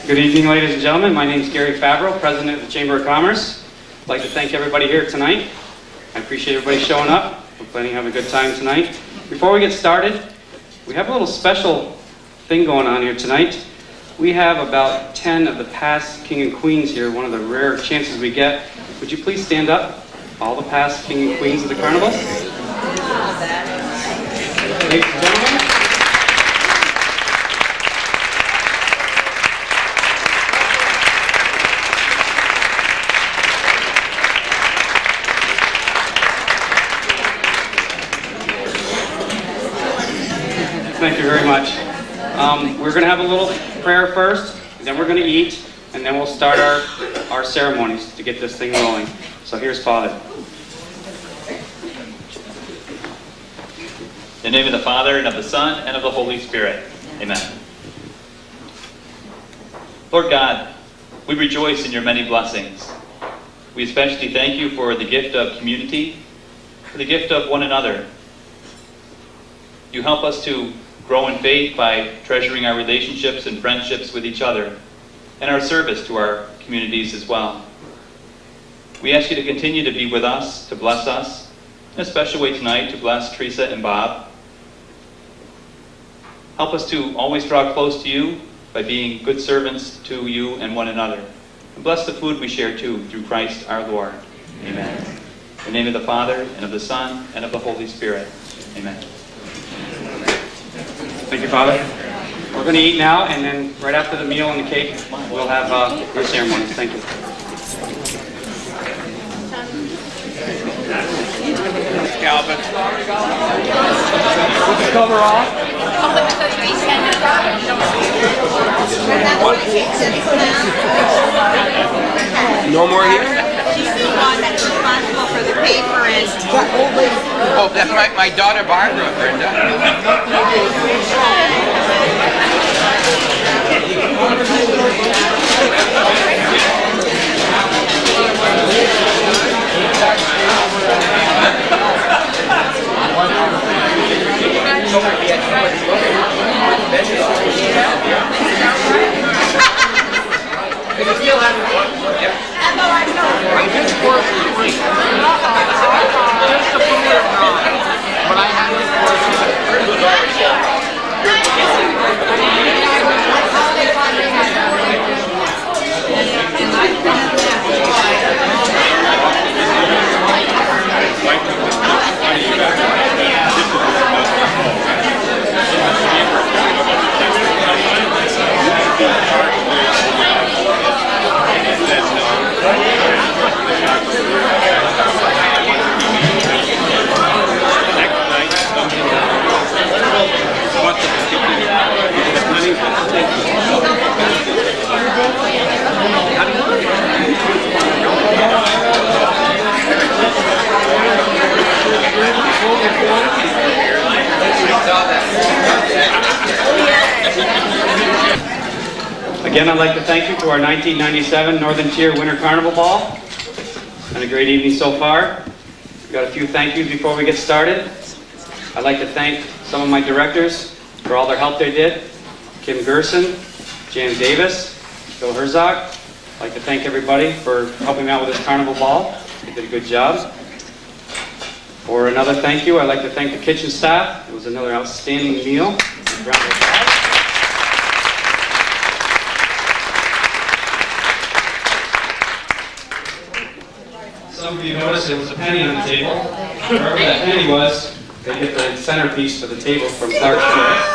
Good evening, ladies and gentlemen. My name is Gary Favreau, President of the Chamber of Commerce. I'd like to thank everybody here tonight. I appreciate everybody showing up. We're planning to have a good time tonight. Before we get started, we have a little special thing going on here tonight. We have about 10 of the past King and Queens here, one of the rare chances we get. Would you please stand up? All the past King and Queens of the Carnival. Ladies and gentlemen. Thank you very much. We're going to have a little prayer first, then we're going to eat, and then we'll start our ceremonies to get this thing rolling. So here's Father. In the name of the Father, and of the Son, and of the Holy Spirit. Amen. Lord God, we rejoice in your many blessings. We especially thank you for the gift of community, for the gift of one another. You help us to grow in faith by treasuring our relationships and friendships with each other, and our service to our communities as well. We ask you to continue to be with us, to bless us, in a special way tonight, to bless Theresa and Bob. Help us to always draw close to you by being good servants to you and one another. And bless the food we share too, through Christ our Lord. Amen. In the name of the Father, and of the Son, and of the Holy Spirit. Amen. Thank you, Father. We're going to eat now, and then right after the meal and the cake, we'll have your ceremonies. Thank you. Calvin. Put the cover off. No more here? She's the one that's responsible for the paper and... Oh, that's my daughter Barbara, Brenda. Again, I'd like to thank you to our 1997 Northern Tier Winter Carnival Ball. Been a great evening so far. We've got a few thank yous before we get started. I'd like to thank some of my directors for all their help they did. Kim Gerson, Jan Davis, Bill Herzog. I'd like to thank everybody for helping me out with this carnival ball. They did a good job. For another thank you, I'd like to thank the kitchen staff. It was another outstanding meal. Round of applause. Some of you noticed there was a penny on the table. Wherever that penny was, they get the centerpiece for the table from Clark's Choice.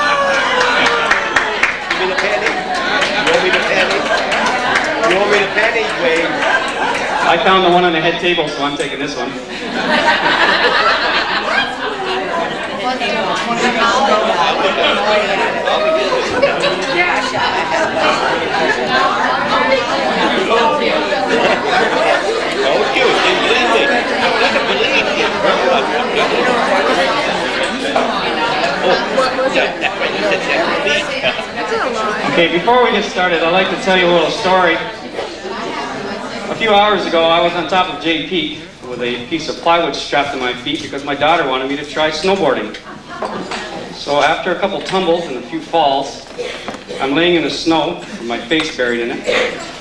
Give me the penny. You want me the penny? You want me the penny, Wade? I found the one on the head table, so I'm taking this one. Don't you? I'm gonna believe you. Okay, before we get started, I'd like to tell you a little story. A few hours ago, I was on top of Jay Peak with a piece of plywood strapped to my feet because my daughter wanted me to try snowboarding. So after a couple tumbles and a few falls, I'm laying in the snow with my face buried in it,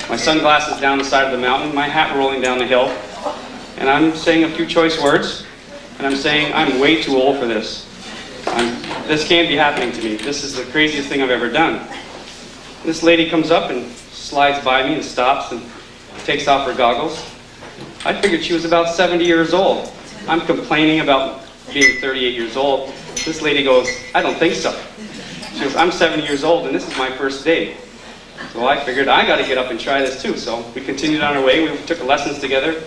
my sunglasses down the side of the mountain, my hat rolling down the hill, and I'm saying a few choice words, and I'm saying, I'm way too old for this. This can't be happening to me. This is the craziest thing I've ever done. This lady comes up and slides by me and stops and takes off her goggles. I figured she was about 70 years old. I'm complaining about being 38 years old. This lady goes, I don't think so. She goes, I'm 70 years old and this is my first day. So I figured I got to get up and try this too. So we continued on our way. We took lessons together.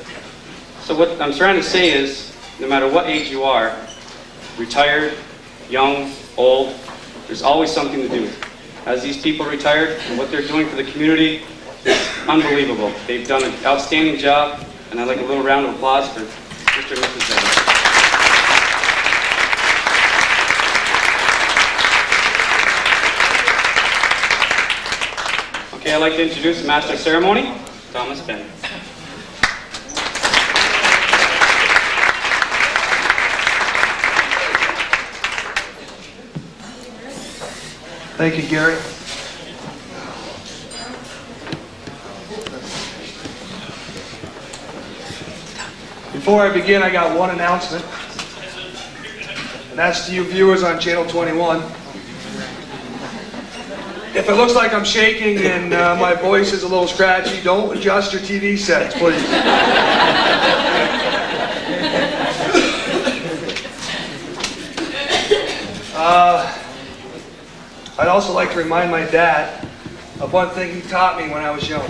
So what I'm trying to say is, no matter what age you are, retired, young, old, there's always something to do. As these people retired and what they're doing for the community is unbelievable. They've done an outstanding job, and I'd like a little round of applause for Mr. and Mrs. Venne. Okay, I'd like to introduce the Master of Ceremony, Thomas Venne. Thank you, Gary. Before I begin, I got one announcement, and that's to you viewers on Channel 21. If it looks like I'm shaking and my voice is a little scratchy, don't adjust your TV sets, please. I'd also like to remind my dad of one thing he taught me when I was young.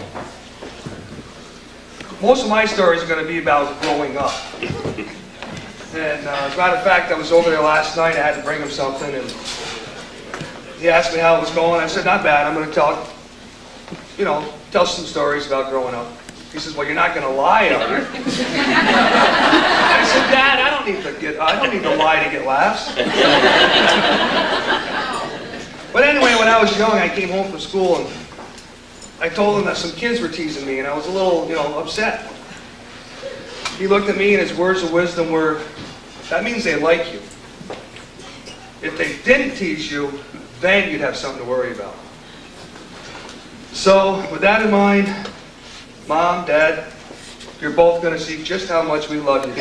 Most of my stories are going to be about growing up. And as a matter of fact, I was over there last night. I had to bring him something, and he asked me how it was going. I said, not bad. I'm going to tell some stories about growing up. He says, well, you're not going to lie, are you? I said, Dad, I don't need to lie to get laughs. But anyway, when I was young, I came home from school and I told him that some kids were teasing me, and I was a little, upset. He looked at me and his words of wisdom were, that means they like you. If they didn't tease you, then you'd have something to worry about. So, with that in mind, Mom, Dad, you're both going to see just how much we love you.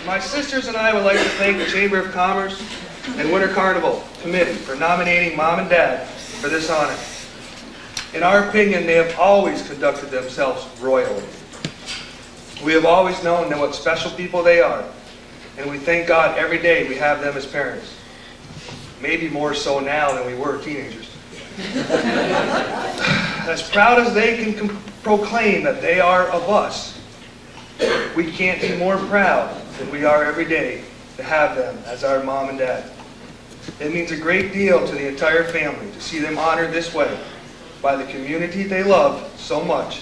My sisters and I would like to thank the Chamber of Commerce and Winter Carnival Committee for nominating Mom and Dad for this honor. In our opinion, they have always conducted themselves royally. We have always known what special people they are, and we thank God every day we have them as parents. Maybe more so now than we were teenagers. As proud as they can proclaim that they are of us, we can't be more proud than we are every day to have them as our mom and dad. It means a great deal to the entire family to see them honored this way by the community they love so much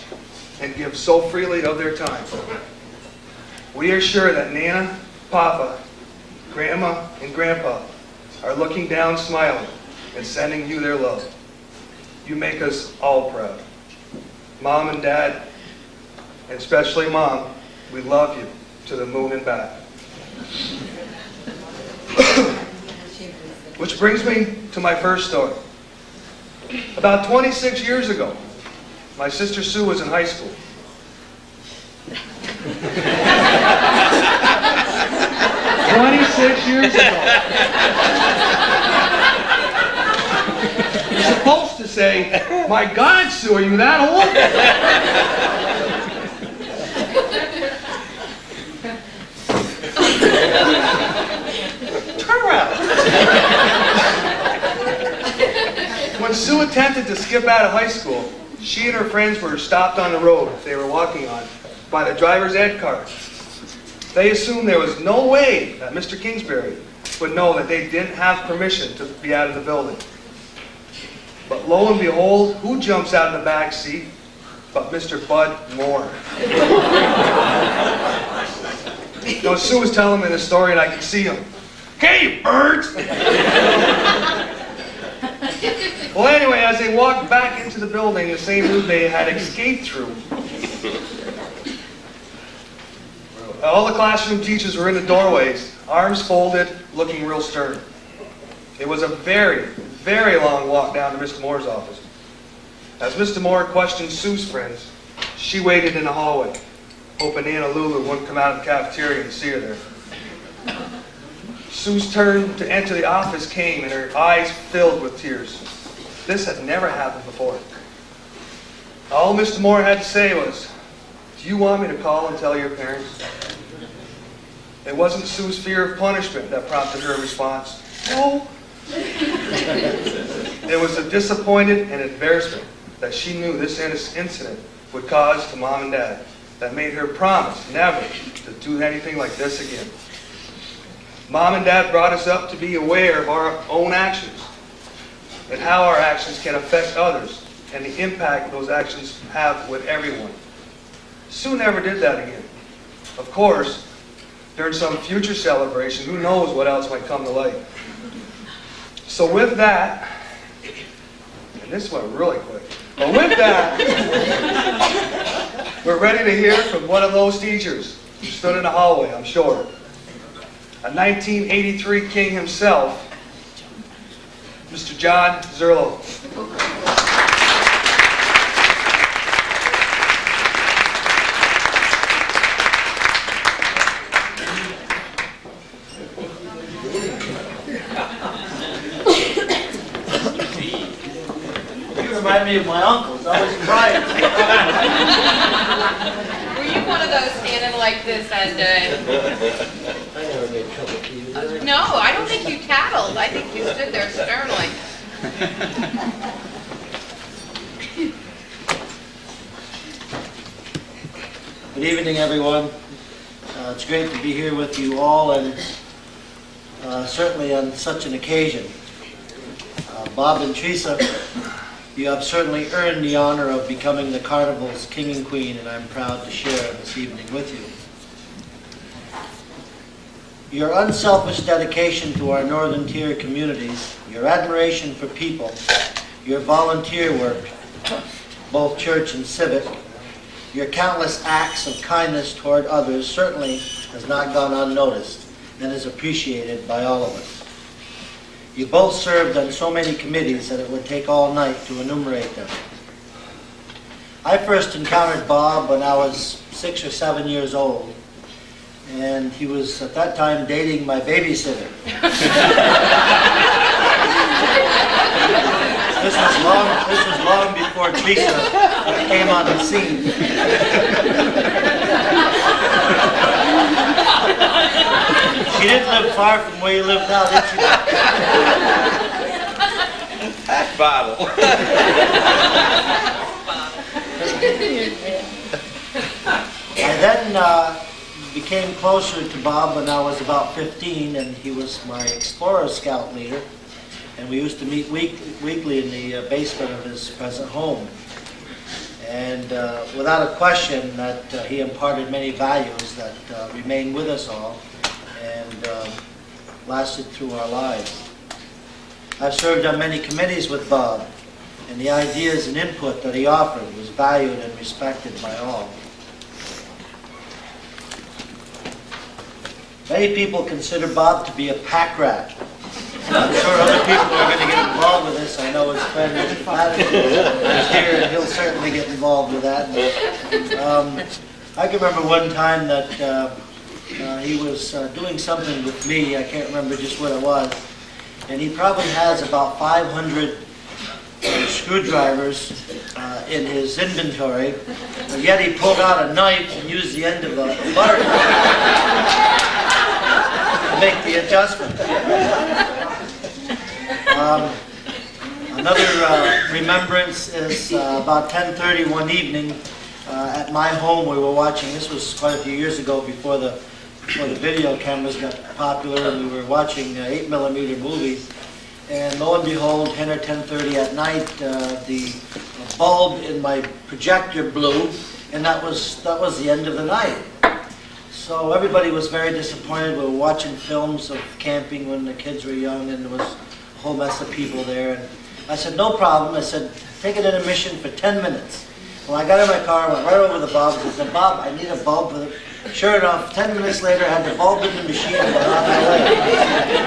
and give so freely of their time. We are sure that Nana, Papa, Grandma, and Grandpa are looking down smiling and sending you their love. You make us all proud. Mom and Dad, and especially Mom, we love you to the moon and back. Which brings me to my first story. About 26 years ago, my sister Sue was in high school. 26 years ago. You're supposed to say, "My God, Sue, are you that old?" Turn around. When Sue attempted to skip out of high school, she and her friends were stopped on the road they were walking on by the driver's ed card. They assumed there was no way that Mr. Kingsbury would know that they didn't have permission to be out of the building. But lo and behold, who jumps out of the back seat but Mr. Bud Moore? No, Sue was telling me the story and I could see him. "Hey, you birds!" Well, anyway, as they walked back into the building, the same route they had escaped through, all the classroom teachers were in the doorways, arms folded, looking real stern. It was a very, very long walk down to Mr. Moore's office. As Mr. Moore questioned Sue's friends, she waited in the hallway, hoping Anna Lulu wouldn't come out of the cafeteria and see her there. Sue's turn to enter the office came, and her eyes filled with tears. This had never happened before. All Mr. Moore had to say was, "Do you want me to call and tell your parents?" It wasn't Sue's fear of punishment that prompted her response. No. It was a disappointed and embarrassment that she knew this incident would cause to Mom and Dad that made her promise never to do anything like this again. Mom and Dad brought us up to be aware of our own actions and how our actions can affect others and the impact those actions have with everyone. Sue never did that again. Of course, during some future celebration, who knows what else might come to light. So with that, and this went really quick, but with that, we're ready to hear from one of those teachers who stood in the hallway, I'm sure. A 1983 king himself, Mr. John Zerlo. You remind me of my uncles. I was crying. Were you one of those standing like this and, I never made trouble to you. no, I don't think you tattled. I think you stood there sternly. Good evening, everyone. It's great to be here with you all, and certainly on such an occasion. Bob and Theresa, you have certainly earned the honor of becoming the Carnival's king and queen, and I'm proud to share this evening with you. Your unselfish dedication to our Northern Tier communities, your admiration for people, your volunteer work, both church and civic, your countless acts of kindness toward others certainly has not gone unnoticed and is appreciated by all of us. You both served on so many committees that it would take all night to enumerate them. I first encountered Bob when I was 6 or 7 years old, and he was at that time dating my babysitter. This was long before Theresa came on the scene. She didn't live far from where you live now, did she? That bottle. I then became closer to Bob when I was about 15, and he was my Explorer Scout leader. And we used to meet weekly in the basement of his present home. And without a question, that he imparted many values that remain with us all and lasted through our lives. I've served on many committees with Bob, and the ideas and input that he offered was valued and respected by all. Many people consider Bob to be a pack rat. I'm sure other people are going to get involved with this. I know his friend Mr. Patterson is here, and he'll certainly get involved with that. I can remember one time that he was doing something with me. I can't remember just what it was. And he probably has about 500 screwdrivers in his inventory. But yet he pulled out a knife and used the end of a butter knife to make the adjustment. Another remembrance is about 10:30 one evening at my home. We were watching, this was quite a few years ago before the video cameras got popular, and we were watching 8mm movies. And lo and behold, 10 or 10:30 at night, the bulb in my projector blew, and that was the end of the night. So everybody was very disappointed. We were watching films of camping when the kids were young, and there was a whole mess of people there. And I said, no problem. I said, take an intermission for 10 minutes. Well, I got in my car, went right over to Bob, and said, Bob, I need a bulb for the... Sure enough, 10 minutes later, I had the bulb in the machine and went on my way.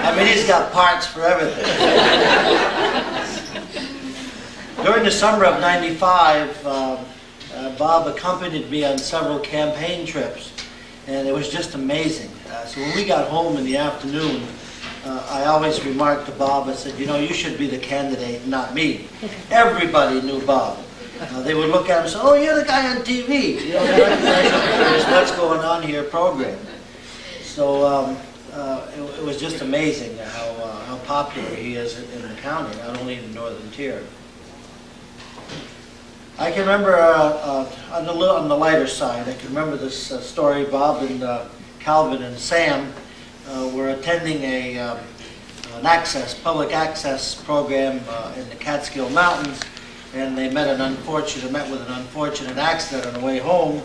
I mean, he's got parts for everything. During the summer of '95, Bob accompanied me on several campaign trips, and it was just amazing. So when we got home in the afternoon, I always remarked to Bob, I said, you know, you should be the candidate, not me. Everybody knew Bob. They would look at him and say, oh, you're the guy on TV. You know, they recognize what's going on here program. So it was just amazing how popular he is in the county, not only in the Northern Tier. I can remember, on the lighter side, I can remember this story. Bob and Calvin and Sam were attending an public access program in the Catskill Mountains, and they met with an unfortunate accident on the way home.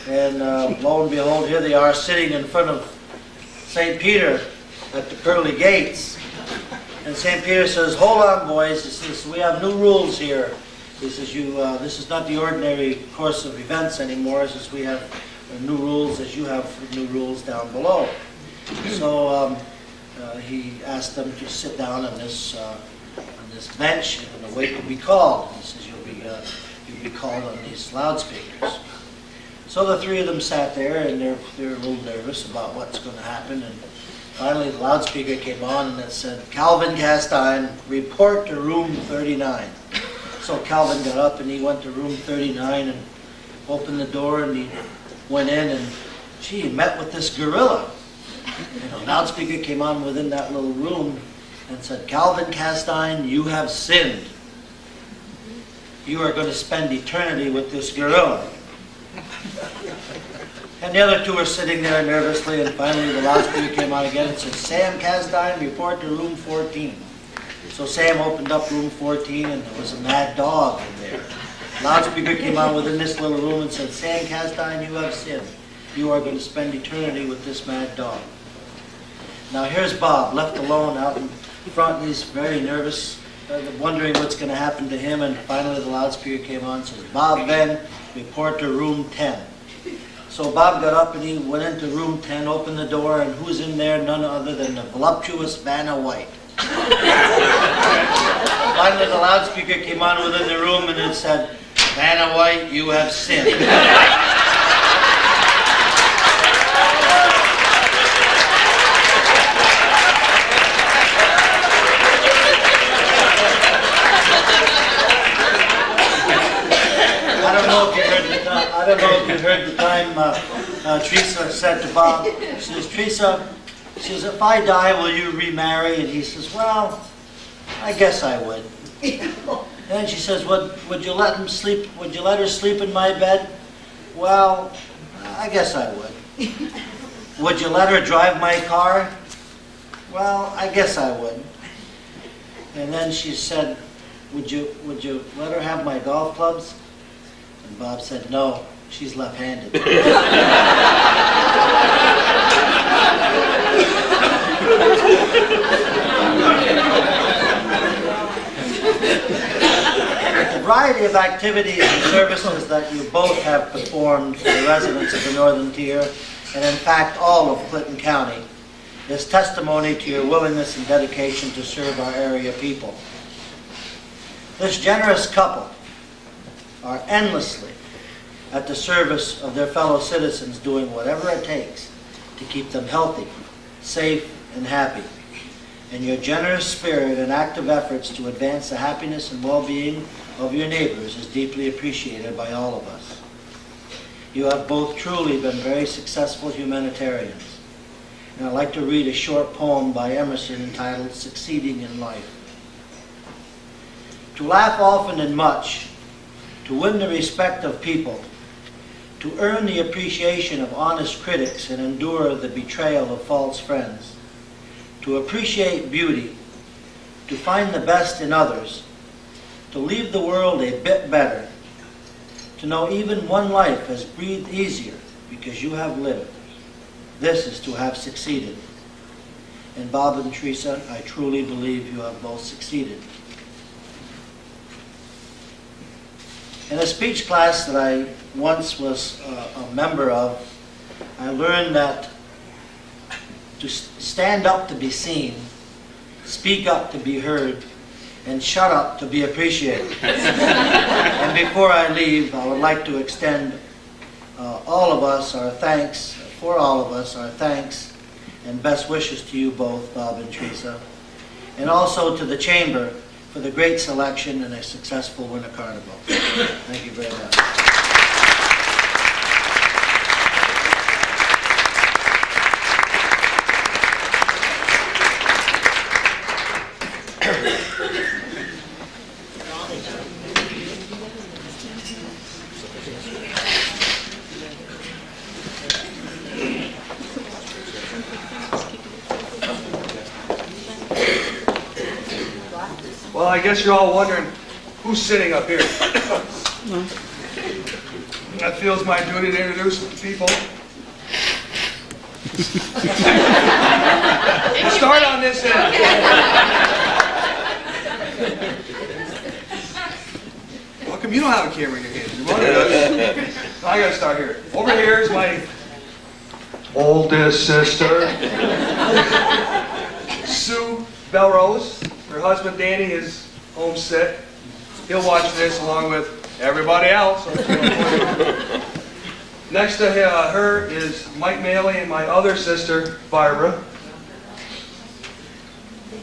And lo and behold, here they are sitting in front of St. Peter at the pearly gates. And St. Peter says, hold on, boys. He says, we have new rules here. He says, this is not the ordinary course of events anymore. He says, we have new rules as you have new rules down below. So he asked them to sit down on this bench and the wait will be called. He says, you'll be called on these loudspeakers. So the three of them sat there, and they're a little nervous about what's going to happen. And finally the loudspeaker came on, and it said, Calvin Castine, report to room 39. So Calvin got up and he went to room 39 and opened the door, and he went in, and he met with this gorilla. And a loudspeaker came on within that little room and said, Calvin Castine, you have sinned. You are going to spend eternity with this gorilla. And the other two were sitting there nervously, and finally the loudspeaker came on again and said, Sam Castine, report to room 14. So Sam opened up room 14, and there was a mad dog in there. Loudspeaker came on within this little room and said, Sam Castine, you have sinned. You are going to spend eternity with this mad dog. Now here's Bob, left alone out in front, and he's very nervous, wondering what's going to happen to him, and finally the loudspeaker came on and says, Bob Venne, report to room 10. So Bob got up and he went into room 10, opened the door, and who's in there? None other than the voluptuous Vanna White. Finally the loudspeaker came on within the room and it said, Vanna White, you have sinned. I don't know if you heard the time Theresa said to Bob, she says, Theresa, she says, if I die, will you remarry? And he says, well, I guess I would. And she says, would you let him sleep? Would you let her sleep in my bed? Well, I guess I would. Would you let her drive my car? Well, I guess I would. And then she said, would you let her have my golf clubs? And Bob said, no, she's left-handed. variety of activities and services that you both have performed for the residents of the Northern Tier, and in fact all of Clinton County, is testimony to your willingness and dedication to serve our area people. This generous couple are endlessly at the service of their fellow citizens, doing whatever it takes to keep them healthy, safe, and happy. And your generous spirit and active efforts to advance the happiness and well-being of your neighbors is deeply appreciated by all of us. You have both truly been very successful humanitarians. And I'd like to read a short poem by Emerson entitled Succeeding in Life. To laugh often and much, to win the respect of people, to earn the appreciation of honest critics and endure the betrayal of false friends, to appreciate beauty, to find the best in others, to leave the world a bit better, to know even one life has breathed easier because you have lived. This is to have succeeded. And Bob and Theresa, I truly believe you have both succeeded. In a speech class that I once was a member of, I learned that to stand up to be seen, speak up to be heard, and shut up to be appreciated. And before I leave, I would like to extend all of us our thanks and best wishes to you both, Bob and Theresa, and also to the Chamber for the great selection and a successful Winter Carnival. Thank you very much. Well, I guess you're all wondering who's sitting up here. That feels my duty to introduce the people. We'll start on this end. How come you don't have a camera in your hand? You want it? I gotta start here. Over here is my oldest sister, Sue Belrose. Her husband Danny is homesick. He'll watch this along with everybody else. Next to her is Mike Maley and my other sister, Barbara.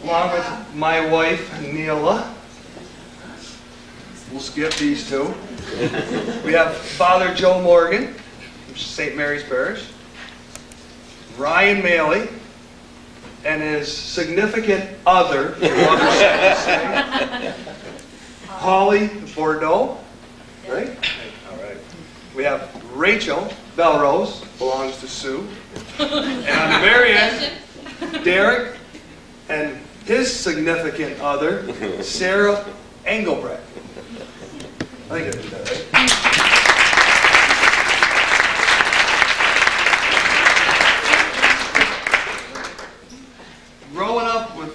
Along with my wife, Neela. We'll skip these two. We have Father Joe Morgan from St. Mary's Parish. Ryan Maley. And his significant other, Holly Bordeaux, right? All right. We have Rachel Belrose, belongs to Sue. And on the very end, Derek and his significant other, Sarah Engelbrecht. I think I did that right. Growing up with,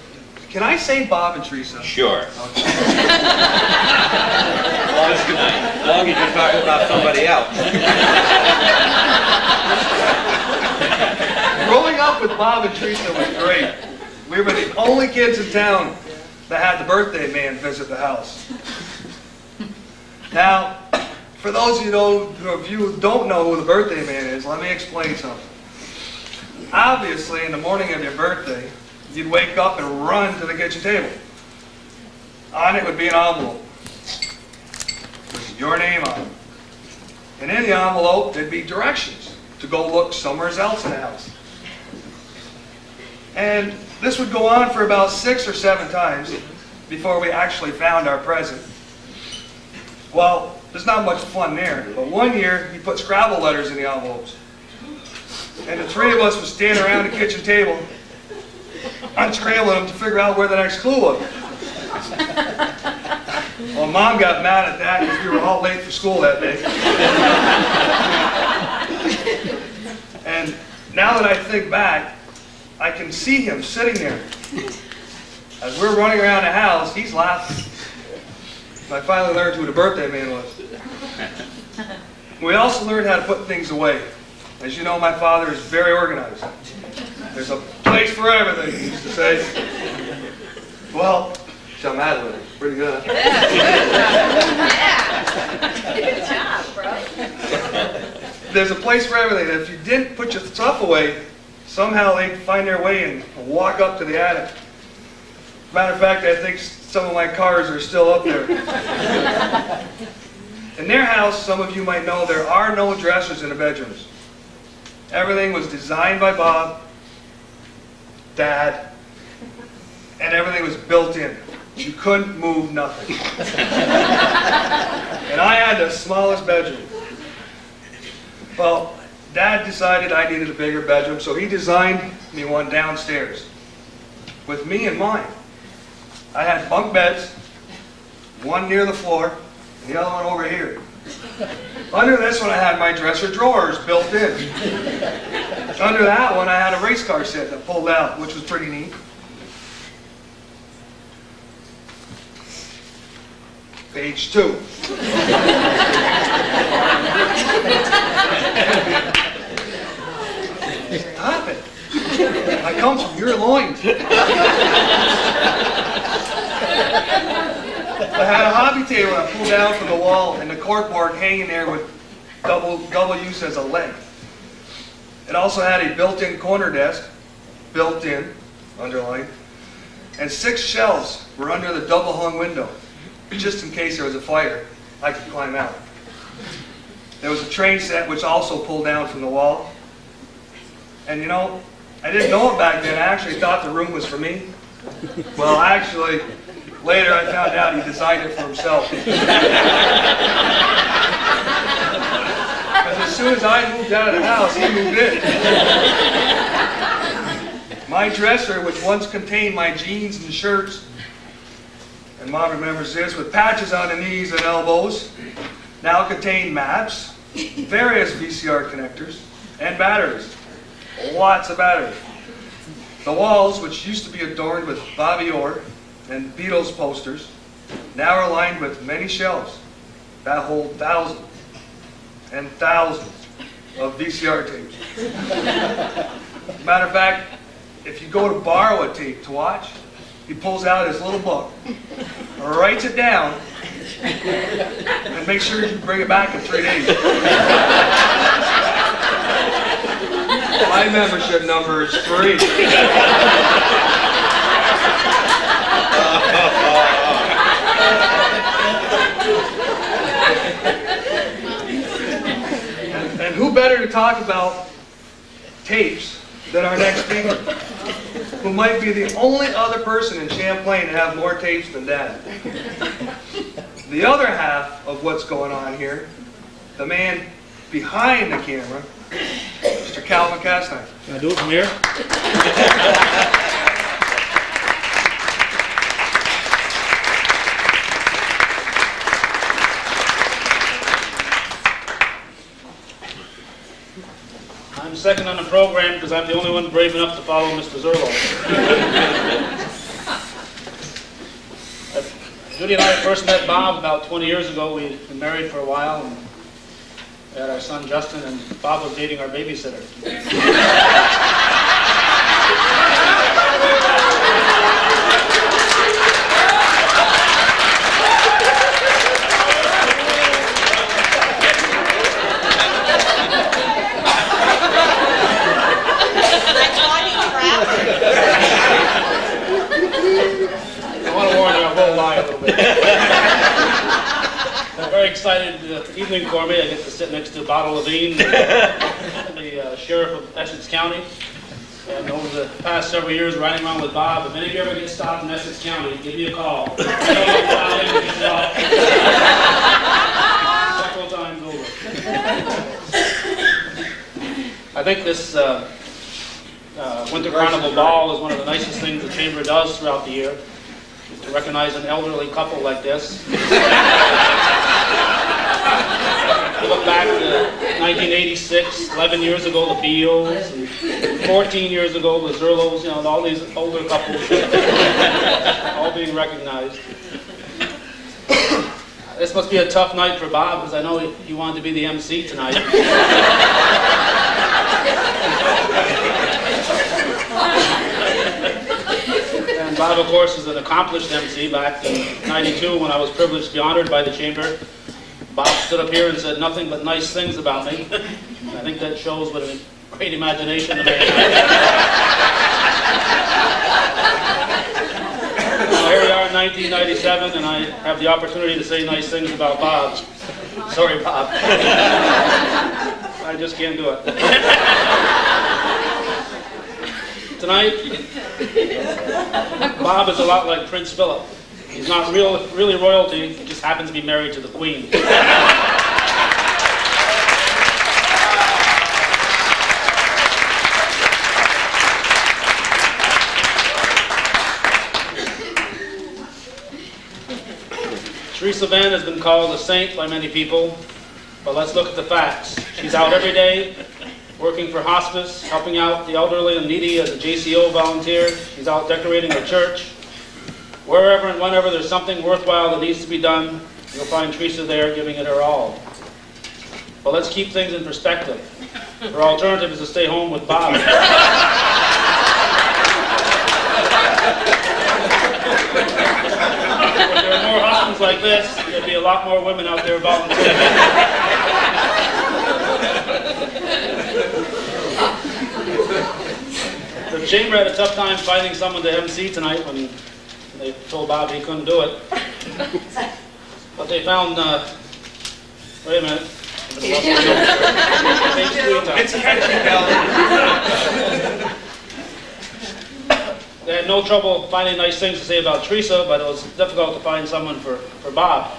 can I say Bob and Theresa? Sure. Okay. As long as you're talking about somebody else. Growing up with Bob and Theresa was great. We were the only kids in town that had the birthday man visit the house. Now, for those of you who don't know who the birthday man is, let me explain something. Obviously, in the morning of your birthday, you'd wake up and run to the kitchen table. On it would be an envelope with your name on it. And in the envelope, there'd be directions to go look somewhere else in the house. And this would go on for about 6 or 7 times before we actually found our present. Well, there's not much fun there, but one year he put Scrabble letters in the envelopes. And the 3 of us would stand around the kitchen table unscrambling them to figure out where the next clue was. Well, Mom got mad at that because we were all late for school that day. And now that I think back, I can see him sitting there. As we're running around the house, he's laughing. I finally learned who the birthday man was. We also learned how to put things away. As you know, my father is very organized. There's a place for everything, he used to say. Well, I'm out of it. Pretty good. Good job, bro. There's a place for everything. If you didn't put your stuff away, somehow they'd find their way and walk up to the attic. Matter of fact, I think some of my cars are still up there. In their house, some of you might know, there are no dressers in the bedrooms. Everything was designed by Bob, Dad, and everything was built in. You couldn't move nothing. And I had the smallest bedroom. Well, Dad decided I needed a bigger bedroom, so he designed me one downstairs with me in mind. I had bunk beds, one near the floor, and the other one over here. Under this one, I had my dresser drawers built in. Under that one, I had a race car set that pulled out, which was pretty neat. Page 2. Stop it. I come from your loins. I had a hobby table I pulled down from the wall and the corkboard hanging there with double use as a leg. It also had a built-in corner desk, built-in, underlined, and 6 shelves were under the double-hung window. Just in case there was a fire, I could climb out. There was a train set which also pulled down from the wall. And you know, I didn't know it back then. I actually thought the room was for me. Well, actually, later I found out he designed it for himself. Because as soon as I moved out of the house, he moved in. My dresser, which once contained my jeans and shirts, and Mom remembers this, with patches on the knees and elbows, now contain maps, various VCR connectors, and batteries. Lots of batteries. The walls, which used to be adorned with Bobby Orr and Beatles posters, now are lined with many shelves that hold thousands and thousands of VCR tapes. Matter of fact, if you go to borrow a tape to watch, he pulls out his little book, writes it down, and makes sure you bring it back in 3 days. My membership number is 3. And who better to talk about tapes than our next speaker, who might be the only other person in Champlain to have more tapes than Dad. The other half of what's going on here, the man behind the camera, Mr. Calvin Castine. Can I do it from here? I'm second on the program because I'm the only one brave enough to follow Mr. Zerlo. Judy and I first met Bob about 20 years ago. We'd been married for a while, and we had our son Justin, and Bob was dating our babysitter. I want to warn you, I will lie a little bit. I'm very excited evening for me. I get to sit next to Bob Levine, the sheriff of Essex County. And over the past several years riding around with Bob, if any of you ever get stopped in Essex County, give me a call. Several times over. I think this Winter Carnival Ball is one of the nicest things the Chamber does throughout the year, is to recognize an elderly couple like this. You look back to 1986, 11 years ago, the Beals, and 14 years ago, the Zerlos, you know, all these older couples, all being recognized. This must be a tough night for Bob, because I know he wanted to be the MC tonight. And Bob, of course, is an accomplished MC. Back in '92, when I was privileged to be honored by the Chamber, Bob stood up here and said nothing but nice things about me. I think that shows what a great imagination a man has. Now, here we are in 1997, and I have the opportunity to say nice things about Bob. Sorry, Bob. I just can't do it. Tonight, Bob is a lot like Prince Philip. He's not really royalty, he just happens to be married to the Queen. Theresa Venne has been called a saint by many people, but let's look at the facts. She's out every day, working for hospice, helping out the elderly and needy as a JCO volunteer. She's out decorating the church. Wherever and whenever there's something worthwhile that needs to be done, you'll find Theresa there giving it her all. But let's keep things in perspective. Her alternative is to stay home with Bob. If there were more hospitals like this, there'd be a lot more women out there volunteering. The Chamber had a tough time finding someone to MC tonight when they told Bob he couldn't do it. But they found, wait a minute. It's catchy, Bill. They had no trouble finding nice things to say about Theresa, but it was difficult to find someone for Bob.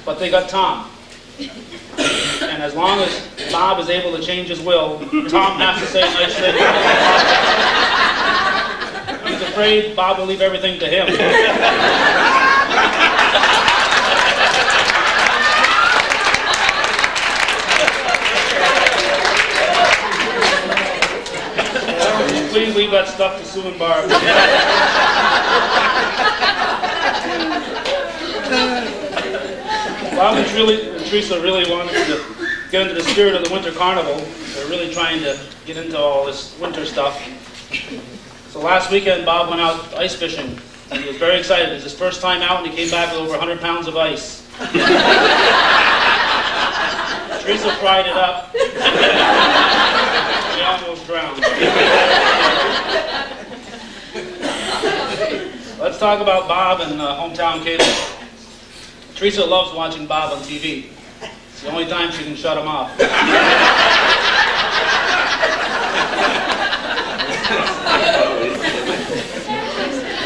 But they got Tom. And as long as Bob is able to change his will, Tom has to say nice things. He's afraid Bob will leave everything to him. Please leave that stuff to Sue and Barb. Bob and Theresa really wanted to get into the spirit of the Winter Carnival. They're really trying to get into all this winter stuff. So last weekend, Bob went out ice fishing, and he was very excited. It was his first time out, and he came back with over 100 pounds of ice. Theresa fried it up. He almost drowned. Let's talk about Bob and hometown cable. Theresa loves watching Bob on TV. It's the only time she can shut him off.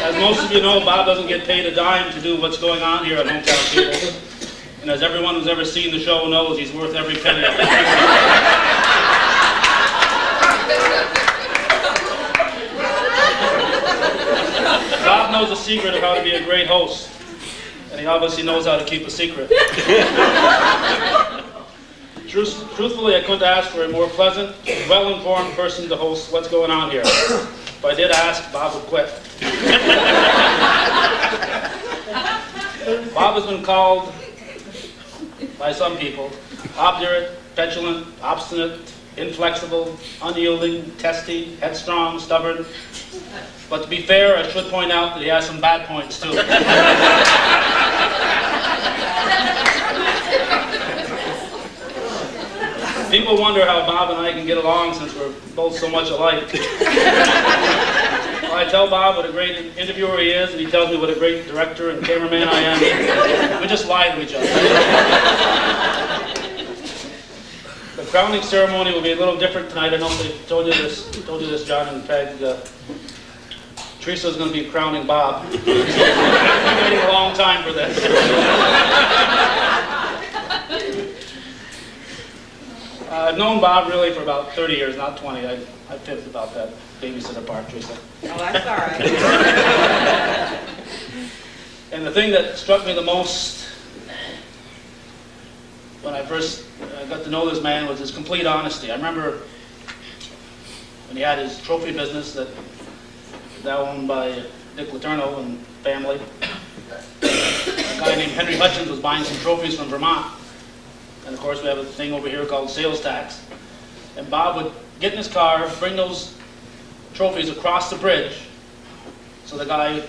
As most of you know, Bob doesn't get paid a dime to do what's going on here at Hometown Cable. And as everyone who's ever seen the show knows, he's worth every penny of it. Bob knows the secret of how to be a great host. And he obviously knows how to keep a secret. Truthfully, I couldn't ask for a more pleasant, well-informed person to host What's Going On Here. If I did ask, Bob would quit. Bob has been called, by some people, obdurate, petulant, obstinate, inflexible, unyielding, testy, headstrong, stubborn. But to be fair, I should point out that he has some bad points, too. People wonder how Bob and I can get along since we're both so much alike. Well, I tell Bob what a great interviewer he is, and he tells me what a great director and cameraman I am. We just lie to each other. The crowning ceremony will be a little different tonight. I know they told you this, John and Peg. Teresa's going to be crowning Bob. We've been waiting a long time for this. I've known Bob really for about 30 years, not 20. I fibbed about that babysitter part, Teresa. Oh, that's all right. And the thing that struck me the most when I first got to know this man was his complete honesty. I remember when he had his trophy business that now owned by Dick Letourneau and family. A guy named Henry Hutchins was buying some trophies from Vermont. And of course, we have a thing over here called sales tax. And Bob would get in his car, bring those trophies across the bridge. So the guy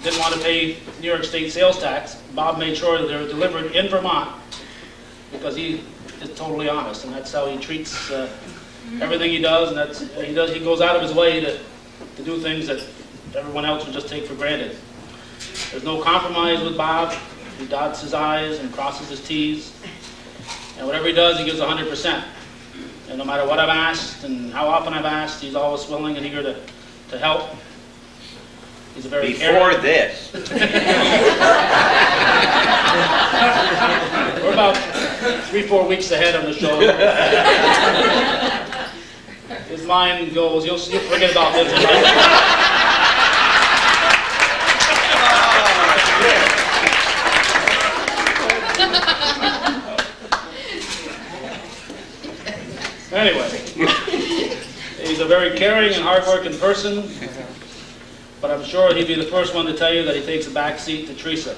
didn't want to pay New York State sales tax. Bob made sure that they were delivered in Vermont because he is totally honest, and that's how he treats everything he does. And he goes out of his way to do things that everyone else would just take for granted. There's no compromise with Bob. He dots his I's and crosses his T's. And whatever he does, he gives 100%. And no matter what I've asked and how often I've asked, he's always willing and eager to help. He's a very Before this. We're about 3-4 weeks ahead on the show. His mind goes, you'll forget about this. Anyway, he's a very caring and hardworking person, but I'm sure he'd be the first one to tell you that he takes a back seat to Theresa.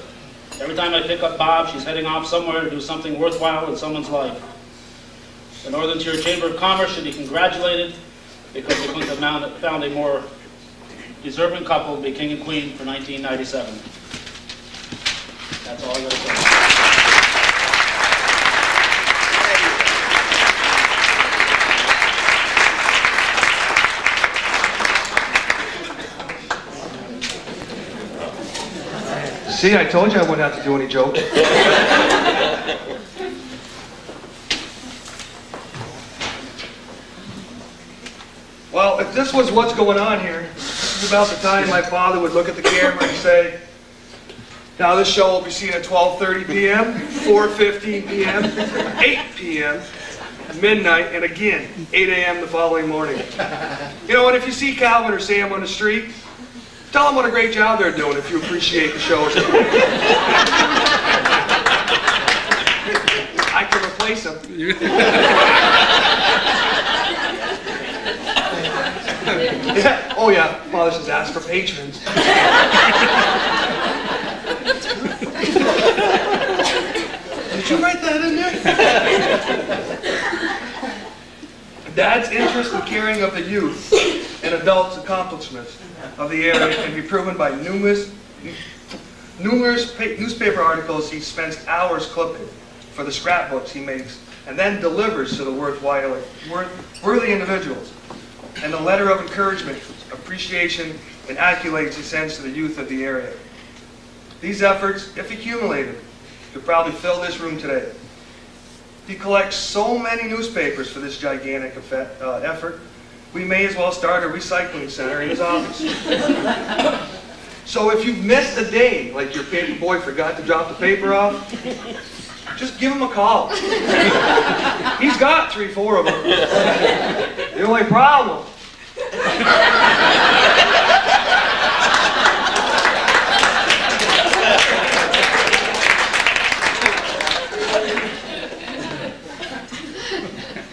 Every time I pick up Bob, she's heading off somewhere to do something worthwhile in someone's life. The Northern Tier Chamber of Commerce should be congratulated because they couldn't have found a more deserving couple to be king and queen for 1997. That's all I got to say. See, I told you I wouldn't have to do any joking. Well, if this was what's going on here, this is about the time my father would look at the camera and say, now this show will be seen at 12:30 p.m., 4:15 p.m., 8 p.m., midnight, and again, 8 a.m. the following morning. You know, and if you see Calvin or Sam on the street, tell them what a great job they're doing if you appreciate the show. I can replace them. Yeah. Oh yeah, Father says ask for patrons. Did you write that in there? Dad's interest in caring of the youth and adults' accomplishments of the area can be proven by numerous newspaper articles he spends hours clipping for the scrapbooks he makes and then delivers to the worthy individuals, and the letter of encouragement, appreciation, and accolades he sends to the youth of the area. These efforts, if accumulated, could probably fill this room today. He collects so many newspapers for this gigantic effort, we may as well start a recycling center in his office. So if you've missed a day, like your paper boy forgot to drop the paper off, just give him a call. He's got 3-4 of them. The only problem,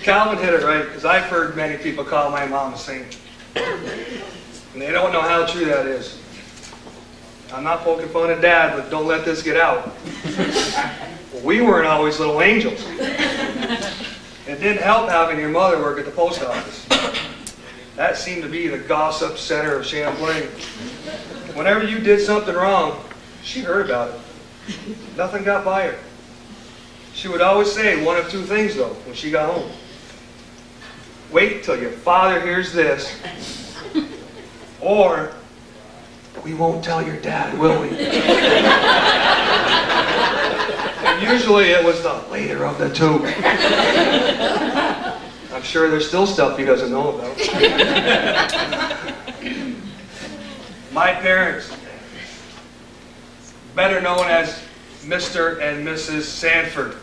Calvin hit it right, because I've heard many people call my mom a saint. And they don't know how true that is. I'm not poking fun at Dad, but don't let this get out. We weren't always little angels. It didn't help having your mother work at the post office. That seemed to be the gossip center of Champlain. Whenever you did something wrong, she heard about it. Nothing got by her. She would always say one of two things, though, when she got home. Wait till your father hears this, or we won't tell your dad, will we? And usually it was the later of the two. I'm sure there's still stuff he doesn't know about. My parents, better known as Mr. and Mrs. Sanford,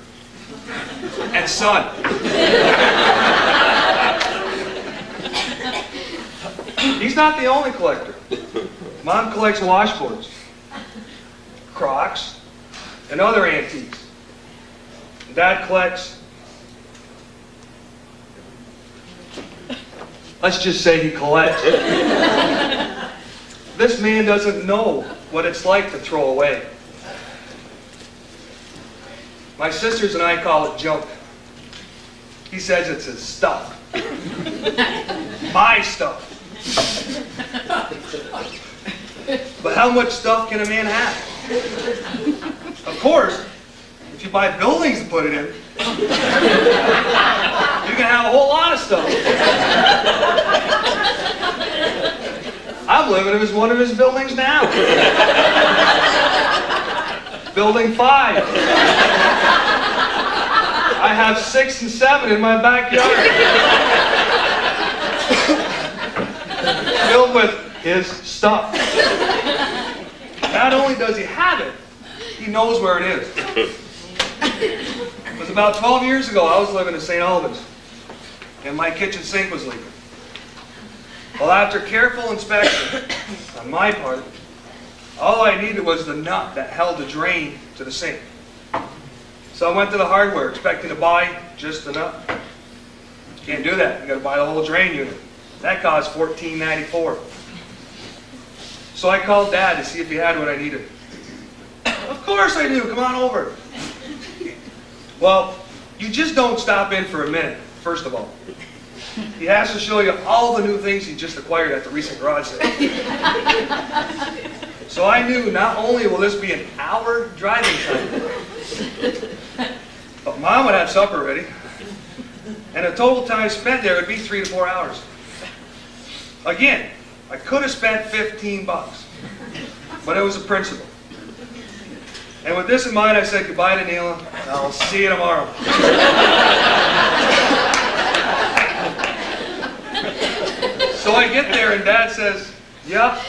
and son. He's not the only collector. Mom collects washboards, Crocs, and other antiques. Dad collects, let's just say he collects. This man doesn't know what it's like to throw away. My sisters and I call it junk. He says it's his stuff. My stuff. But how much stuff can a man have? Of course, if you buy buildings to put it in, you can have a whole lot of stuff. I'm living in one of his buildings now. Building 5. I have 6 and 7 in my backyard. Filled with his stuff. Not only does he have it, he knows where it is. It was about 12 years ago, I was living in St. Albans, and my kitchen sink was leaking. Well, after careful inspection on my part, all I needed was the nut that held the drain to the sink. So I went to the hardware expecting to buy just the nut. Can't do that. You got to buy the whole drain unit. That cost $14.94. So I called Dad to see if he had what I needed. Of course I do. Come on over. Well, you just don't stop in for a minute, first of all. He has to show you all the new things he just acquired at the recent garage sale. So I knew not only will this be an hour driving time, but Mom would have supper ready, and the total time spent there would be 3 to 4 hours. Again, I could have spent $15, but it was a principle. And with this in mind, I said goodbye to Neela, and I'll see you tomorrow. So I get there, and Dad says, "Yeah,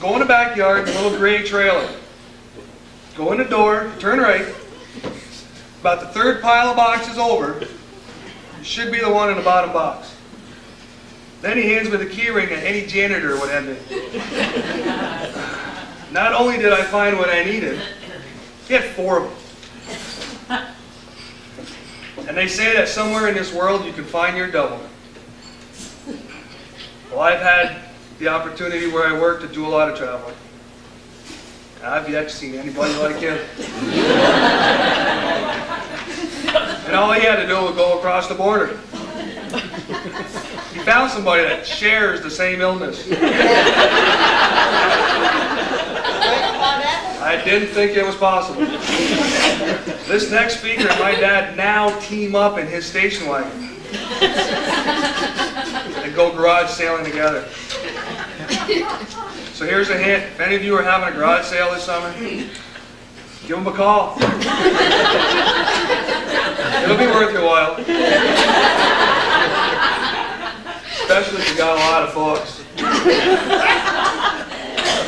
go in the backyard, the little gray trailer. Go in the door, turn right. About the 3rd pile of boxes over, it should be the one in the bottom box." Then he hands me the key ring that any janitor would hand me. Not only did I find what I needed, he had 4 of them. And they say that somewhere in this world you can find your double. Well, I've had the opportunity where I work to do a lot of traveling. I've yet to see anybody like him. And all he had to do was go across the border. He found somebody that shares the same illness. I didn't think it was possible. This next speaker and my dad now team up in his station wagon and go garage sailing together. So here's a hint. If any of you are having a garage sale this summer, give them a call. It'll be worth your while. Especially if you got a lot of folks.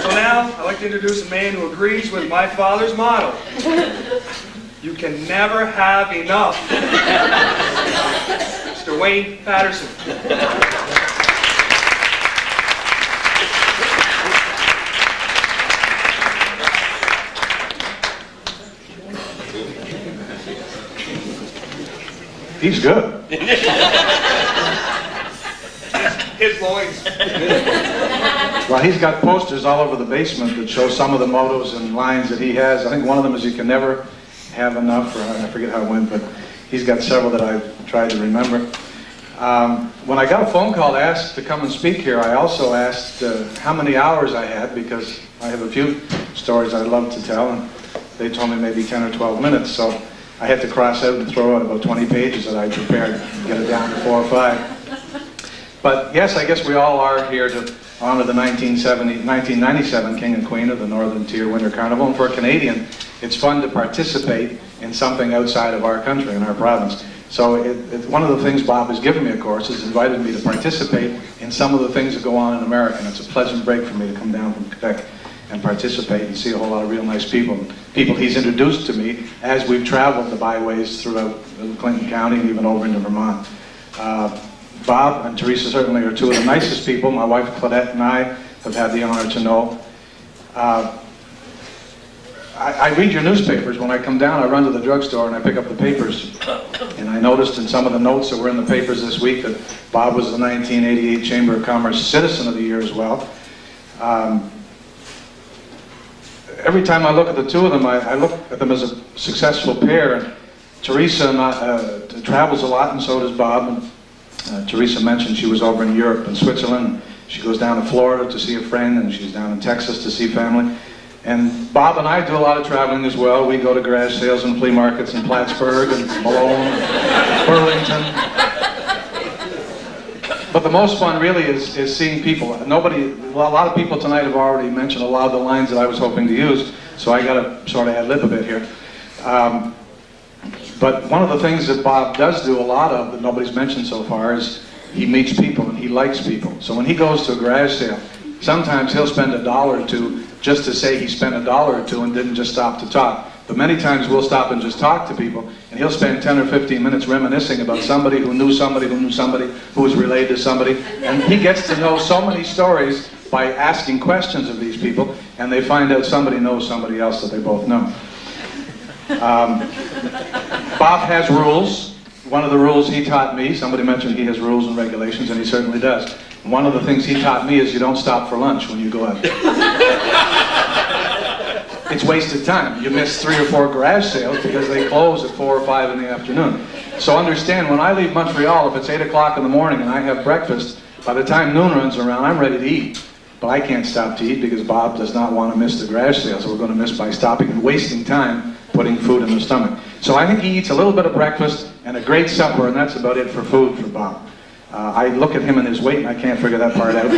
So now, I'd like to introduce a man who agrees with my father's motto. You can never have enough. Mr. Wayne Patterson. He's good. His loins. Well, he's got posters all over the basement that show some of the mottos and lines that he has. I think one of them is "You can never have enough," or I forget how it went, but he's got several that I've tried to remember. When I got a phone call to ask to come and speak here, I also asked how many hours I had, because I have a few stories I'd love to tell, and they told me maybe 10 or 12 minutes, so I had to cross out and throw out about 20 pages that I prepared and get it down to 4 or 5. But yes, I guess we all are here to honor the 1997 King and Queen of the Northern Tier Winter Carnival. And for a Canadian, it's fun to participate in something outside of our country, in our province. So one of the things Bob has given me, of course, is invited me to participate in some of the things that go on in America. And it's a pleasant break for me to come down from Quebec and participate and see a whole lot of real nice people. People he's introduced to me as we've traveled the byways throughout Clinton County and even over into Vermont. Bob and Theresa certainly are 2 of the nicest people. My wife Claudette and I have had the honor to know. I read your newspapers. When I come down, I run to the drugstore and I pick up the papers. And I noticed in some of the notes that were in the papers this week that Bob was the 1988 Chamber of Commerce Citizen of the Year as well. every time I look at the two of them, I look at them as a successful pair. And Theresa travels a lot, and so does Bob. And Theresa mentioned she was over in Europe and Switzerland. She goes down to Florida to see a friend, and she's down in Texas to see family. And Bob and I do a lot of traveling as well. We go to garage sales and flea markets in Plattsburgh and Malone and Burlington. But the most fun really is seeing people. A lot of people tonight have already mentioned a lot of the lines that I was hoping to use, so I got to sort of ad-lib a bit here. But one of the things that Bob does do a lot of that nobody's mentioned so far is he meets people and he likes people. So when he goes to a garage sale, sometimes he'll spend $1 or $2 just to say he spent $1 or $2 and didn't just stop to talk. But many times we'll stop and just talk to people, and he'll spend 10 or 15 minutes reminiscing about somebody who knew somebody who knew somebody who was related to somebody. And he gets to know so many stories by asking questions of these people, and they find out somebody knows somebody else that they both know. Bob has rules. One of the rules he taught me, somebody mentioned he has rules and regulations, and he certainly does. One of the things he taught me is you don't stop for lunch when you go out. It's wasted time. You miss 3 or 4 garage sales because they close at 4 or 5 in the afternoon. So understand, when I leave Montreal, if it's 8 o'clock in the morning and I have breakfast, by the time noon runs around, I'm ready to eat. But I can't stop to eat because Bob does not want to miss the garage sales. So we're going to miss by stopping and wasting time putting food in the stomach. So I think he eats a little bit of breakfast and a great supper, and that's about it for food for Bob. I look at him and his weight, and I can't figure that part out.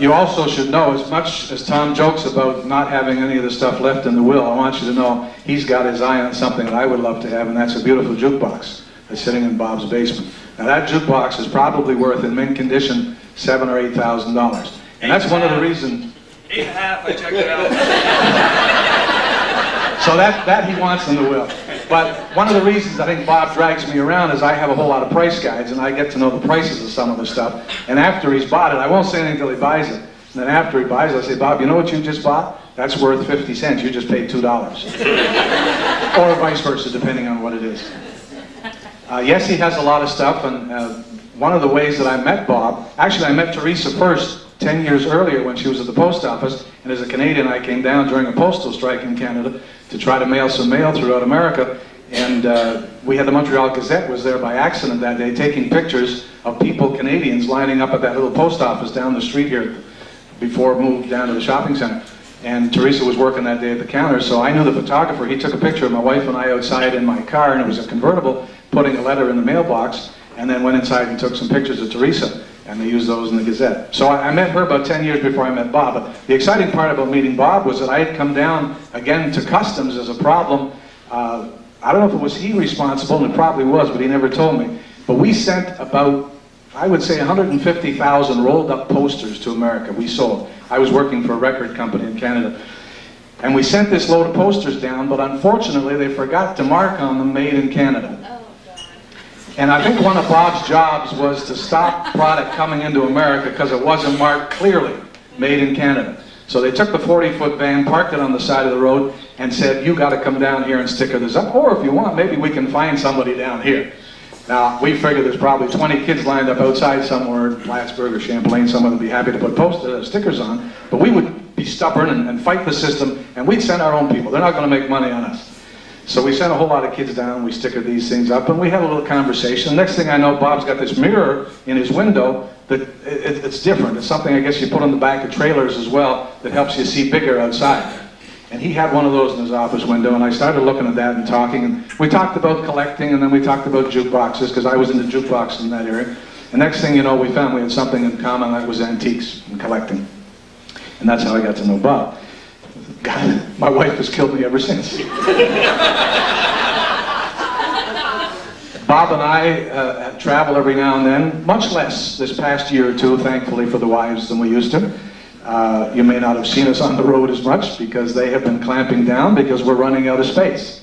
You also should know, as much as Tom jokes about not having any of the stuff left in the will, I want you to know he's got his eye on something that I would love to have, and that's a beautiful jukebox that's sitting in Bob's basement. Now that jukebox is probably worth, in mint condition, $7,000 or $8,000. And that's one of the reasons... 8.5, I checked it out. So that he wants in the will. But one of the reasons I think Bob drags me around is I have a whole lot of price guides, and I get to know the prices of some of the stuff. And after he's bought it, I won't say anything until he buys it. And then after he buys it, I say, Bob, you know what you just bought? That's worth 50 cents. You just paid $2. Or vice versa, depending on what it is. Yes, he has a lot of stuff, and one of the ways that I met Bob, actually I met Theresa first 10 years earlier when she was at the post office, and as a Canadian I came down during a postal strike in Canada to try to mail some mail throughout America, and we had the Montreal Gazette was there by accident that day taking pictures of people, Canadians, lining up at that little post office down the street here before it moved down to the shopping center. And Theresa was working that day at the counter, so I knew the photographer. He took a picture of my wife and I outside in my car, and it was a convertible, putting a letter in the mailbox, and then went inside and took some pictures of Theresa, and they used those in the Gazette. So I met her about 10 years before I met Bob. But the exciting part about meeting Bob was that I had come down again to customs as a problem. I don't know if it was he responsible, and it probably was, but he never told me. But we sent about, I would say, 150,000 rolled up posters to America. We sold. I was working for a record company in Canada. And we sent this load of posters down, but unfortunately they forgot to mark on them made in Canada. And I think one of Bob's jobs was to stop product coming into America because it wasn't marked clearly, made in Canada. So they took the 40-foot van, parked it on the side of the road, and said, you got to come down here and sticker this up, or if you want, maybe we can find somebody down here. Now, we figured there's probably 20 kids lined up outside somewhere in Plattsburgh or Champlain, someone would be happy to put stickers on, but we would be stubborn and fight the system, and we'd send our own people. They're not going to make money on us. So we sent a whole lot of kids down, we stickered these things up, and we had a little conversation. Next thing I know, Bob's got this mirror in his window that it's different. It's something I guess you put on the back of trailers as well that helps you see bigger outside. And he had one of those in his office window, and I started looking at that and talking. And we talked about collecting, and then we talked about jukeboxes, because I was into jukeboxes in that area. And next thing you know, we found we had something in common, that was antiques and collecting. And that's how I got to know Bob. God, my wife has killed me ever since. Bob and I travel every now and then, much less this past year or two, thankfully for the wives, than we used to. You may not have seen us on the road as much because they have been clamping down because we're running out of space.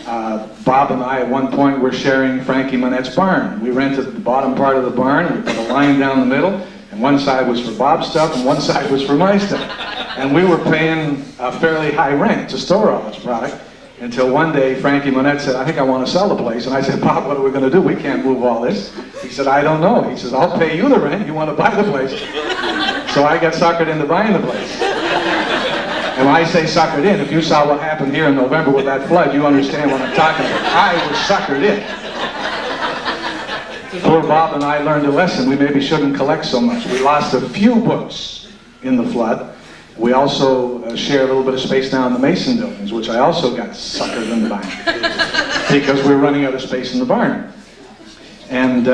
Bob and I at one point were sharing Frankie Monette's barn. We rented the bottom part of the barn, and we put a line down the middle, and one side was for Bob's stuff and one side was for my stuff. And we were paying a fairly high rent to store all this product until one day Frankie Monette said, I think I want to sell the place. And I said, Bob, what are we going to do? We can't move all this. He said, I don't know. He says, I'll pay you the rent. You want to buy the place? So I got suckered into buying the place. And when I say suckered in, if you saw what happened here in November with that flood, you understand what I'm talking about. I was suckered in. Poor Bob and I learned a lesson. We maybe shouldn't collect so much. We lost a few books in the flood. We also share a little bit of space now in the Mason buildings, which I also got suckered into buying because we were running out of space in the barn. And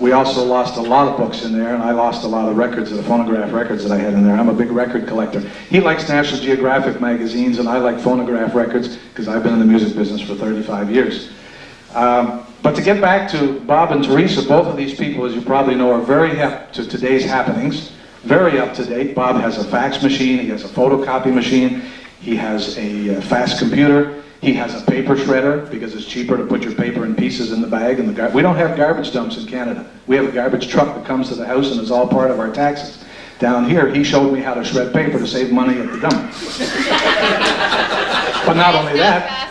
we also lost a lot of books in there, and I lost a lot of records, the phonograph records that I had in there. I'm a big record collector. He likes National Geographic magazines, and I like phonograph records because I've been in the music business for 35 years. But to get back to Bob and Theresa, both of these people, as you probably know, are very hip to today's happenings, very up to date. Bob has a fax machine, he has a photocopy machine, he has a fast computer. He has a paper shredder because it's cheaper to put your paper in pieces in the bag. And we don't have garbage dumps in Canada. We have a garbage truck that comes to the house and is all part of our taxes. Down here, he showed me how to shred paper to save money at the dump. But not only that,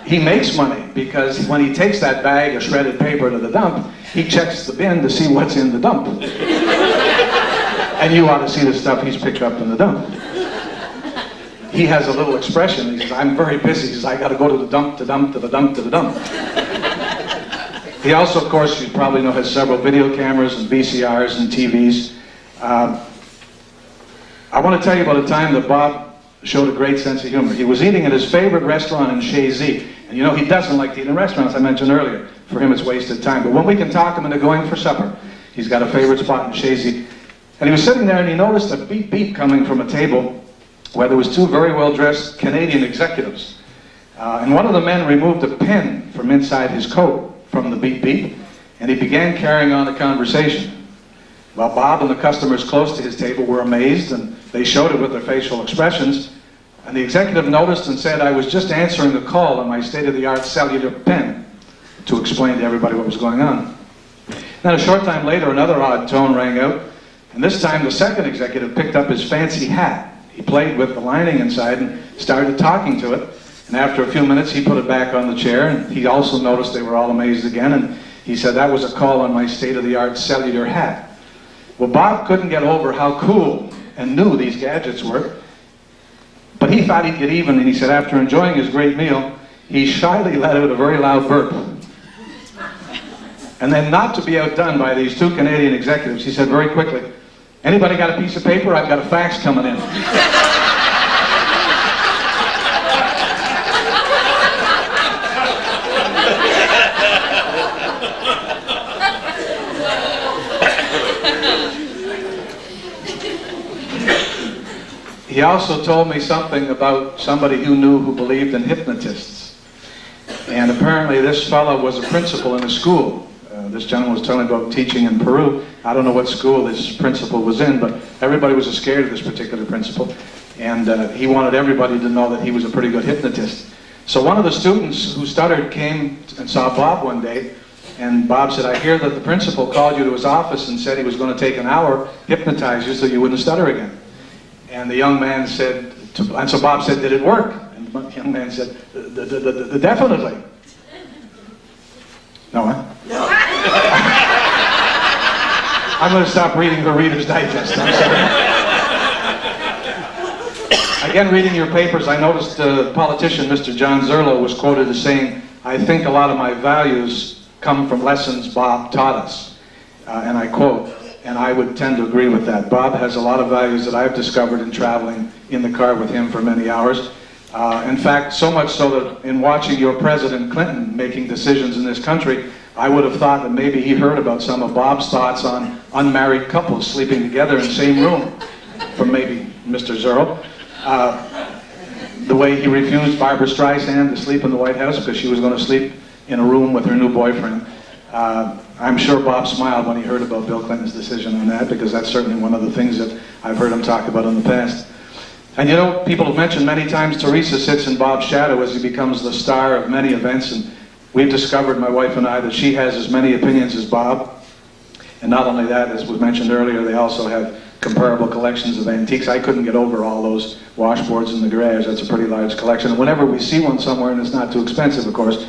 he makes money because when he takes that bag of shredded paper to the dump, he checks the bin to see what's in the dump. And you ought to see the stuff he's picked up in the dump. He has a little expression. He says, I'm very busy. He says, I got to go to the dump, to the dump, to the dump, to the dump. He also, of course, you probably know, has several video cameras and VCRs and TVs. I want to tell you about a time that Bob showed a great sense of humor. He was eating at his favorite restaurant in Shazy. And you know, he doesn't like to eat in restaurants, I mentioned earlier. For him, it's wasted time. But when we can talk him into going for supper, he's got a favorite spot in Shazy. And he was sitting there and he noticed a beep beep coming from a table where there was two very well-dressed Canadian executives. And one of the men removed a pen from inside his coat from the beep beep, and he began carrying on the conversation. Well, Bob and the customers close to his table were amazed, and they showed it with their facial expressions. And the executive noticed and said, I was just answering the call on my state-of-the-art cellular pen to explain to everybody what was going on. Then a short time later, another odd tone rang out, and this time the second executive picked up his fancy hat. He played with the lining inside and started talking to it. And after a few minutes, he put it back on the chair, and he also noticed they were all amazed again, and he said, that was a call on my state-of-the-art cellular hat. Well, Bob couldn't get over how cool and new these gadgets were, but he thought he'd get even, and he said after enjoying his great meal, he shyly let out a very loud burp. And then, not to be outdone by these two Canadian executives, he said very quickly, anybody got a piece of paper? I've got a fax coming in. He also told me something about somebody who knew who believed in hypnotists. And apparently this fellow was a principal in a school. This gentleman was telling about teaching in Peru. I don't know what school this principal was in, but everybody was scared of this particular principal. And he wanted everybody to know that he was a pretty good hypnotist. So one of the students who stuttered came and saw Bob one day, and Bob said, I hear that the principal called you to his office and said he was going to take an hour, hypnotize you so you wouldn't stutter again. And the young man said, and so Bob said, did it work? And the young man said, definitely. No, huh? No. I'm going to stop reading the Reader's Digest. I'm sorry. Again, reading your papers, I noticed the politician, Mr. John Zerlo, was quoted as saying, I think a lot of my values come from lessons Bob taught us. And I quote, and I would tend to agree with that. Bob has a lot of values that I've discovered in traveling in the car with him for many hours. In fact, so much so that in watching your President Clinton making decisions in this country, I would have thought that maybe he heard about some of Bob's thoughts on unmarried couples sleeping together in the same room from maybe Mr. Zerl. The way he refused Barbara Streisand to sleep in the White House because she was going to sleep in a room with her new boyfriend. I'm sure Bob smiled when he heard about Bill Clinton's decision on that, because that's certainly one of the things that I've heard him talk about in the past. And you know, people have mentioned many times Theresa sits in Bob's shadow as he becomes the star of many events, and we've discovered, my wife and I, that she has as many opinions as Bob. And not only that, as was mentioned earlier, they also have comparable collections of antiques. I couldn't get over all those washboards in the garage. That's a pretty large collection. And whenever we see one somewhere, and it's not too expensive, of course,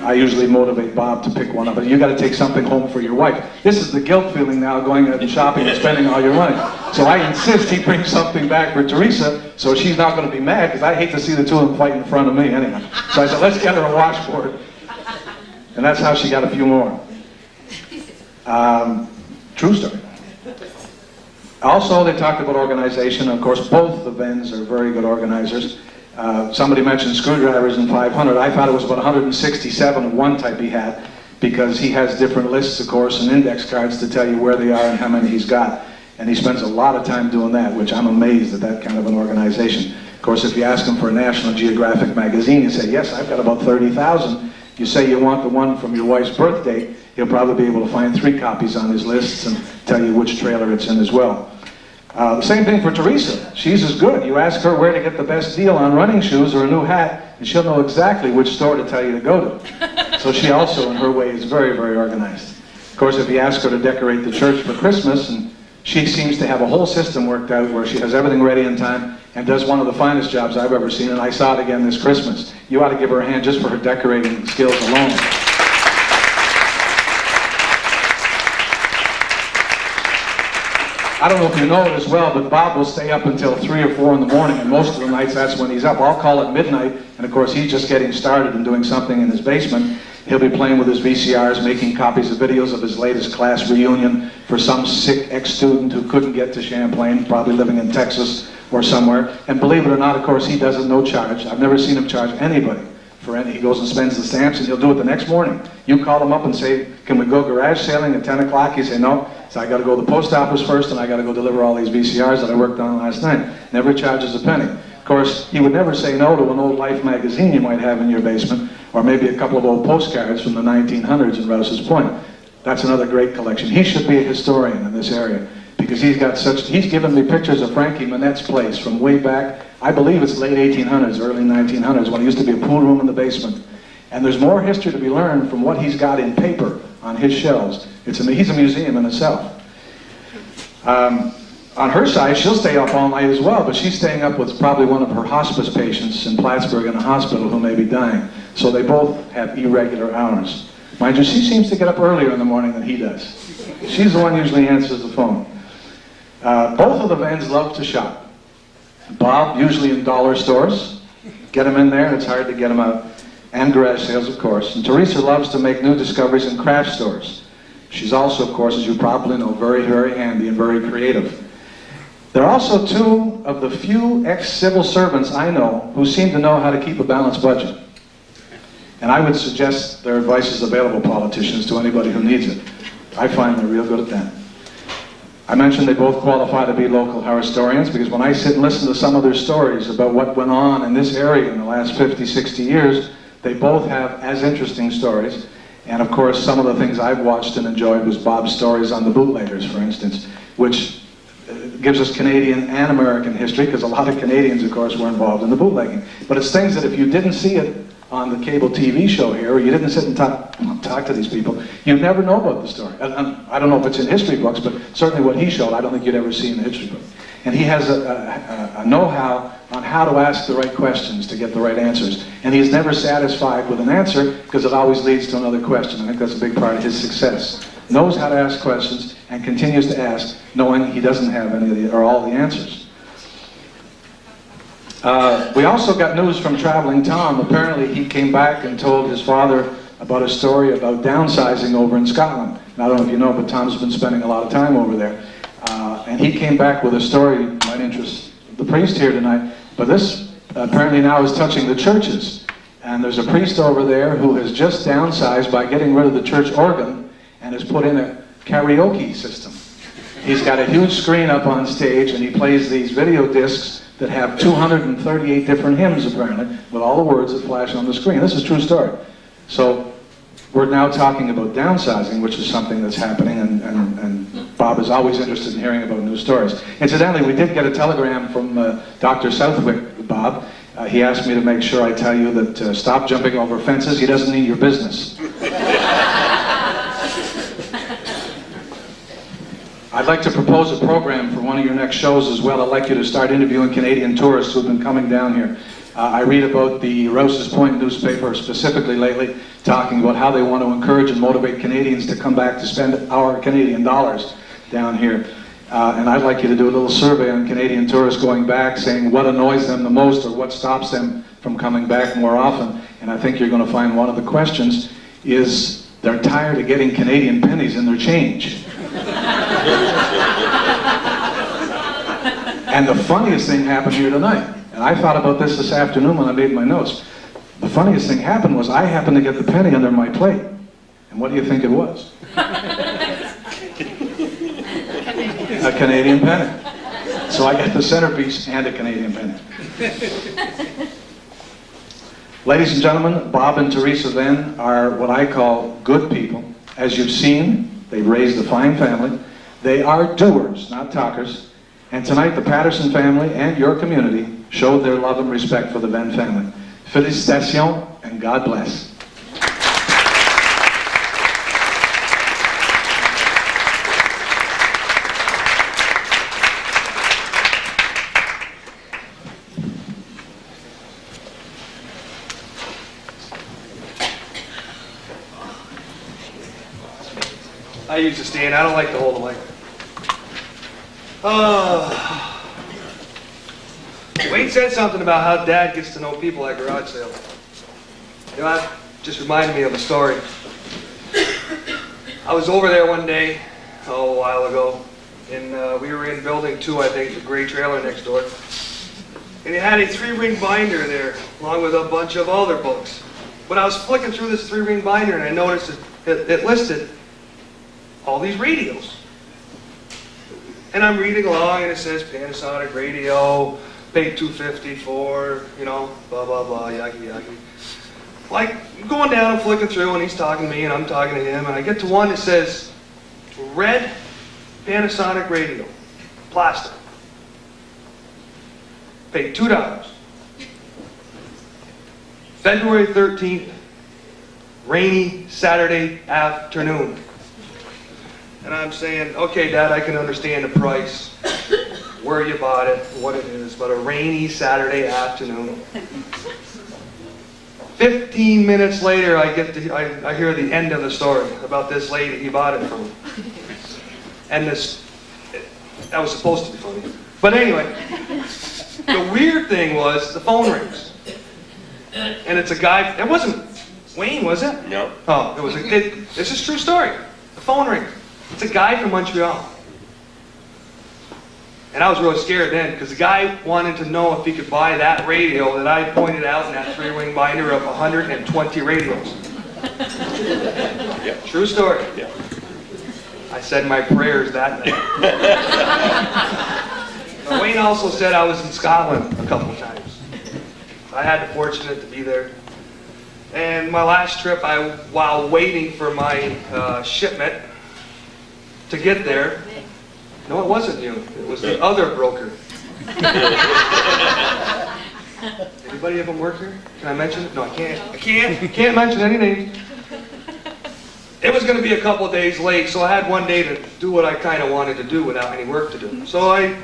I usually motivate Bob to pick one up. But you got to take something home for your wife. This is the guilt feeling now, going out and shopping and spending all your money. So I insist he brings something back for Theresa, so she's not going to be mad, because I hate to see the two of them fight in front of me anyway. So I said, let's get her a washboard. And that's how she got a few more. True story. Also, they talked about organization. Of course, both the Venns are very good organizers. Somebody mentioned screwdrivers and 500. I thought it was about 167 of one type he had, because he has different lists, of course, and index cards to tell you where they are and how many he's got. And he spends a lot of time doing that, which I'm amazed at that kind of an organization. Of course, if you ask him for a National Geographic magazine, you say, yes, I've got about 30,000. You say you want the one from your wife's birthday, he'll probably be able to find 3 copies on his lists and tell you which trailer it's in as well. The same thing for Theresa. She's as good. You ask her where to get the best deal on running shoes or a new hat, and she'll know exactly which store to tell you to go to. So she also, in her way, is very, very organized. Of course, if you ask her to decorate the church for Christmas, and she seems to have a whole system worked out where she has everything ready in time and does one of the finest jobs I've ever seen, and I saw it again this Christmas. You ought to give her a hand just for her decorating skills alone. I don't know if you know it as well, but Bob will stay up until 3 or 4 in the morning, and most of the nights that's when he's up. I'll call it midnight, and of course he's just getting started and doing something in his basement. He'll be playing with his VCRs, making copies of videos of his latest class reunion for some sick ex-student who couldn't get to Champlain, probably living in Texas or somewhere. And believe it or not, of course, he does it no charge. I've never seen him charge anybody for any. He goes and spends the stamps, and he'll do it the next morning. You call him up and say, can we go garage sailing at 10 o'clock? He say, no. So I got to go to the post office first, and I got to go deliver all these VCRs that I worked on last night. Never charges a penny. Of course, he would never say no to an old Life magazine you might have in your basement, or maybe a couple of old postcards from the 1900s in Rouse's Point. That's another great collection. He should be a historian in this area, because he's given me pictures of Frankie Manette's place from way back, I believe it's late 1800s, early 1900s, when it used to be a pool room in the basement. And there's more history to be learned from what he's got in paper on his shelves. He's a museum in itself. On her side, she'll stay up all night as well, but she's staying up with probably one of her hospice patients in Plattsburgh in a hospital who may be dying. So they both have irregular hours. Mind you, she seems to get up earlier in the morning than he does. She's the one who usually answers the phone. Both of the Venns love to shop. Bob, usually in dollar stores. Get him in there, it's hard to get him out. And garage sales, of course. And Theresa loves to make new discoveries in craft stores. She's also, of course, as you probably know, very, very handy and very creative. There are also 2 of the few ex-civil servants I know who seem to know how to keep a balanced budget. And I would suggest their advice is available, politicians, to anybody who needs it. I find they're real good at that. I mentioned they both qualify to be local historians, because when I sit and listen to some of their stories about what went on in this area in the last 50, 60 years, they both have as interesting stories. And of course, some of the things I've watched and enjoyed was Bob's stories on the bootleggers, for instance, which gives us Canadian and American history, because a lot of Canadians, of course, were involved in the bootlegging. But it's things that if you didn't see it on the cable TV show here, or you didn't sit and talk to these people, you never know about the story. I don't know if it's in history books, but certainly what he showed, I don't think you'd ever see in the history book. And he has a know-how on how to ask the right questions to get the right answers. And he's never satisfied with an answer, because it always leads to another question. I think that's a big part of his success. Knows how to ask questions and continues to ask, knowing he doesn't have any of the, or all the answers. We also got news from Traveling Tom. Apparently he came back and told his father about a story about downsizing over in Scotland. And I don't know if you know, but Tom's been spending a lot of time over there. And he came back with a story that might interest the priest here tonight. But this apparently now is touching the churches. And there's a priest over there who has just downsized by getting rid of the church organ and has put in a karaoke system. He's got a huge screen up on stage, and he plays these video discs that have 238 different hymns, apparently, with all the words that flash on the screen. This is a true story. So we're now talking about downsizing, which is something that's happening, and Bob is always interested in hearing about new stories. Incidentally, we did get a telegram from Dr. Southwick, Bob. He asked me to make sure I tell you that stop jumping over fences. He doesn't need your business. I'd like to propose a program for one of your next shows as well. I'd like you to start interviewing Canadian tourists who've been coming down here. I read about the Rouse's Point newspaper specifically lately, talking about how they want to encourage and motivate Canadians to come back to spend our Canadian dollars down here. And I'd like you to do a little survey on Canadian tourists going back, saying what annoys them the most or what stops them from coming back more often. And I think you're going to find one of the questions is they're tired of getting Canadian pennies in their change. And the funniest thing happened here tonight. And I thought about this afternoon when I made my notes. The funniest thing happened was I happened to get the penny under my plate. And what do you think it was? A Canadian penny. So I got the centerpiece and a Canadian penny. Ladies and gentlemen, Bob and Theresa Venne are what I call good people. As you've seen, they've raised a fine family. They are doers, not talkers. And tonight, the Patterson family and your community showed their love and respect for the Venne family. Félicitations and God bless. I used to stand. I don't like to hold the mic. Wayne said something about how Dad gets to know people at garage sales. You know, that just reminded me of a story. I was over there one day, a while ago, and we were in building 2, I think, the gray trailer next door. And it had a 3-ring binder there, along with a bunch of other books. But I was flicking through this 3-ring binder, and I noticed it listed all these radios. And I'm reading along, and it says Panasonic radio, paid $250 for, you know, blah, blah, blah, yaki, yaki. Like, going down and flicking through, and he's talking to me, and I'm talking to him, and I get to one that says, red Panasonic radio, plastic. Paid $2. February 13th, rainy Saturday afternoon. And I'm saying, okay, Dad, I can understand the price, where you bought it, what it is, but a rainy Saturday afternoon. 15 minutes later, I hear the end of the story about this lady he bought it from. And that was supposed to be funny. But anyway, the weird thing was the phone rings. And it's a guy, it wasn't Wayne, was it? No. Oh, this is a true story. The phone rings. It's a guy from Montreal. And I was really scared then, because the guy wanted to know if he could buy that radio that I pointed out in that 3-ring binder of 120 radios. Yeah. True story. Yeah. I said my prayers that night. Wayne also said I was in Scotland a couple times. I had the fortunate to be there. And my last trip, while waiting for my shipment to get there, no, it wasn't you. It was the other broker. Anybody of them work here? Can I mention it? No, I can't. I can't mention any names. It was going to be a couple of days late, so I had one day to do what I kind of wanted to do without any work to do. So I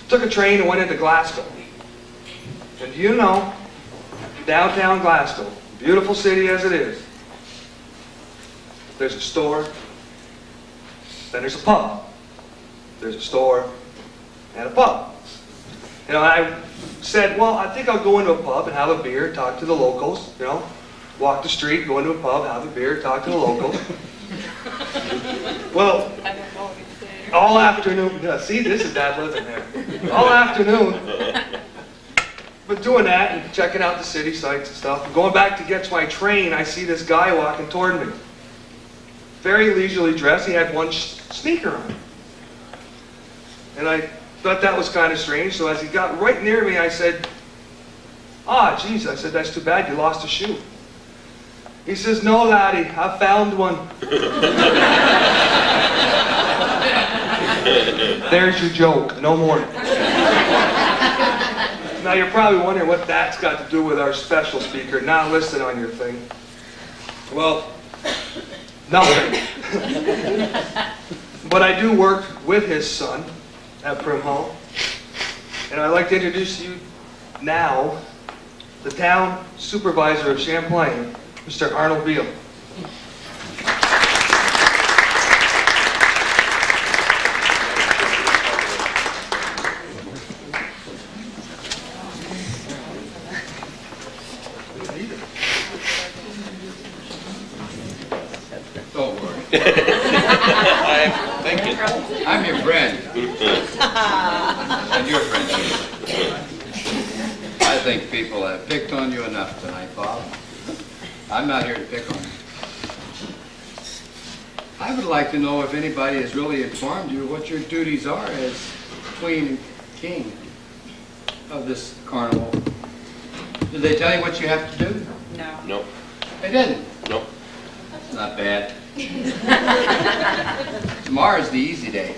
took a train and went into Glasgow. And you know, downtown Glasgow, beautiful city as it is, there's a store, then there's a pub. There's a store and a pub. You know, I said, well, I think I'll go into a pub and have a beer, talk to the locals, you know, walk the street, go into a pub, have a beer, talk to the locals. Well, all afternoon, yeah, see, this is Dad living there. All afternoon, but doing that and checking out the city sights and stuff, and going back to get to my train, I see this guy walking toward me. Very leisurely dressed, he had one sneaker on. And I thought that was kind of strange, so as he got right near me, I said, geez, I said, that's too bad, you lost a shoe. He says, no, laddie, I found one. There's your joke, no more. Now you're probably wondering what that's got to do with our special speaker not listed on your thing. Well, nothing. But I do work with his son at Prim Hall. And I'd like to introduce you now, the town supervisor of Champlain, Mr. Arnold Beal. I'm thinking. I'm your friend. And your friend. I think people have picked on you enough tonight, Bob. I'm not here to pick on you. I would like to know if anybody has really informed you what your duties are as queen and king of this carnival. Did they tell you what you have to do? No. Nope. They didn't. Nope. It's not bad. Tomorrow's the easy day.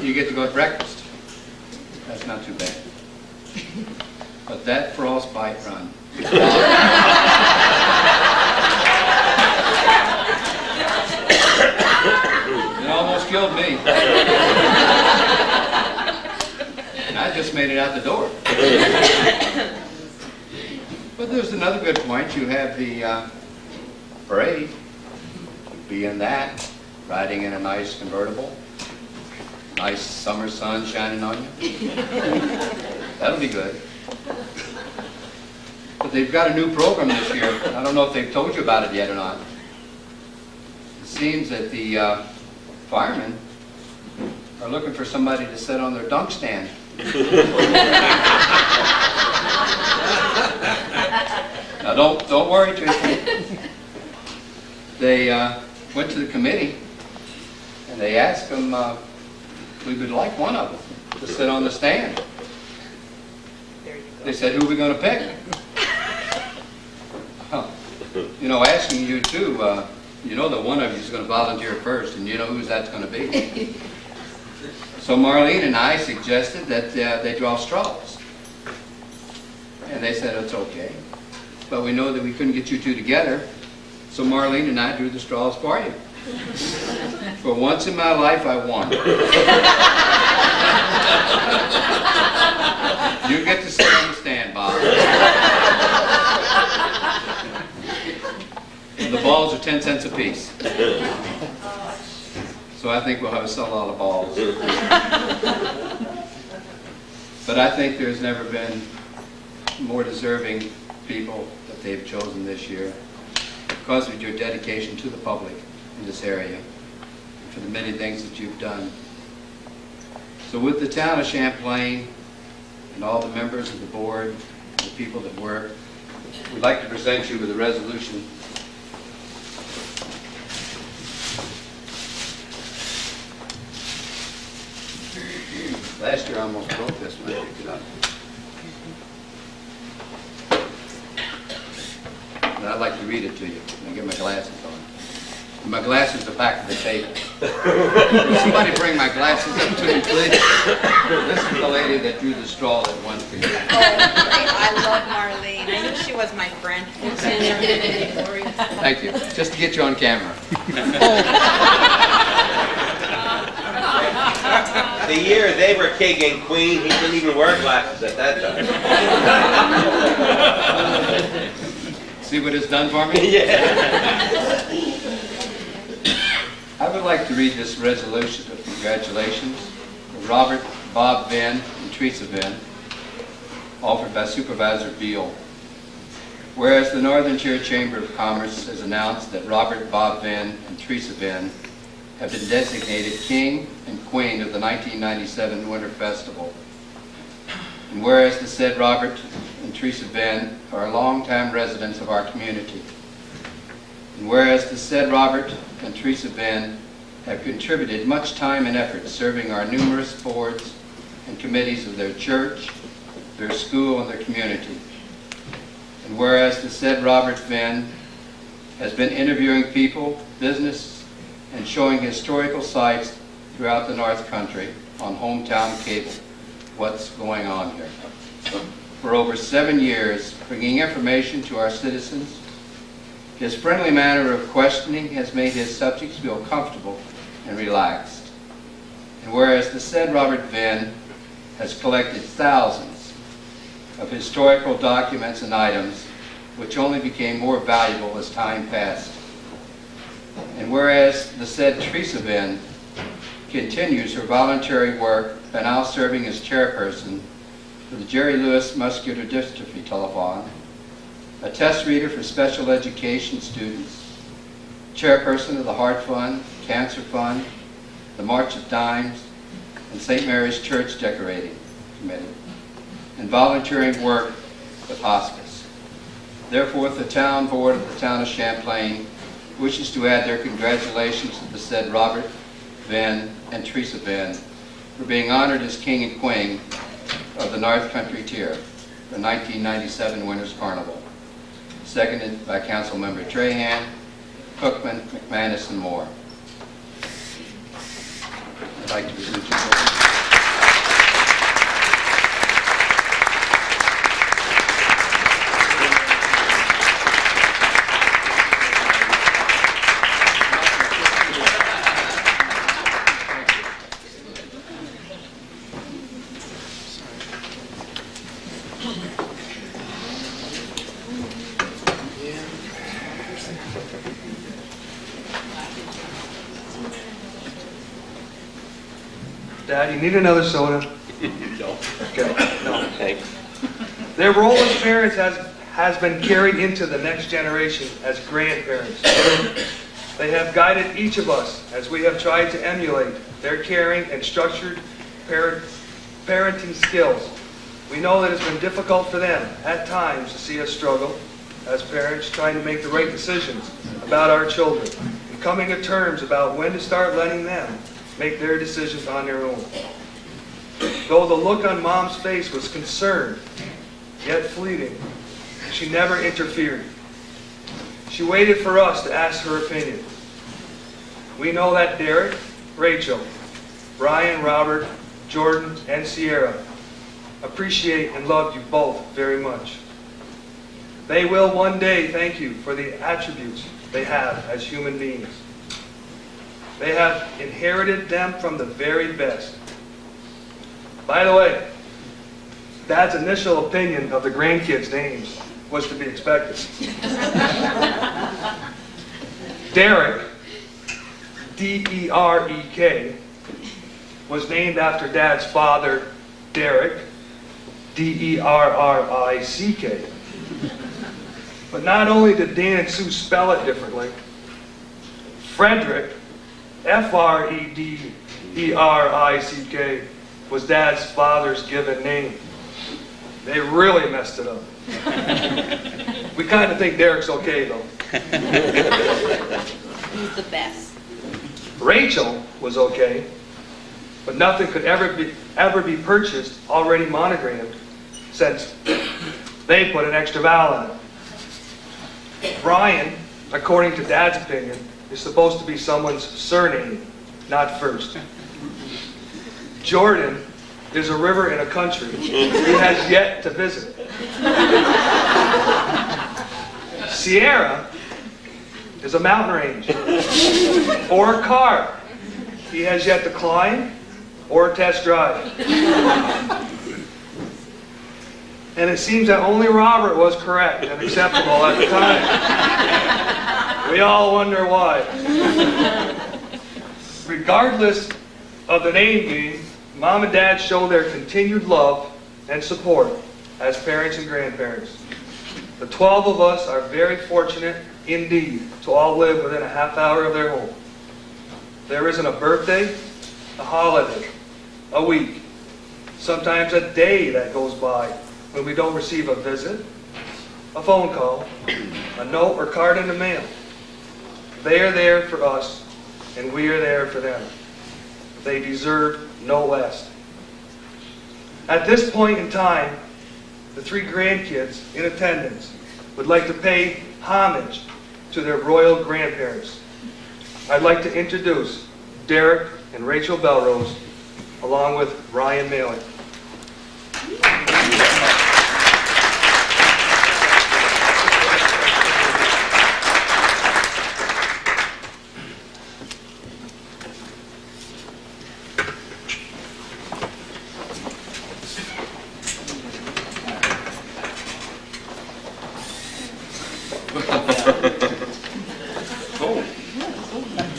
You get to go to breakfast. That's not too bad. But that frostbite run. It almost killed me. And I just made it out the door. But there's another good point. You have the parade. Be in that, riding in a nice convertible. Nice summer sun shining on you. That'll be good. But they've got a new program this year. I don't know if they've told you about it yet or not. It seems that the firemen are looking for somebody to sit on their dunk stand. Now don't worry, Theresa. They went to the committee and they asked them, we would like one of them to sit on the stand. They said, who are we going to pick? Well, you know, asking you too, you know that one of you is going to volunteer first, and you know who that's going to be. So Marlene and I suggested that they draw straws. And they said, it's okay. But we know that we couldn't get you two together, so Marlene and I drew the straws for you. For once in my life, I won. You get to sit on the stand, Bob. The balls are 10 cents a piece. So I think we'll have to sell all the balls. But I think there's never been more deserving people that they've chosen this year because of your dedication to the public in this area and for the many things that you've done. So with the town of Champlain and all the members of the board, and the people that work, we'd like to present you with a resolution. Last year I almost broke this when I picked it up. And I'd like to read it to you. I get my glasses on. And my glasses are back to the table. Will somebody bring my glasses up to me, please? This is the lady that drew the straw that won for you. Oh, I love Marlene. I knew she was my friend. Thank you. Just to get you on camera. The year they were king and queen, he didn't even wear glasses at that time. See what it's done for me? Yeah. I would like to read this resolution of congratulations for Robert Bob Venne and Theresa Venne, offered by Supervisor Beal. Whereas the Northern Tier Chamber of Commerce has announced that Robert Bob Venne and Theresa Venne have been designated King and Queen of the 1997 Winter Festival. And whereas the said Robert and Theresa Venne are longtime residents of our community. And whereas the said Robert and Theresa Venne have contributed much time and effort serving our numerous boards and committees of their church, their school, and their community. And whereas the said Robert Venne has been interviewing people, business, and showing historical sites throughout the North Country on Hometown Cable, what's going on here, for over 7 years, bringing information to our citizens. His friendly manner of questioning has made his subjects feel comfortable and relaxed. And whereas the said Robert Venne has collected thousands of historical documents and items, which only became more valuable as time passed. And whereas the said Theresa Venne continues her voluntary work by now serving as chairperson for the Jerry Lewis Muscular Dystrophy Telethon, a test reader for special education students, chairperson of the Heart Fund, Cancer Fund, the March of Dimes, and St. Mary's Church Decorating Committee, and volunteering work with hospice. Therefore, the town board of the town of Champlain wishes to add their congratulations to the said Robert, Venne, and Theresa Venne for being honored as King and Queen of the North Country Tier for 1997 Winter's Carnival. Seconded by Councilmember Trahan, Cookman, McManus, and Moore. I'd like to present you. Dad, you need another soda? No. Okay, no. Thanks. Their role as parents has been carried into the next generation as grandparents. They have guided each of us as we have tried to emulate their caring and structured parenting skills. We know that it's been difficult for them at times to see us struggle as parents trying to make the right decisions about our children and coming to terms about when to start letting them make their decisions on their own. Though the look on Mom's face was concerned, yet fleeting, she never interfered. She waited for us to ask her opinion. We know that Derek, Rachel, Brian, Robert, Jordan, and Sierra appreciate and love you both very much. They will one day thank you for the attributes they have as human beings. They have inherited them from the very best. By the way, Dad's initial opinion of the grandkids' names was to be expected. Derek, D-E-R-E-K, was named after Dad's father, Derek, D-E-R-R-I-C-K. But not only did Dan and Sue spell it differently, Frederick, F-R-E-D-E-R-I-C-K, was Dad's father's given name. They really messed it up. We kind of think Derek's okay, though. He's the best. Rachel was okay, but nothing could ever be purchased already monogrammed, since they put an extra vowel in it. Brian, according to Dad's opinion, is supposed to be someone's surname, not first. Jordan is a river in a country he has yet to visit. Sierra is a mountain range or a car he has yet to climb or test drive. And it seems that only Robert was correct and acceptable at the time. We all wonder why. Regardless of the name being, Mom and Dad show their continued love and support as parents and grandparents. The 12 of us are very fortunate indeed to all live within a half hour of their home. There isn't a birthday, a holiday, a week, sometimes a day that goes by when we don't receive a visit, a phone call, a note or card in the mail. They are there for us, and we are there for them. They deserve no less. At this point in time, the 3 grandkids in attendance would like to pay homage to their royal grandparents. I'd like to introduce Derek and Rachel Belrose, along with Ryan Maley.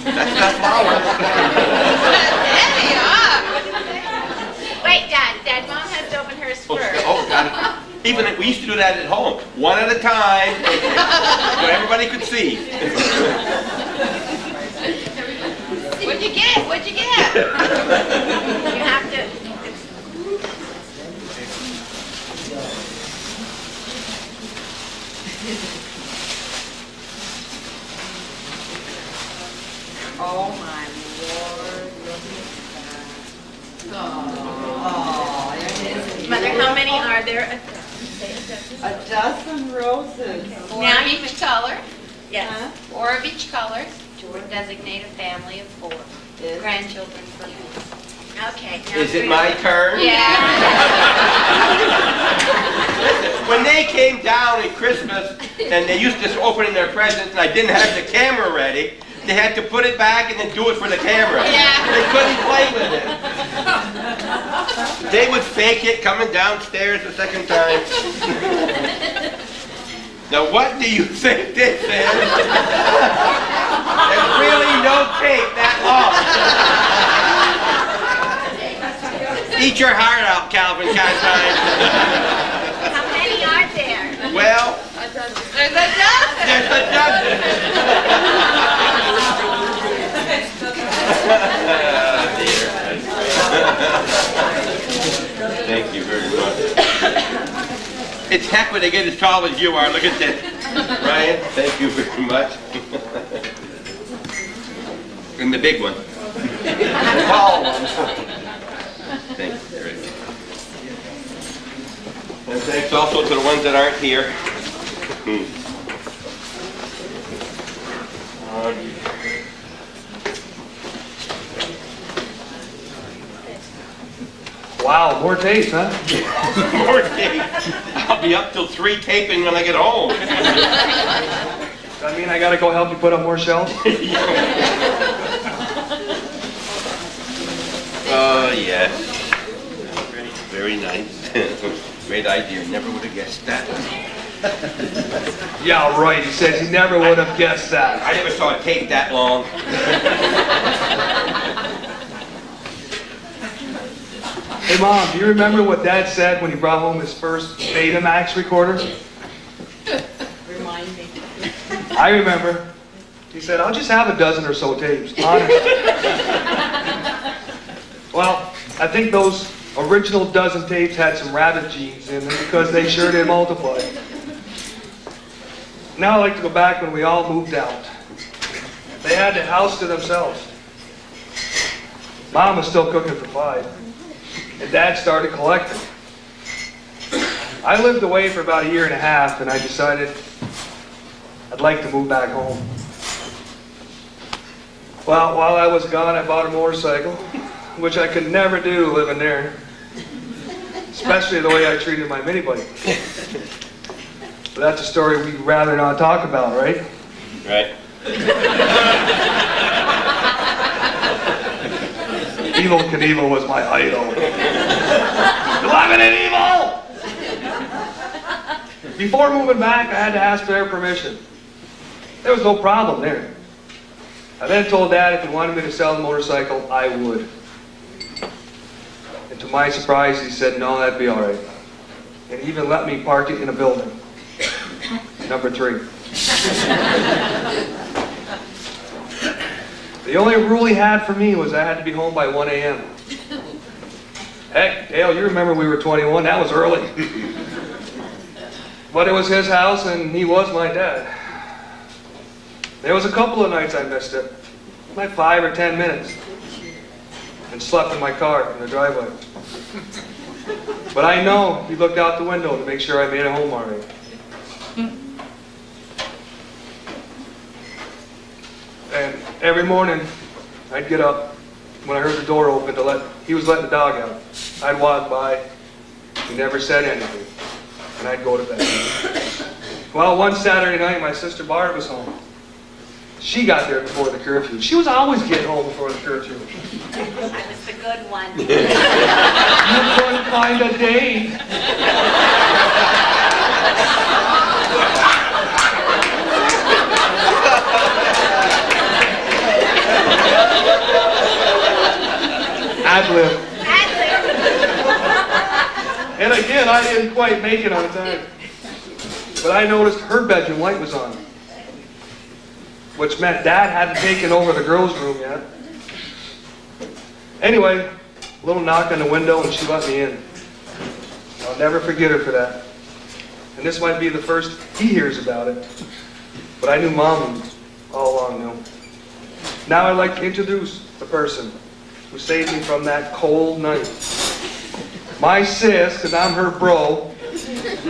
That's not flowers. Wait, Dad, Mom has to open hers first. Oh, God. Even we used to do that at home, one at a time, so everybody could see. What'd you get? What'd you get? You have to. Oh my Lord, look at that. Mother, how many are there? A dozen roses. Now you can color. Yes. Huh? 4 of each color to designate a family of 4. Yes. Grandchildren for me. Okay. now Is it three. my turn? Yeah. When they came down at Christmas and they used to open their presents and I didn't have the camera ready, they had to put it back and then do it for the camera. Yeah. They couldn't play with it. They would fake it coming downstairs the second time. Now what do you think this is? There's really no tape that long. Eat your heart out, Calvin Constantine. How many are there? Well, There's a dozen. there's a dozen. Thank you very much. It's heck when they get as tall as you are. Look at this. Ryan, thank you very much. And the big one. The tall one. Thank you, Theresa. And thanks also to the ones that aren't here. Wow, more tapes, huh? More tape. I'll be up till 3 taping when I get home. Does that mean I gotta go help you put up more shelves? Yes. Very nice. Great idea. Never would have guessed that. Yeah, right. He says he never would have guessed that. I never saw a tape that long. Hey, Mom, do you remember what Dad said when he brought home his first Betamax recorder? Remind me. I remember. He said, I'll just have a dozen or so tapes. Honest. Well, I think those original dozen tapes had some rabbit genes in them because they sure did multiply. Now I like to go back when we all moved out. They had the house to themselves. Mom was still cooking for 5. And Dad started collecting. I lived away for about 1.5 years and I decided I'd like to move back home. Well, while I was gone, I bought a motorcycle, which I could never do living there. Especially the way I treated my mini bike. But that's a story we'd rather not talk about, right? Right. Evil Knievel was my idol. Loving it, evil! Before moving back, I had to ask their permission. There was no problem there. I then told Dad if he wanted me to sell the motorcycle, I would. And to my surprise, he said, no, that'd be all right. And he even let me park it in a building. Number 3. The only rule he had for me was I had to be home by 1 a.m. Heck, Dale, you remember we were 21. That was early. But it was his house, and he was my dad. There was a couple of nights I missed it, like 5 or 10 minutes, and slept in my car in the driveway. But I know he looked out the window to make sure I made it home all right. And every morning, I'd get up when I heard the door open he was letting the dog out. I'd walk by, he never said anything, and I'd go to bed. Well, one Saturday night, my sister Barb was home. She got there before the curfew. She was always getting home before the curfew. I was the good one. You couldn't find a date. Ad-lib. And again, I didn't quite make it on time. But I noticed her bedroom light was on, which meant Dad hadn't taken over the girls' room yet. Anyway, a little knock on the window and she let me in. I'll never forget her for that. And this might be the first he hears about it, but I knew Mom all along knew. Now I'd like to introduce the person who saved me from that cold night. My sis, because I'm her bro,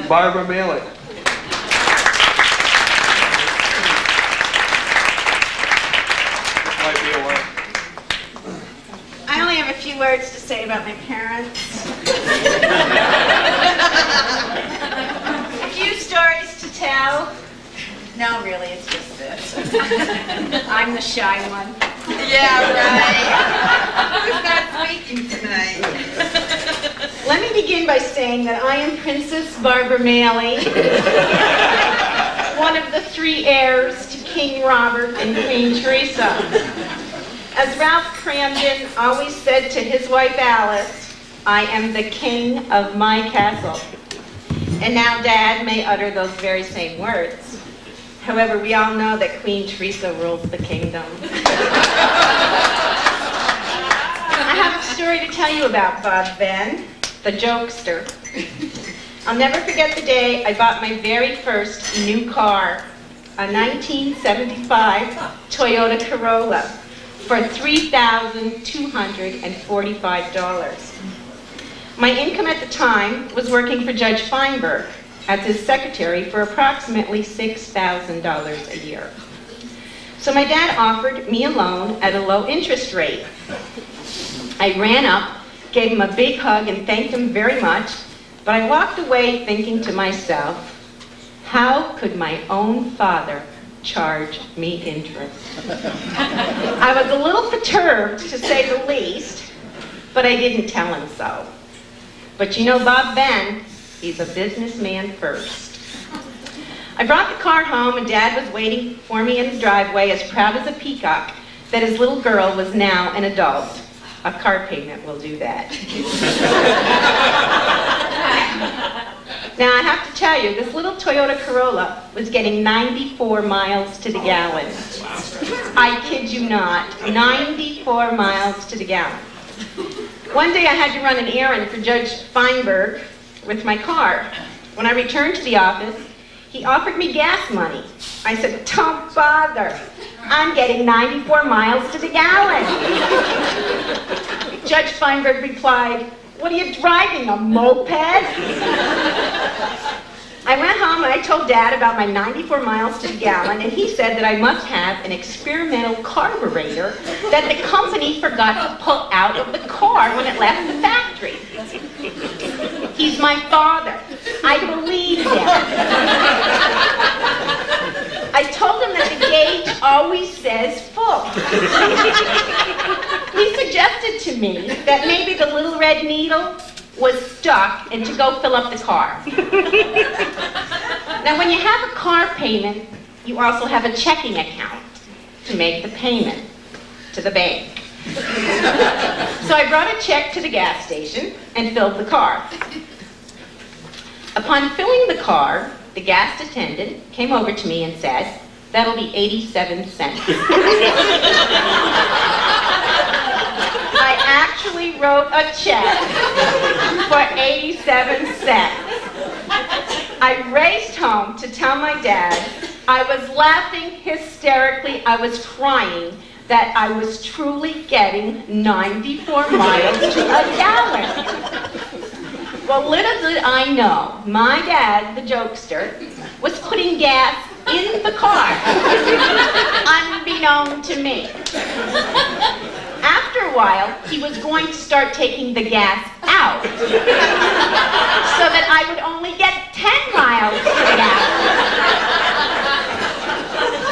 Barbara Malik. Might be a while. I only have a few words to say about my parents. A few stories to tell. No, really, it's just this. I'm the shy one. Yeah, right. Who's not speaking tonight? Let me begin by saying that I am Princess Barbara Malley, one of the 3 heirs to King Robert and Queen Theresa. As Ralph Cramden always said to his wife Alice, I am the king of my castle. And now Dad may utter those very same words. However, we all know that Queen Theresa rules the kingdom. I have a story to tell you about Bob Venne, the jokester. I'll never forget the day I bought my very first new car, a 1975 Toyota Corolla, for $3,245. My income at the time was working for Judge Feinberg as his secretary for approximately $6,000 a year. So my dad offered me a loan at a low interest rate. I ran up, gave him a big hug, and thanked him very much, but I walked away thinking to myself, how could my own father charge me interest? I was a little perturbed, to say the least, but I didn't tell him so. But you know Bob Venne, he's a businessman first. I brought the car home and Dad was waiting for me in the driveway as proud as a peacock that his little girl was now an adult. A car payment will do that. Now I have to tell you, this little Toyota Corolla was getting 94 miles to the gallon. I kid you not, 94 miles to the gallon. One day I had to run an errand for Judge Feinberg with my car. When I returned to the office, he offered me gas money. I said, don't bother. I'm getting 94 miles to the gallon. Judge Feinberg replied, what are you driving, a moped? I went home and I told Dad about my 94 miles to the gallon, and he said that I must have an experimental carburetor that the company forgot to pull out of the car when it left the factory. He's my father. I believe him. I told him that the gauge always says full. He suggested to me that maybe the little red needle was stuck and to go fill up the car. Now, when you have a car payment, you also have a checking account to make the payment to the bank. So I brought a check to the gas station and filled the car. Upon filling the car, the gas attendant came over to me and said, that'll be 87 cents. I actually wrote a check for 87 cents. I raced home to tell my dad. I was laughing hysterically. I was crying that I was truly getting 94 miles to a gallon. Well, little did I know, my dad, the jokester, was putting gas in the car, unbeknown to me. After a while, he was going to start taking the gas out so that I would only get 10 miles to the gallon.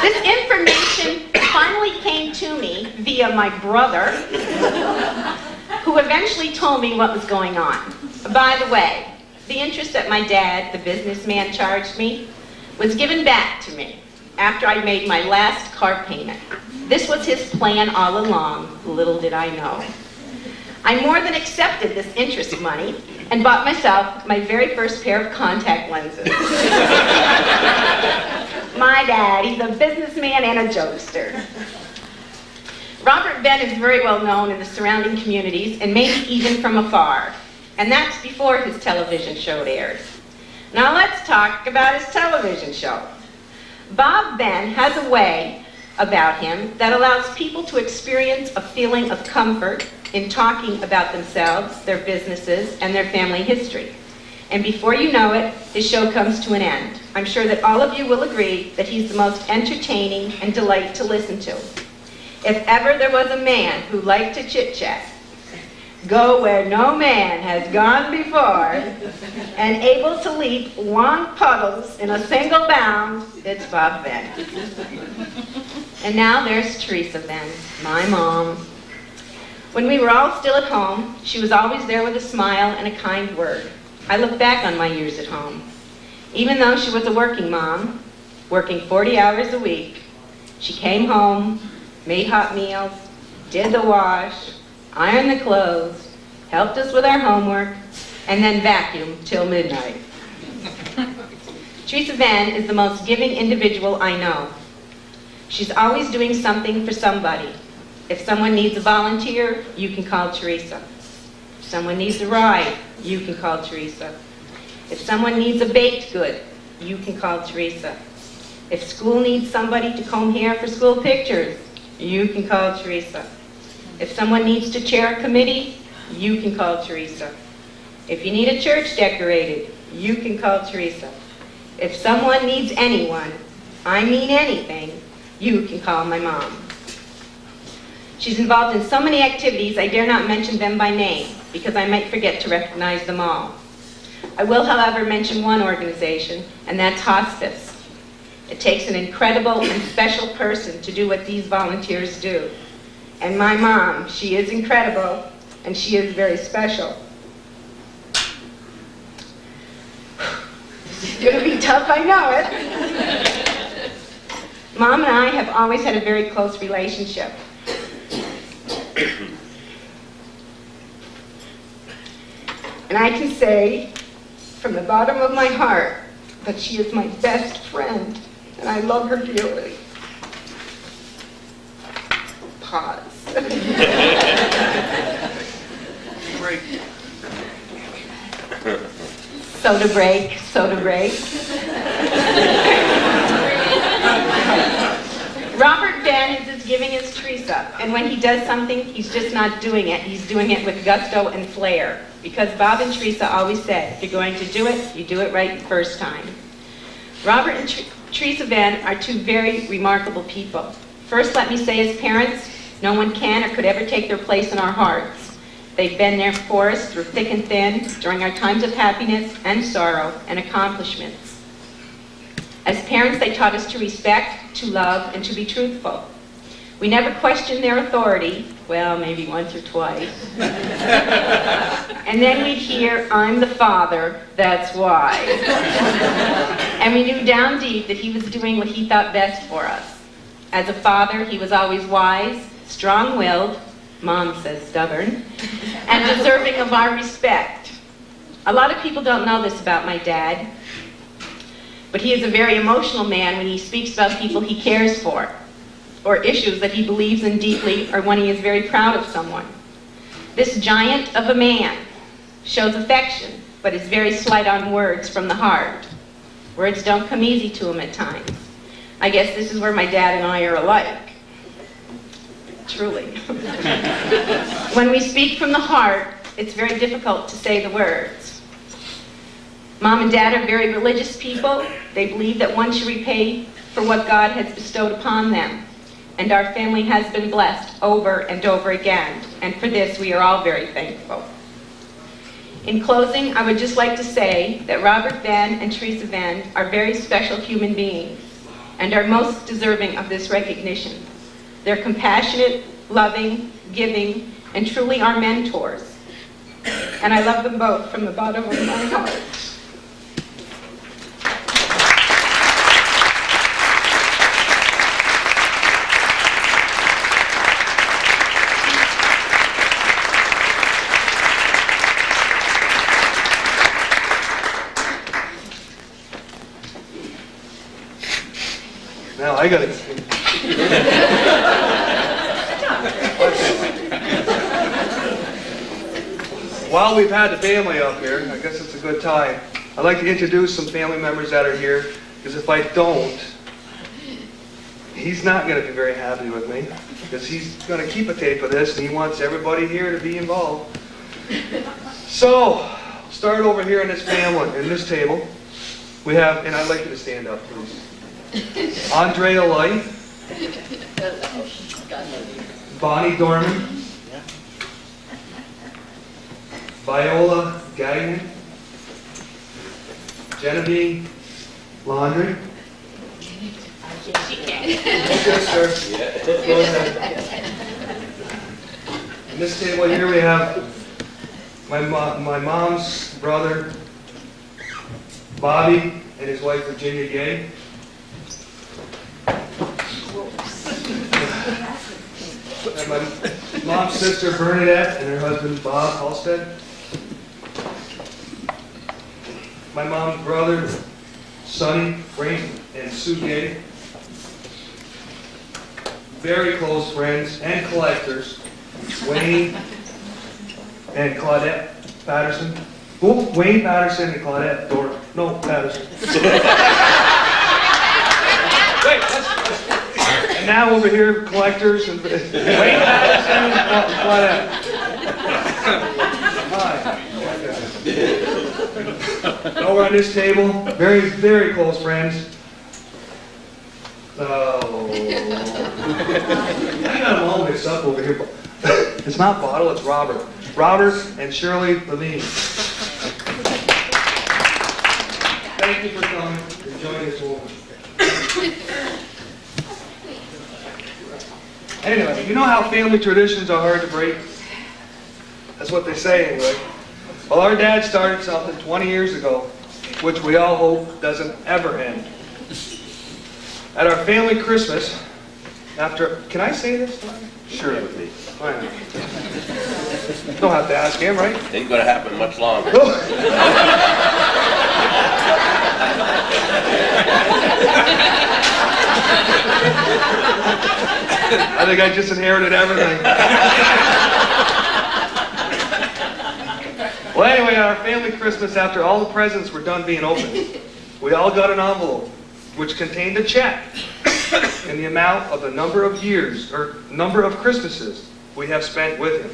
This information finally came to me via my brother, who eventually told me what was going on. By the way, the interest that my dad, the businessman, charged me was given back to me after I made my last car payment. This was his plan all along, little did I know. I more than accepted this interest money and bought myself my very first pair of contact lenses. My dad, he's a businessman and a jokester. Robert Robert Venne is very well known in the surrounding communities and maybe even from afar. And that's before his television show airs. Now let's talk about his television show. Bob Venne has a way about him that allows people to experience a feeling of comfort in talking about themselves, their businesses, and their family history. And before you know it, his show comes to an end. I'm sure that all of you will agree that he's the most entertaining and delight to listen to. If ever there was a man who liked to chit-chat, go where no man has gone before, and able to leap long puddles in a single bound, it's Bob Venne. And now there's Theresa Venne, my mom. When we were all still at home, she was always there with a smile and a kind word. I look back on my years at home. Even though she was a working mom, working 40 hours a week, she came home, made hot meals, did the wash, ironed the clothes, helped us with our homework, and then vacuumed till midnight. Theresa Venne is the most giving individual I know. She's always doing something for somebody. If someone needs a volunteer, you can call Theresa. If someone needs a ride, you can call Theresa. If someone needs a baked good, you can call Theresa. If school needs somebody to comb hair for school pictures, you can call Theresa. If someone needs to chair a committee, you can call Theresa. If you need a church decorated, you can call Theresa. If someone needs anyone, I mean anything, you can call my mom. She's involved in so many activities I dare not mention them by name because I might forget to recognize them all. I will, however, mention one organization, and that's hospice. It takes an incredible and special person to do what these volunteers do. And my mom, she is incredible, and she is very special. This is going to be tough, I know it. Mom and I have always had a very close relationship. And I can say, from the bottom of my heart, that she is my best friend, and I love her dearly. Pause. Break. Soda break, soda break. Robert Venne is as giving as Theresa, and when he does something, he's just not doing it. He's doing it with gusto and flair. Because Bob and Theresa always said, if you're going to do it, you do it right the first time. Robert and Theresa Venne are two very remarkable people. First, let me say as parents, no one can or could ever take their place in our hearts. They've been there for us through thick and thin, during our times of happiness and sorrow and accomplishments. As parents, they taught us to respect, to love, and to be truthful. We never questioned their authority, well, maybe once or twice. And then we'd hear, I'm the father, that's why. And we knew down deep that he was doing what he thought best for us. As a father, he was always wise, strong-willed, Mom says stubborn, and deserving of our respect. A lot of people don't know this about my dad, but he is a very emotional man when he speaks about people he cares for, or issues that he believes in deeply, or when he is very proud of someone. This giant of a man shows affection, but is very slight on words from the heart. Words don't come easy to him at times. I guess this is where my dad and I are alike. Truly. When we speak from the heart, it's very difficult to say the words. Mom and Dad are very religious people. They believe that one should repay for what God has bestowed upon them. And our family has been blessed over and over again. And for this, we are all very thankful. In closing, I would just like to say that Robert Venne and Theresa Venne are very special human beings and are most deserving of this recognition. They're compassionate, loving, giving, and truly our mentors. And I love them both from the bottom of my heart. Now I gotta. while we've had the family up here, I guess it's a good time, I'd like to introduce some family members that are here, because if I don't, he's not going to be very happy with me, because he's going to keep a tape of this, and he wants everybody here to be involved. So, start over here in this family, in this table. We have, and I'd like you to stand up, please. Andrea Light, Bonnie Dorman, Viola Gagnon, Genevieve Laundry. Sister. Go ahead. In this table here we have my mom's brother, Bobby, and his wife, Virginia Gay. And my mom's sister, Bernadette, and her husband, Bob Halstead. My mom's brother, Sonny, Frank, and Sue Gay. Very close friends and collectors, Wayne and Claudette Patterson. Oh, Wayne Patterson and Claudette Patterson. Wait, and now over here, collectors and Wayne Patterson and Claudette. Hi. And over on this table, very, very close friends. Oh, I got them all mixed up over here. It's not Bottle, it's Robert. Robert and Shirley Levine. Thank you for coming and joining this moment. Anyway, you know how family traditions are hard to break? That's what they say anyway. Well, our dad started something 20 years ago, which we all hope doesn't ever end. At our family Christmas, after, can I say this? Sure it would be. Fine. Don't have to ask him, right? Ain't gonna happen much longer. I think I just inherited everything. Well, anyway, at our family Christmas, after all the presents were done being opened, we all got an envelope which contained a check in the amount of the number of years, or number of Christmases we have spent with him.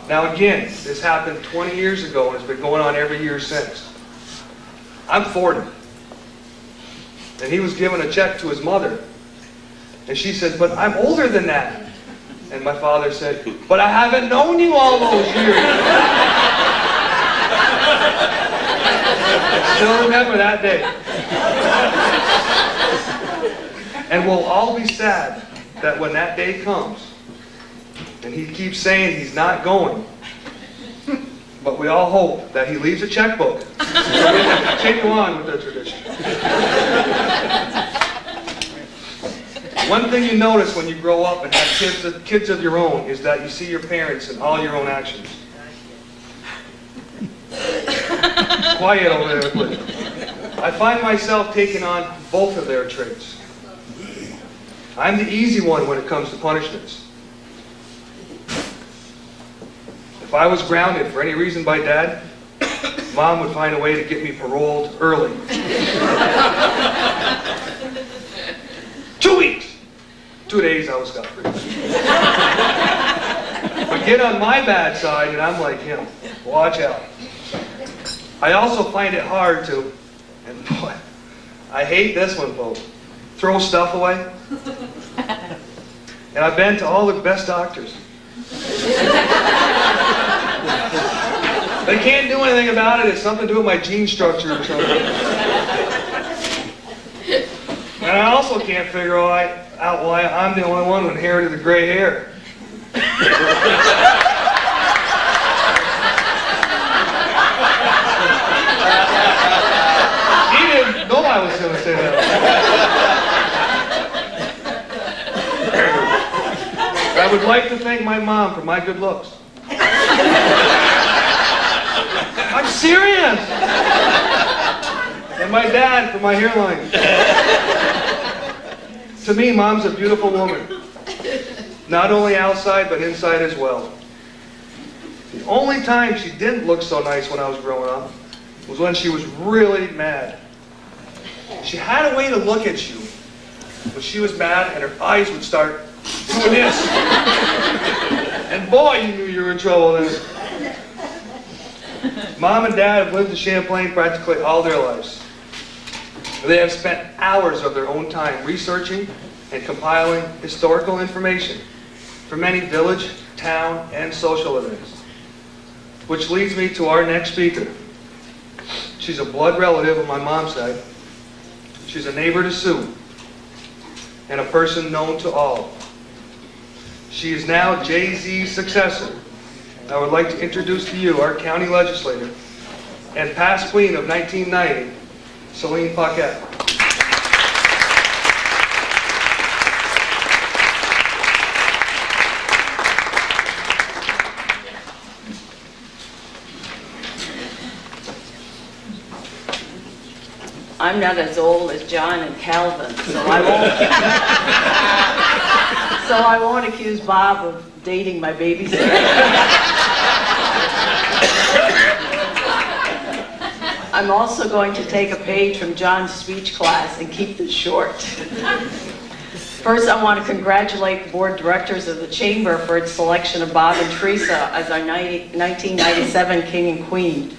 Now again, this happened 20 years ago and has been going on every year since. I'm 40. And he was given a check to his mother. And she said, but I'm older than that. And my father said, but I haven't known you all those years. I still remember that day. And we'll all be sad that when that day comes, and he keeps saying he's not going, but we all hope that he leaves a checkbook so we can continue on with the tradition. One thing you notice when you grow up and have kids of your own is that you see your parents in all your own actions. Quiet over there, please. I find myself taking on both of their traits. I'm the easy one when it comes to punishments. If I was grounded for any reason by Dad, Mom would find a way to get me paroled early. 2 weeks! 2 days I was scot-free. But get on my bad side and I'm like him. Watch out. I also find it hard to, and boy, I hate this one, folks, throw stuff away. And I've been to all the best doctors. They can't do anything about it. It's something to do with my gene structure or something. And I also can't figure out why I'm the only one who inherited the gray hair. He didn't know I was going to say that. I would like to thank my mom for my good looks. I'm serious! And my dad for my hairline. To me, Mom's a beautiful woman. Not only outside, but inside as well. The only time she didn't look so nice when I was growing up was when she was really mad. She had a way to look at you when she was mad, and her eyes would start doing this. And boy, you knew you were in trouble then. Mom and Dad have lived in Champlain practically all their lives. They have spent hours of their own time researching and compiling historical information for many village, town, and social events. Which leads me to our next speaker. She's a blood relative on my mom's side. She's a neighbor to Sue, and a person known to all. She is now Jay-Z's successor. I would like to introduce to you our county legislator and past queen of 1990, Celine Paquette. I'm not as old as John and Calvin, so I won't accuse Bob of dating my babysitter. I'm also going to take a page from John's speech class and keep this short. First, I want to congratulate the board of directors of the Chamber for its selection of Bob and Theresa as our 1997 King and Queen.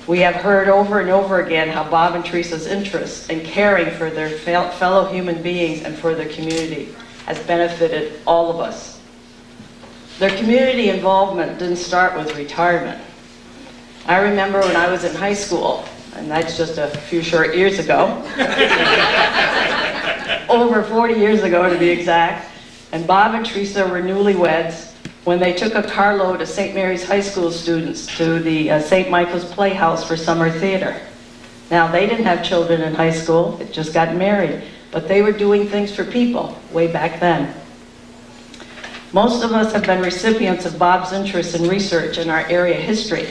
We have heard over and over again how Bob and Theresa's interest in caring for their fellow human beings and for their community has benefited all of us. Their community involvement didn't start with retirement. I remember when I was in high school, and that's just a few short years ago, over 40 years ago to be exact, and Bob and Theresa were newlyweds when they took a carload of St. Mary's High School students to the St. Michael's Playhouse for summer theater. Now, they didn't have children in high school, they just got married, but they were doing things for people way back then. Most of us have been recipients of Bob's interest in research in our area history.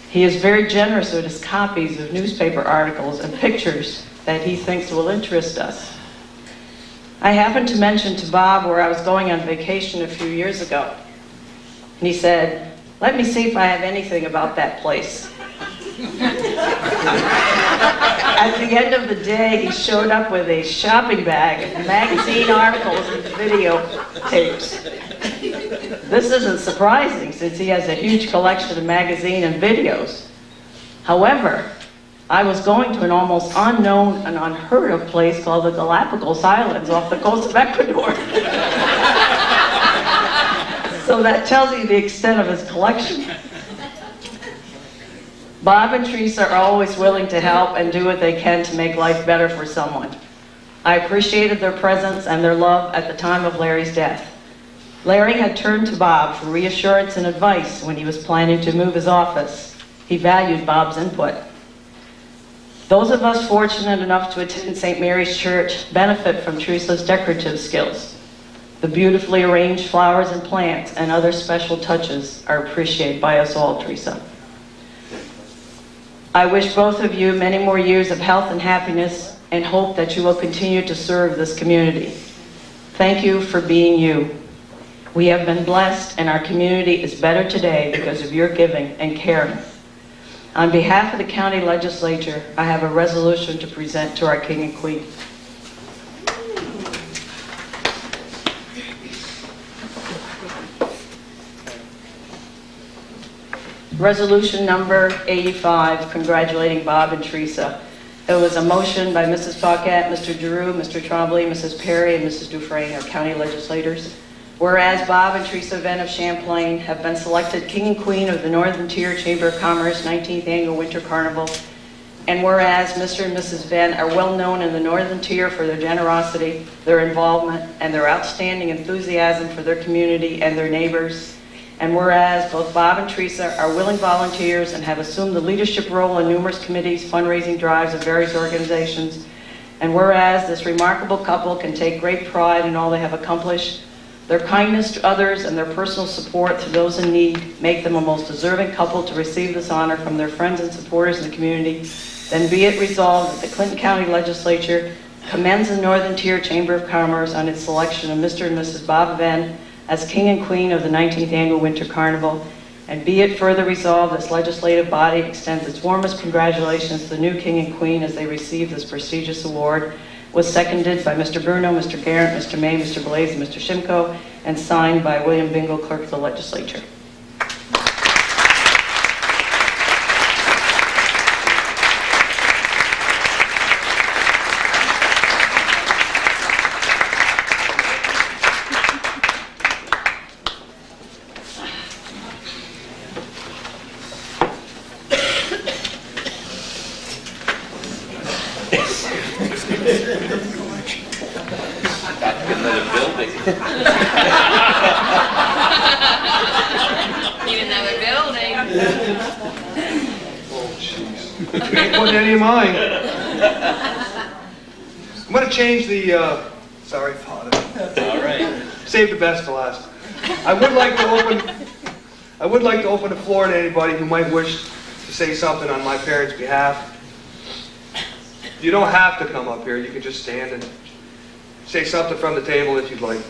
He is very generous with his copies of newspaper articles and pictures that he thinks will interest us. I happened to mention to Bob where I was going on vacation a few years ago. And he said, "Let me see if I have anything about that place." At the end of the day, he showed up with a shopping bag of magazine articles and video tapes. This isn't surprising since he has a huge collection of magazine and videos. However, I was going to an almost unknown and unheard of place called the Galapagos Islands off the coast of Ecuador. So that tells you the extent of his collection. Bob and Theresa are always willing to help and do what they can to make life better for someone. I appreciated their presence and their love at the time of Larry's death. Larry had turned to Bob for reassurance and advice when he was planning to move his office. He valued Bob's input. Those of us fortunate enough to attend St. Mary's Church benefit from Theresa's decorative skills. The beautifully arranged flowers and plants and other special touches are appreciated by us all, Theresa. I wish both of you many more years of health and happiness and hope that you will continue to serve this community. Thank you for being you. We have been blessed and our community is better today because of your giving and caring. On behalf of the county legislature, I have a resolution to present to our King and Queen. Resolution number 85, congratulating Bob and Theresa. It was a motion by Mrs. Paquette, Mr. Giroux, Mr. Trombley, Mrs. Perry, and Mrs. Dufresne, our county legislators. Whereas Bob and Theresa Venne of Champlain have been selected King and Queen of the Northern Tier Chamber of Commerce 19th Annual Winter Carnival, and whereas Mr. and Mrs. Venne are well known in the Northern Tier for their generosity, their involvement, and their outstanding enthusiasm for their community and their neighbors, and whereas both Bob and Theresa are willing volunteers and have assumed the leadership role in numerous committees, fundraising drives of various organizations, and whereas this remarkable couple can take great pride in all they have accomplished, their kindness to others and their personal support to those in need make them a most deserving couple to receive this honor from their friends and supporters in the community, then be it resolved that the Clinton County Legislature commends the Northern Tier Chamber of Commerce on its selection of Mr. and Mrs. Bob Venne as King and Queen of the 19th Annual Winter Carnival, And be it further resolved, this legislative body extends its warmest congratulations to the new King and Queen as they receive this prestigious award. Was seconded by Mr. Bruno, Mr. Garrett, Mr. May, Mr. Blaze, and Mr. Shimko, and signed by William Bingle, Clerk of the Legislature. Another building. Need another building. Oh, jeez. You ain't putting any of mine. I'm gonna change the, sorry, Father. All right. Save the best for last. I would like to open the floor to anybody who might wish to say something on my parents' behalf. You don't have to come up here. You can just stand and say something from the table if you'd like.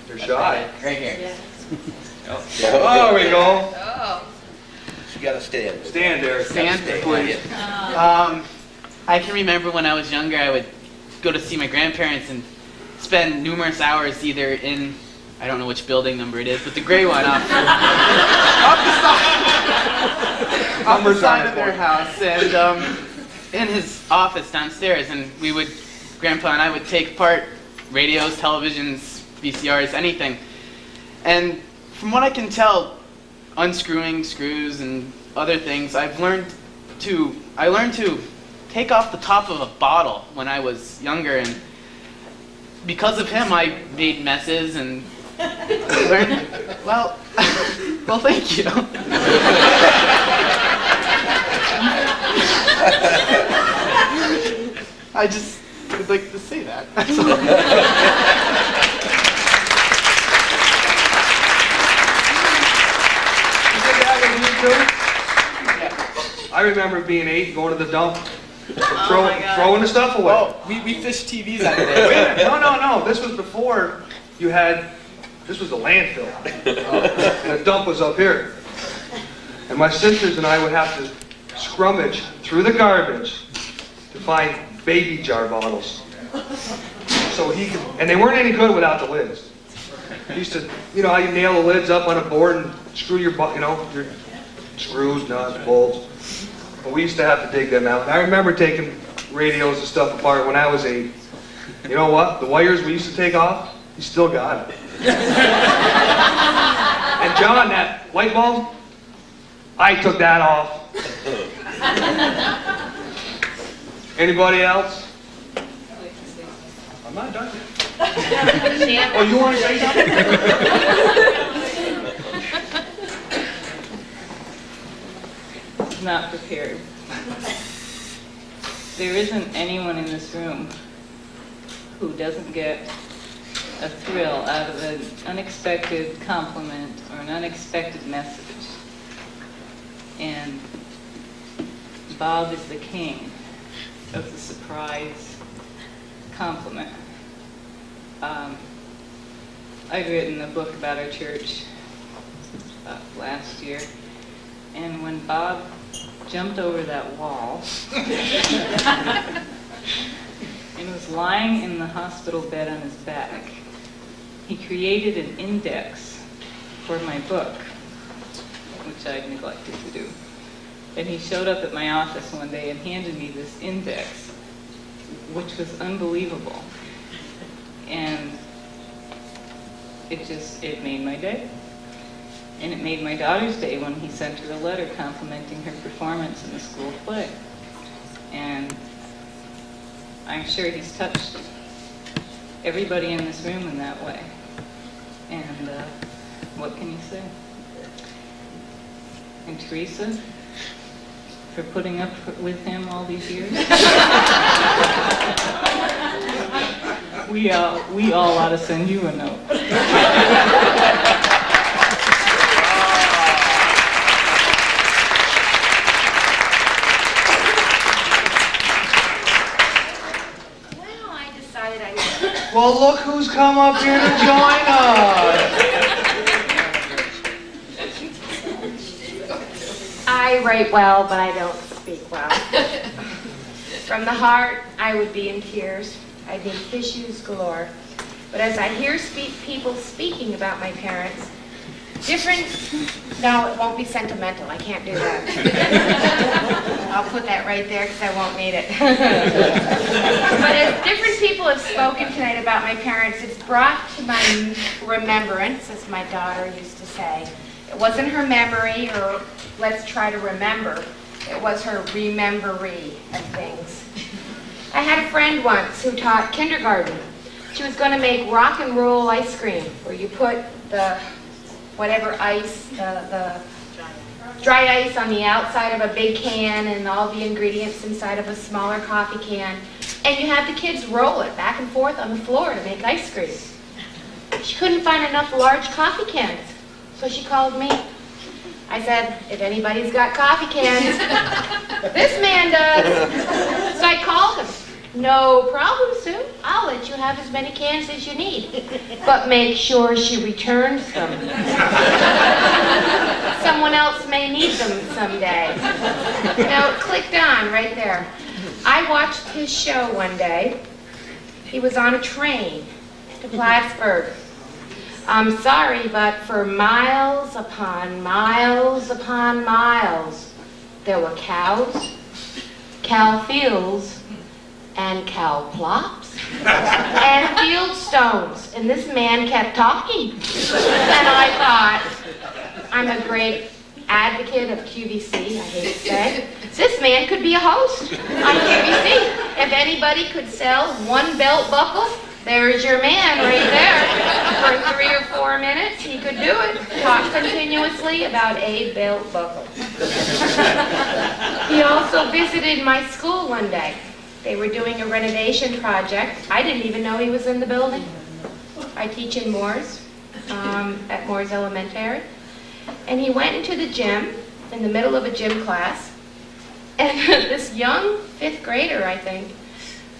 They're shy. Right here. Oh, there we go. Oh. You gotta stand. Stand there. Stand, please. I can remember when I was younger, I would go to see my grandparents and spend numerous hours either in, I don't know which building number it is, but the gray one off the side of their house, and in his office downstairs, and Grandpa and I would take apart radios, televisions, VCRs, anything. And from what I can tell, unscrewing screws and other things, I learned to take off the top of a bottle when I was younger, and because of him I made messes and learned, well, thank you. I just would like to say that. That's all. I remember being 8, going to the dump, throwing the stuff away. Oh, we fished TVs out of Wait a there. minute. No. This was before this was a landfill. And the dump was up here. And my sisters and I would have to scrummage through the garbage to find baby jar bottles. So and they weren't any good without the lids. You used to, how you nail the lids up on a board and screw your screws, nuts, bolts. But we used to have to dig them out. And I remember taking radios and stuff apart when I was 8. You know what? The wires we used to take off, you still got it. And John, that light bulb, I took that off. Anybody else? I'm not done yet. Oh, you want to say something? Not prepared. There isn't anyone in this room who doesn't get a thrill out of an unexpected compliment or an unexpected message. And Bob is the king of the surprise compliment. I'd written a book about our church last year, and when Bob jumped over that wall and was lying in the hospital bed on his back, he created an index for my book, which I'd neglected to do. And he showed up at my office one day and handed me this index, which was unbelievable. And it made my day. And it made my daughter's day when he sent her a letter complimenting her performance in the school play. And I'm sure he's touched everybody in this room in that way. And what can you say? And Theresa, for putting up with him all these years. We all ought to send you a note. I decided I would Well, look who's come up here to join us. I write well, but I don't speak well. From the heart, I would be in tears. I'd need tissues galore. But as I hear people speaking about my parents, no, it won't be sentimental. I can't do that. I'll put that right there because I won't need it. But as different people have spoken tonight about my parents, it's brought to my remembrance, as my daughter used to say. It wasn't her memory or let's try to remember. It was her remembery of things. I had a friend once who taught kindergarten. She was going to make rock and roll ice cream, where you put the whatever ice, the dry ice on the outside of a big can and all the ingredients inside of a smaller coffee can. And you have the kids roll it back and forth on the floor to make ice cream. She couldn't find enough large coffee cans, so she called me. I said, if anybody's got coffee cans, this man does. So I called him. No problem, Sue. I'll let you have as many cans as you need. But make sure she returns them. Someone else may need them someday. Now, it clicked on right there. I watched his show one day. He was on a train to Plattsburgh. I'm sorry, but for miles upon miles upon miles, there were cows, cow fields, and cow plops, and field stones. And this man kept talking. And I thought, I'm a great advocate of QVC, I hate to say. This man could be a host on QVC. If anybody could sell one belt buckle, there's your man right there. For 3 or 4 minutes, he could do it. Talk continuously about a belt buckle. He also visited my school one day. They were doing a renovation project. I didn't even know he was in the building. I teach in Moores, at Moores Elementary. And he went into the gym, in the middle of a gym class, and this young 5th grader, I think,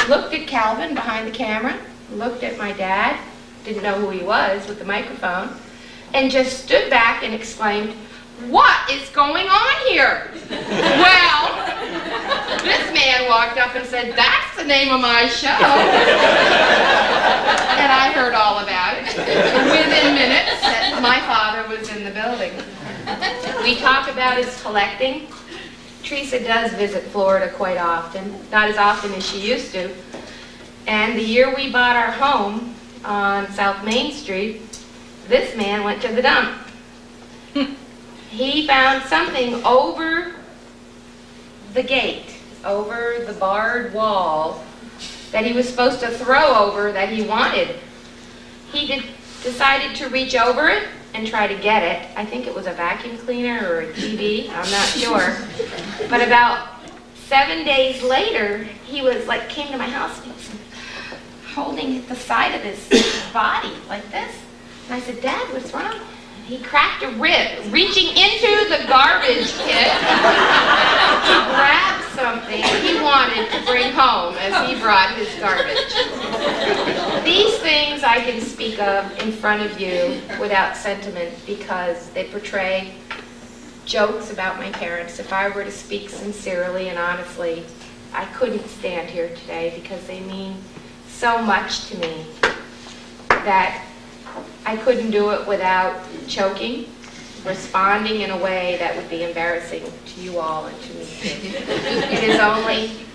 looked at Calvin behind the camera, looked at my dad, didn't know who he was with the microphone, and just stood back and exclaimed, "What is going on here?" Well, this man walked up and said, "That's the name of my show." And I heard all about it. Within minutes, my father was in the building. We talk about his collecting. Theresa does visit Florida quite often, not as often as she used to. And the year we bought our home on South Main Street, this man went to the dump. He found something over the gate, over the barred wall, that he was supposed to throw over that he wanted. He decided to reach over it and try to get it. I think it was a vacuum cleaner or a TV, I'm not sure. But about 7 days later, he was came to my house and he was holding the side of his body like this. And I said, "Dad, what's wrong?" He cracked a rib, reaching into the garbage pit to grab something he wanted to bring home as he brought his garbage. These things I can speak of in front of you without sentiment because they portray jokes about my parents. If I were to speak sincerely and honestly, I couldn't stand here today because they mean so much to me that I couldn't do it without choking, responding in a way that would be embarrassing to you all and to me too. It is only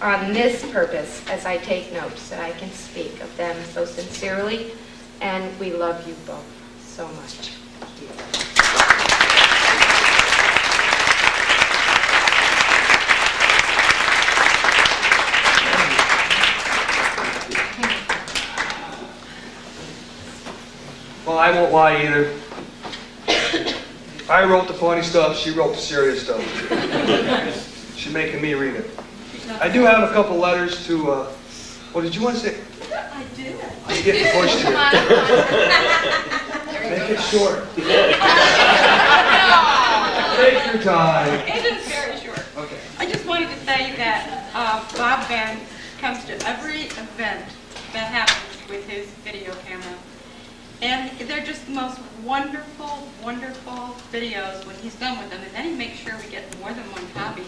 on this purpose, as I take notes, that I can speak of them so sincerely, and we love you both so much. Well, I won't lie either. I wrote the funny stuff, she wrote the serious stuff. She's making me read it. I do have a couple letters to, what did you want to say? I did. I'm getting pushed here. Make it short. Take your time. It is very short. Okay. I just wanted to say that Bob Venne comes to every event that happens with his video camera. And they're just the most wonderful, wonderful videos when he's done with them. And then he makes sure we get more than one copy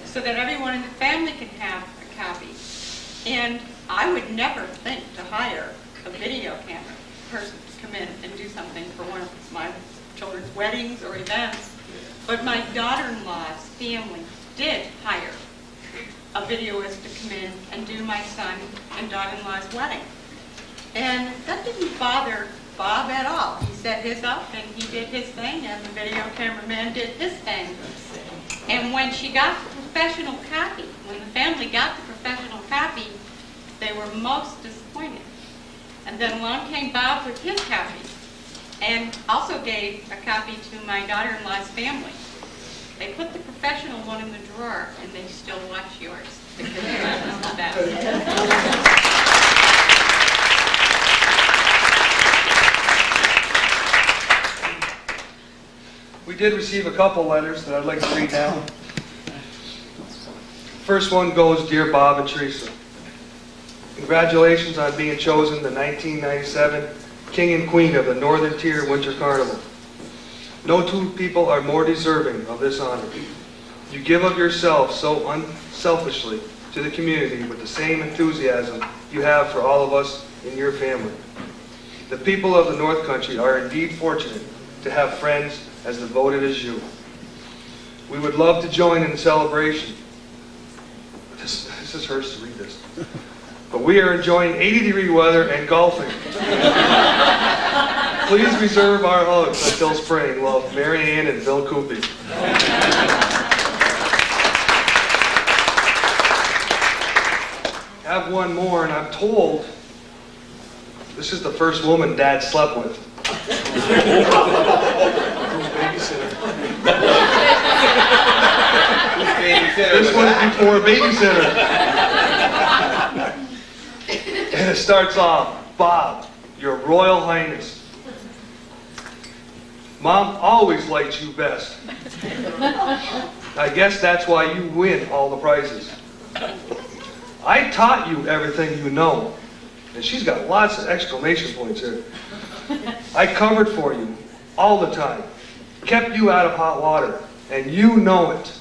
so that everyone in the family can have a copy. And I would never think to hire a video camera person to come in and do something for one of my children's weddings or events. But my daughter-in-law's family did hire a videoist to come in and do my son and daughter-in-law's wedding. And that didn't bother Bob at all. He set his up and he did his thing, and the video cameraman did his thing. And when she got the professional copy, when the family got the professional copy, they were most disappointed. And then along came Bob with his copy, and also gave a copy to my daughter-in-law's family. They put the professional one in the drawer, and they still watch yours, because yours is the best. We did receive a couple letters that I'd like to read now. First one goes, Dear Bob and Theresa. Congratulations on being chosen the 1997 King and Queen of the Northern Tier Winter Carnival. No two people are more deserving of this honor. You give of yourself so unselfishly to the community with the same enthusiasm you have for all of us in your family. The people of the North Country are indeed fortunate to have friends as devoted as you. We would love to join in the celebration. This is hers to read this. But we are enjoying 80-degree weather and golfing. Please reserve our hugs until spring. Love, Mary Ann and Bill Coopy. Have one more, and I'm told this is the first woman Dad slept with. This one's before a babysitter. And it starts off, Bob, Your Royal Highness. Mom always liked you best. I guess that's why you win all the prizes. I taught you everything you know. And she's got lots of exclamation points here. I covered for you all the time. Kept you out of hot water. And you know it.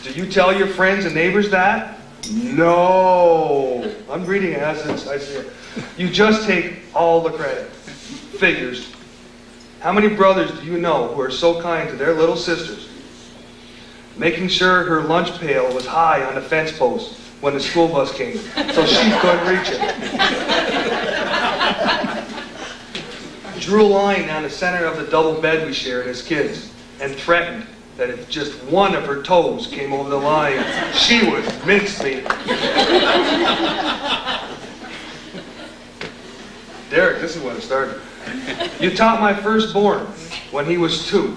Do you tell your friends and neighbors that? No. I'm reading it as I see it. You just take all the credit. Figures. How many brothers do you know who are so kind to their little sisters? Making sure her lunch pail was high on the fence post when the school bus came, so she couldn't reach it. Drew a line down the center of the double bed we shared as kids, and threatened that if just one of her toes came over the line, she would mince me. Derek, this is when it started. You taught my firstborn, when he was 2,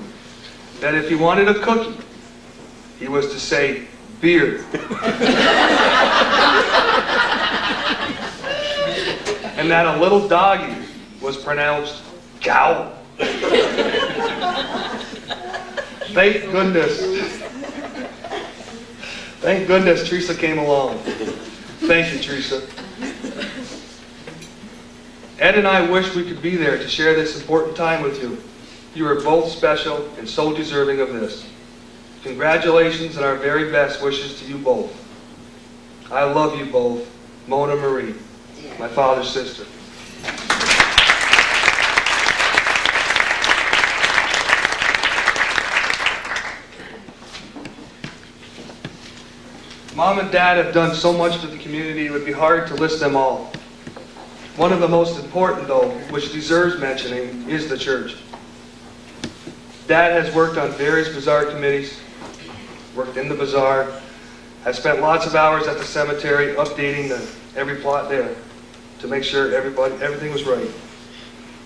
that if he wanted a cookie, he was to say, beer. And that a little doggy was pronounced, cow. Thank goodness. Thank goodness Theresa came along. Thank you, Theresa. Ed and I wish we could be there to share this important time with you. You are both special and so deserving of this. Congratulations and our very best wishes to you both. I love you both. Mona Marie, my father's sister. Mom and Dad have done so much for the community, it would be hard to list them all. One of the most important, though, which deserves mentioning, is the church. Dad has worked on various bazaar committees, worked in the bazaar, has spent lots of hours at the cemetery updating every plot there to make sure everything was right.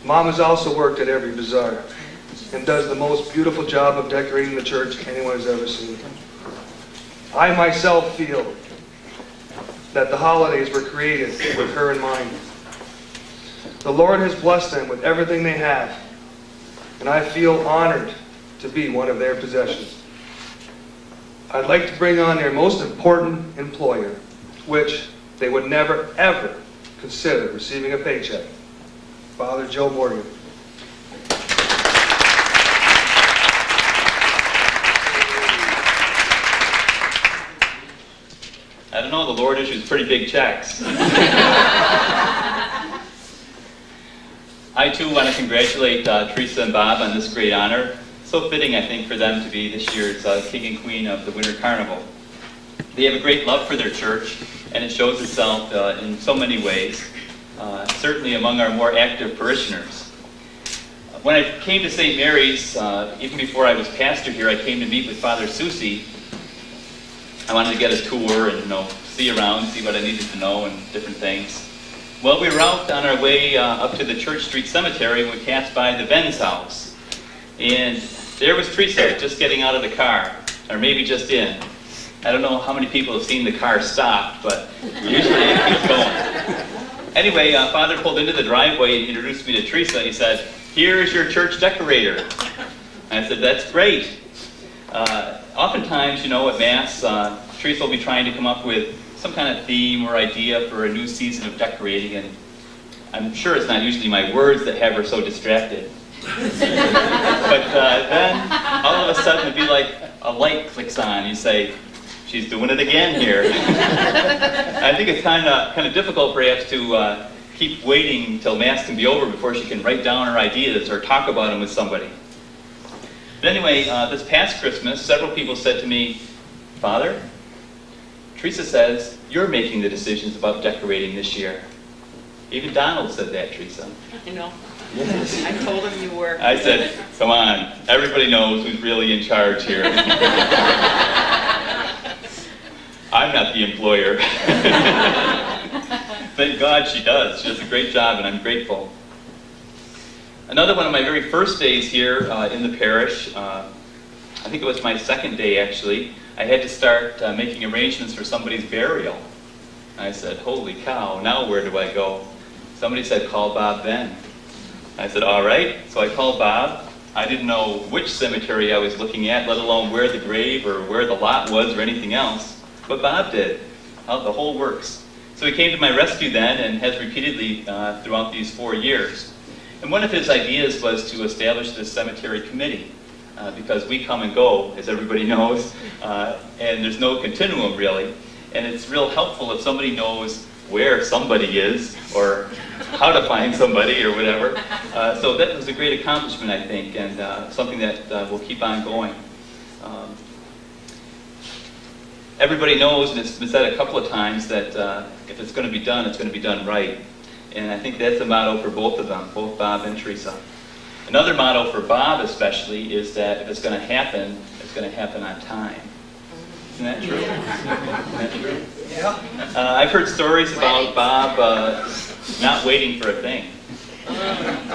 Mom has also worked at every bazaar and does the most beautiful job of decorating the church anyone has ever seen. I myself feel that the holidays were created with her in mind. The Lord has blessed them with everything they have, and I feel honored to be one of their possessions. I'd like to bring on their most important employer, which they would never, ever consider receiving a paycheck. Father Joe Morgan. I don't know, the Lord issues pretty big checks. I too want to congratulate Theresa and Bob on this great honor. So fitting, I think, for them to be this year's King and Queen of the Winter Carnival. They have a great love for their church, and it shows itself in so many ways, certainly among our more active parishioners. When I came to St. Mary's, even before I was pastor here, I came to meet with Father Susi. I wanted to get a tour and see around, see what I needed to know and different things. Well, we were out on our way up to the Church Street Cemetery when we passed by the Venne's house. And there was Theresa just getting out of the car, or maybe just in. I don't know how many people have seen the car stop, but usually it keeps going. Anyway, Father pulled into the driveway and introduced me to Theresa. He said, "Here's your church decorator." I said, "That's great." Oftentimes, at Mass, Theresa will be trying to come up with some kind of theme or idea for a new season of decorating, and I'm sure it's not usually my words that have her so distracted. But then, all of a sudden, it'd be like a light clicks on. You say, "She's doing it again here." I think it's kind of difficult, perhaps, to keep waiting until Mass can be over before she can write down her ideas or talk about them with somebody. But anyway, this past Christmas, several people said to me, "Father, Theresa says you're making the decisions about decorating this year." Even Donald said that, Theresa. Yes. I told him you were. I said, "Come on, everybody knows who's really in charge here." I'm not the employer. Thank God she does. She does a great job, and I'm grateful. Another one of my very first days here in the parish, I think it was my second day actually, I had to start making arrangements for somebody's burial. I said, "Holy cow, now where do I go?" Somebody said, "Call Bob Venne." I said, "All right." So I called Bob. I didn't know which cemetery I was looking at, let alone where the grave or where the lot was or anything else. But Bob did. The whole works. So he came to my rescue then and has repeatedly throughout these 4 years. And one of his ideas was to establish this cemetery committee. Because we come and go, as everybody knows, and there's no continuum really. And it's real helpful if somebody knows where somebody is, or how to find somebody, or whatever. So that was a great accomplishment, I think, and something that will keep on going. Everybody knows, and it's been said a couple of times, that if it's going to be done, it's going to be done right. And I think that's the motto for both of them, both Bob and Theresa. Another motto for Bob especially is that if it's going to happen, it's going to happen on time. Isn't that true? Isn't that true? Yeah. I've heard stories about Bob not waiting for a thing.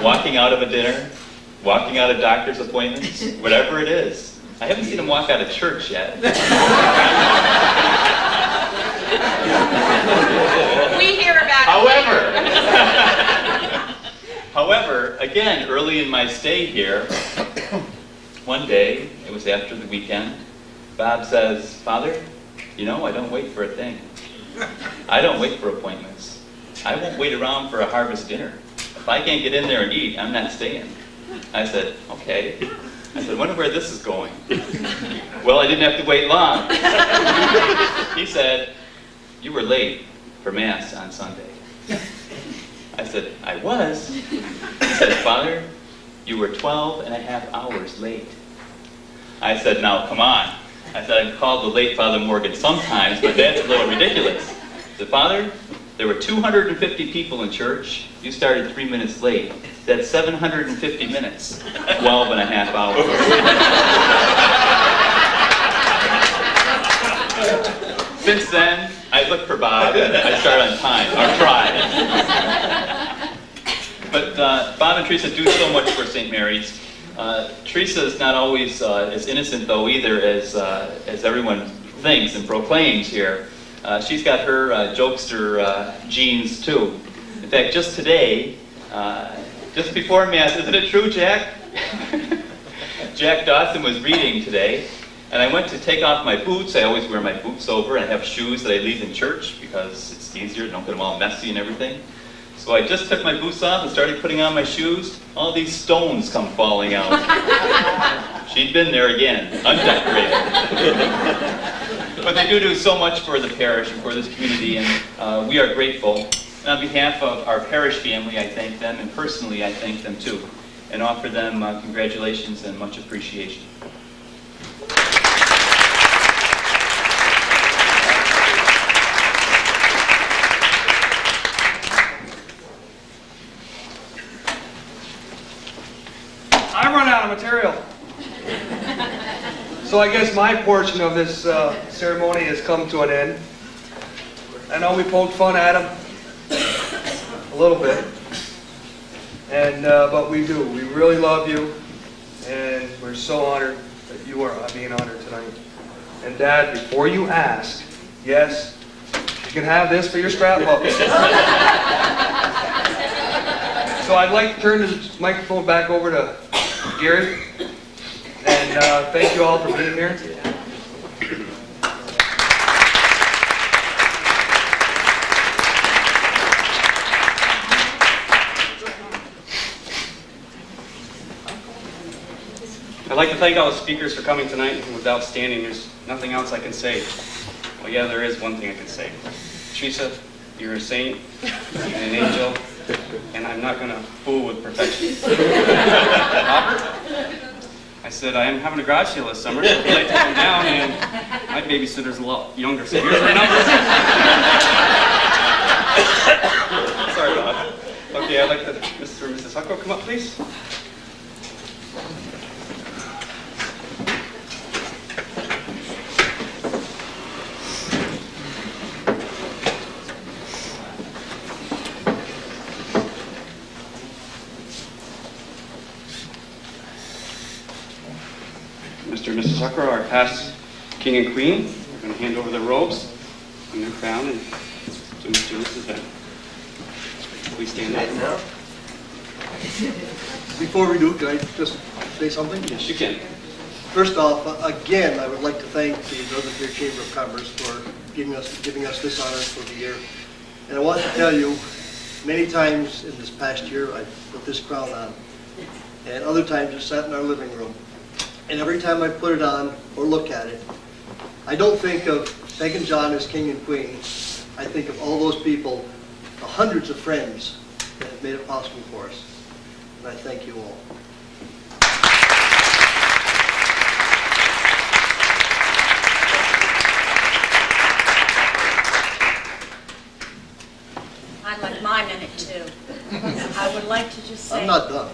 Walking out of a dinner, walking out of doctor's appointments, whatever it is. I haven't seen him walk out of church yet. We hear about it. However, again, early in my stay here, one day, it was after the weekend, Bob says, "Father, I don't wait for a thing. I don't wait for appointments. I won't wait around for a harvest dinner. If I can't get in there and eat, I'm not staying." I said, "Okay." I said, "Wonder where this is going." Well, I didn't have to wait long. He said, "You were late for Mass on Sunday." I said, "I was?" He said, "Father, you were 12 and a half hours late." I said, "Now, come on." I said, "I've called the late Father Morgan sometimes, but that's a little ridiculous." I said, "Father, there were 250 people in church. You started 3 minutes late. That's 750 minutes. 12 and a half hours." Since then, I look for Bob and I start on time, or try. But Bob and Theresa do so much for St. Mary's. Theresa is not always as innocent, though, either, as everyone thinks and proclaims here. She's got her jokester genes, too. In fact, just today, just before Mass, isn't it true, Jack? Jack Dawson was reading today, and I went to take off my boots. I always wear my boots over, and I have shoes that I leave in church because it's easier, don't get them all messy and everything. So I just took my boots off and started putting on my shoes. All these stones come falling out. She'd been there again, undecorated. But they do so much for the parish and for this community, and we are grateful. And on behalf of our parish family, I thank them, and personally I thank them too, and offer them congratulations and much appreciation. I run out of material. So I guess my portion of this ceremony has come to an end. I know we poked fun at him a little bit, and but we do. We really love you, and we're so honored that you are being honored tonight. And Dad, before you ask, yes, you can have this for your scrapbook. So I'd like to turn this microphone back over to Gary, and thank you all for being here. I'd like to thank all the speakers for coming tonight. It was outstanding. There's nothing else I can say. Well, yeah, there is one thing I can say. Theresa, you're a saint and an angel, and I'm not going to fool with perfection. Robert, I said I am having a garage sale this summer, so if you'd like to come down, and my babysitter's a lot younger, so here's her number. Sorry, Bob. Okay, I'd like to, Mr. and Mrs. Hucko, come up, please. Mr. and Mrs. Hucker, our past king and queen, we're going to hand over the robes and their crown and to Mr. and Mrs. Venne. Please stand up. Before we do, can I just say something? Yes, you can. First off, again, I would like to thank the Northern Tier Chamber of Commerce for giving us this honor for the year. And I want to tell you, many times in this past year, I put this crown on, and other times just sat in our living room. And every time I put it on or look at it, I don't think of thanking John as king and queen. I think of all those people, the hundreds of friends that have made it possible for us. And I thank you all. I'd like mine in it too. I would like to just say... I'm not done.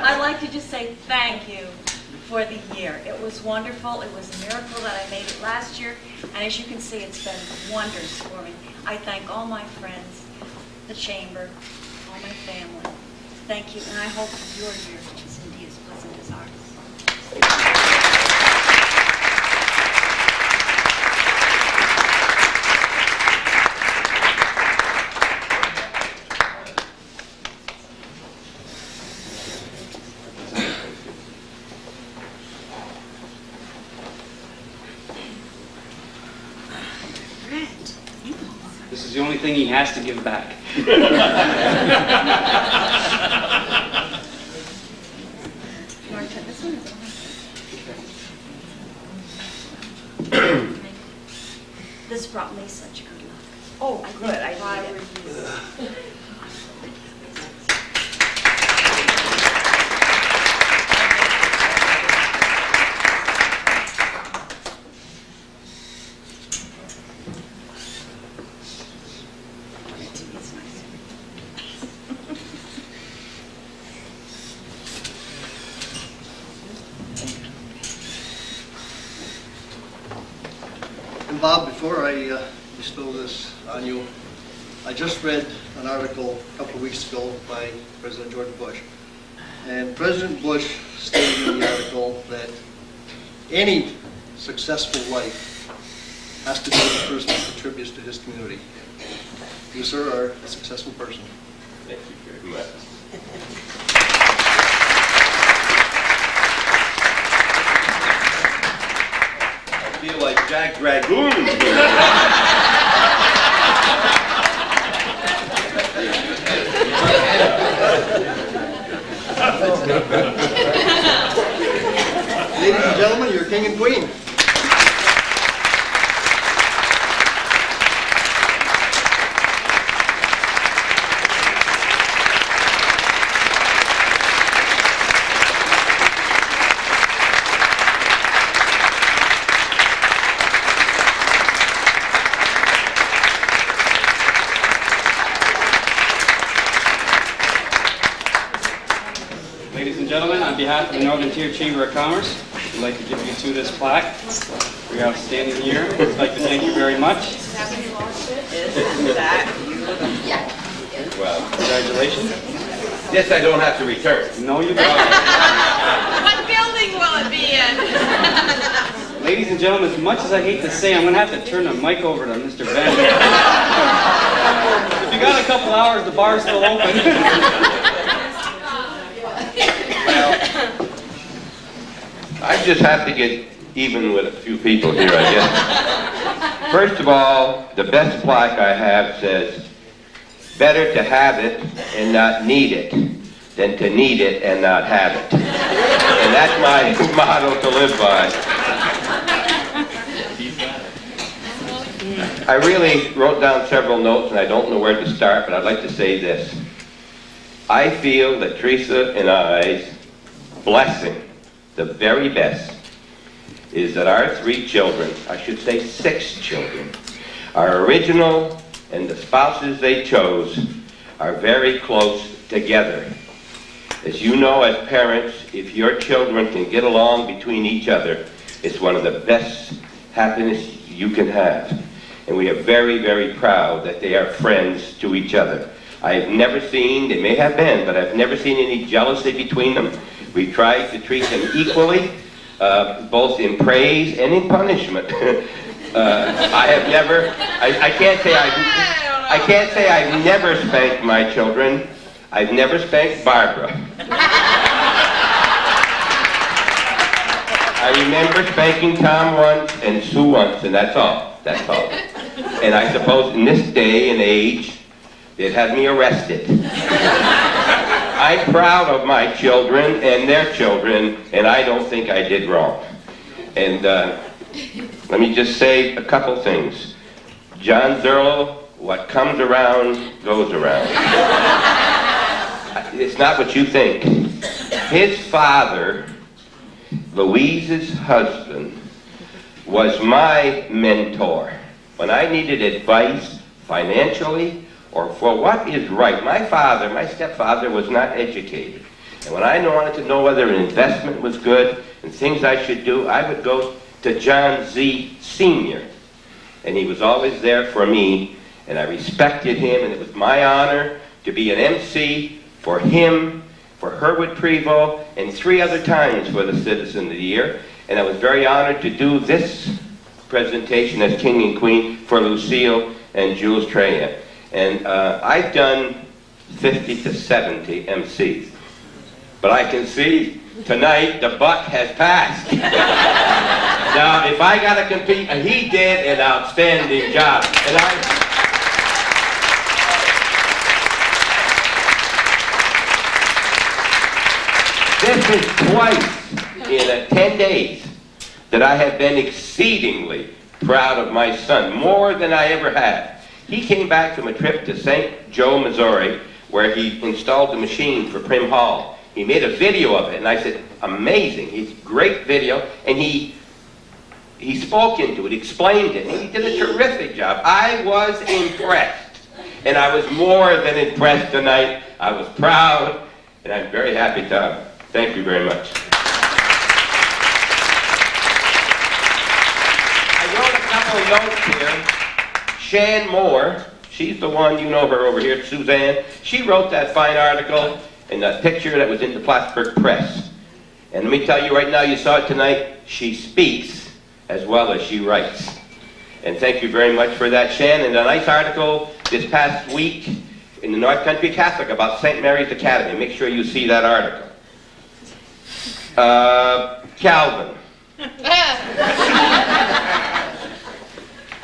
I'd like to just say thank you for the year. It was wonderful. It was a miracle that I made it last year. And as you can see, it's been wonders for me. I thank all my friends, the chamber, all my family. Thank you. And I hope your year is indeed as pleasant as ours. This is the only thing he has to give back. This brought me such good luck. Oh, good. I need it. Bob, before I bestow this on you, I just read an article a couple of weeks ago by President George Bush. And President Bush stated in the article that any successful life has to be the person who contributes to his community. You, sir, are a successful person. Thank you very much. I feel like Jack Dragoon. Ladies and gentlemen, your king and queen. Ladies and gentlemen, on behalf of the Northern Tier Chamber of Commerce, we'd like to give you to this plaque for your outstanding year. We'd like to thank you very much. Well, Congratulations. this I don't have to return. No, you don't. What building will it be in? Ladies and gentlemen, as much as I hate to say, I'm going to have to turn the mic over to Mr. Venne. If you got a couple hours, the bar's still open. I just have to get even with a few people here, I guess. First of all, the best plaque I have says, better to have it and not need it than to need it and not have it. And that's my motto to live by. I really wrote down several notes and I don't know where to start, but I'd like to say this. I feel that Theresa and I's blessing, the very best, is that our 3 children, I should say 6 children, are original and the spouses they chose are very close together. As you know, as parents, if your children can get along between each other, it's one of the best happiness you can have. And we are very, very proud that they are friends to each other. I have never seen, they may have been, but I've never seen any jealousy between them. We tried to treat them equally, both in praise and in punishment. I have never, I can't say I've never spanked my children. I've never spanked Barbara. I remember spanking Tom once and Sue once, and that's all. That's all. And I suppose in this day and age, it had me arrested. I'm proud of my children and their children, and I don't think I did wrong. And let me just say a couple things. John Zerlo, what comes around, goes around. It's not what you think. His father, Louise's husband, was my mentor. When I needed advice financially or for what is right, my stepfather was not educated. And when I wanted to know whether an investment was good and things I should do, I would go to John Z. Sr. And he was always there for me, and I respected him, and it was my honor to be an MC for him, for Herwood Prevost, and 3 other times for the Citizen of the Year. And I was very honored to do this presentation as King and Queen for Lucille and Jules Treya. And I've done 50 to 70 MCs. But I can see tonight the buck has passed. Now, if I got to compete, and he did an outstanding job. And this is twice in 10 days that I have been exceedingly proud of my son, more than I ever had. He came back from a trip to St. Joe, Missouri, where he installed the machine for Prim Hall. He made a video of it, and I said, amazing, it's a great video, and he spoke into it, explained it, and he did a terrific job. I was impressed, and I was more than impressed tonight. I was proud, and I'm very happy to. Thank you very much. I wrote a couple of notes here. Shan Moore, she's the one, you know her over here, Suzanne. She wrote that fine article and that picture that was in the Plattsburgh Press. And let me tell you right now, you saw it tonight, she speaks as well as she writes. And thank you very much for that, Shan. And a nice article this past week in the North Country Catholic about St. Mary's Academy. Make sure you see that article. Calvin.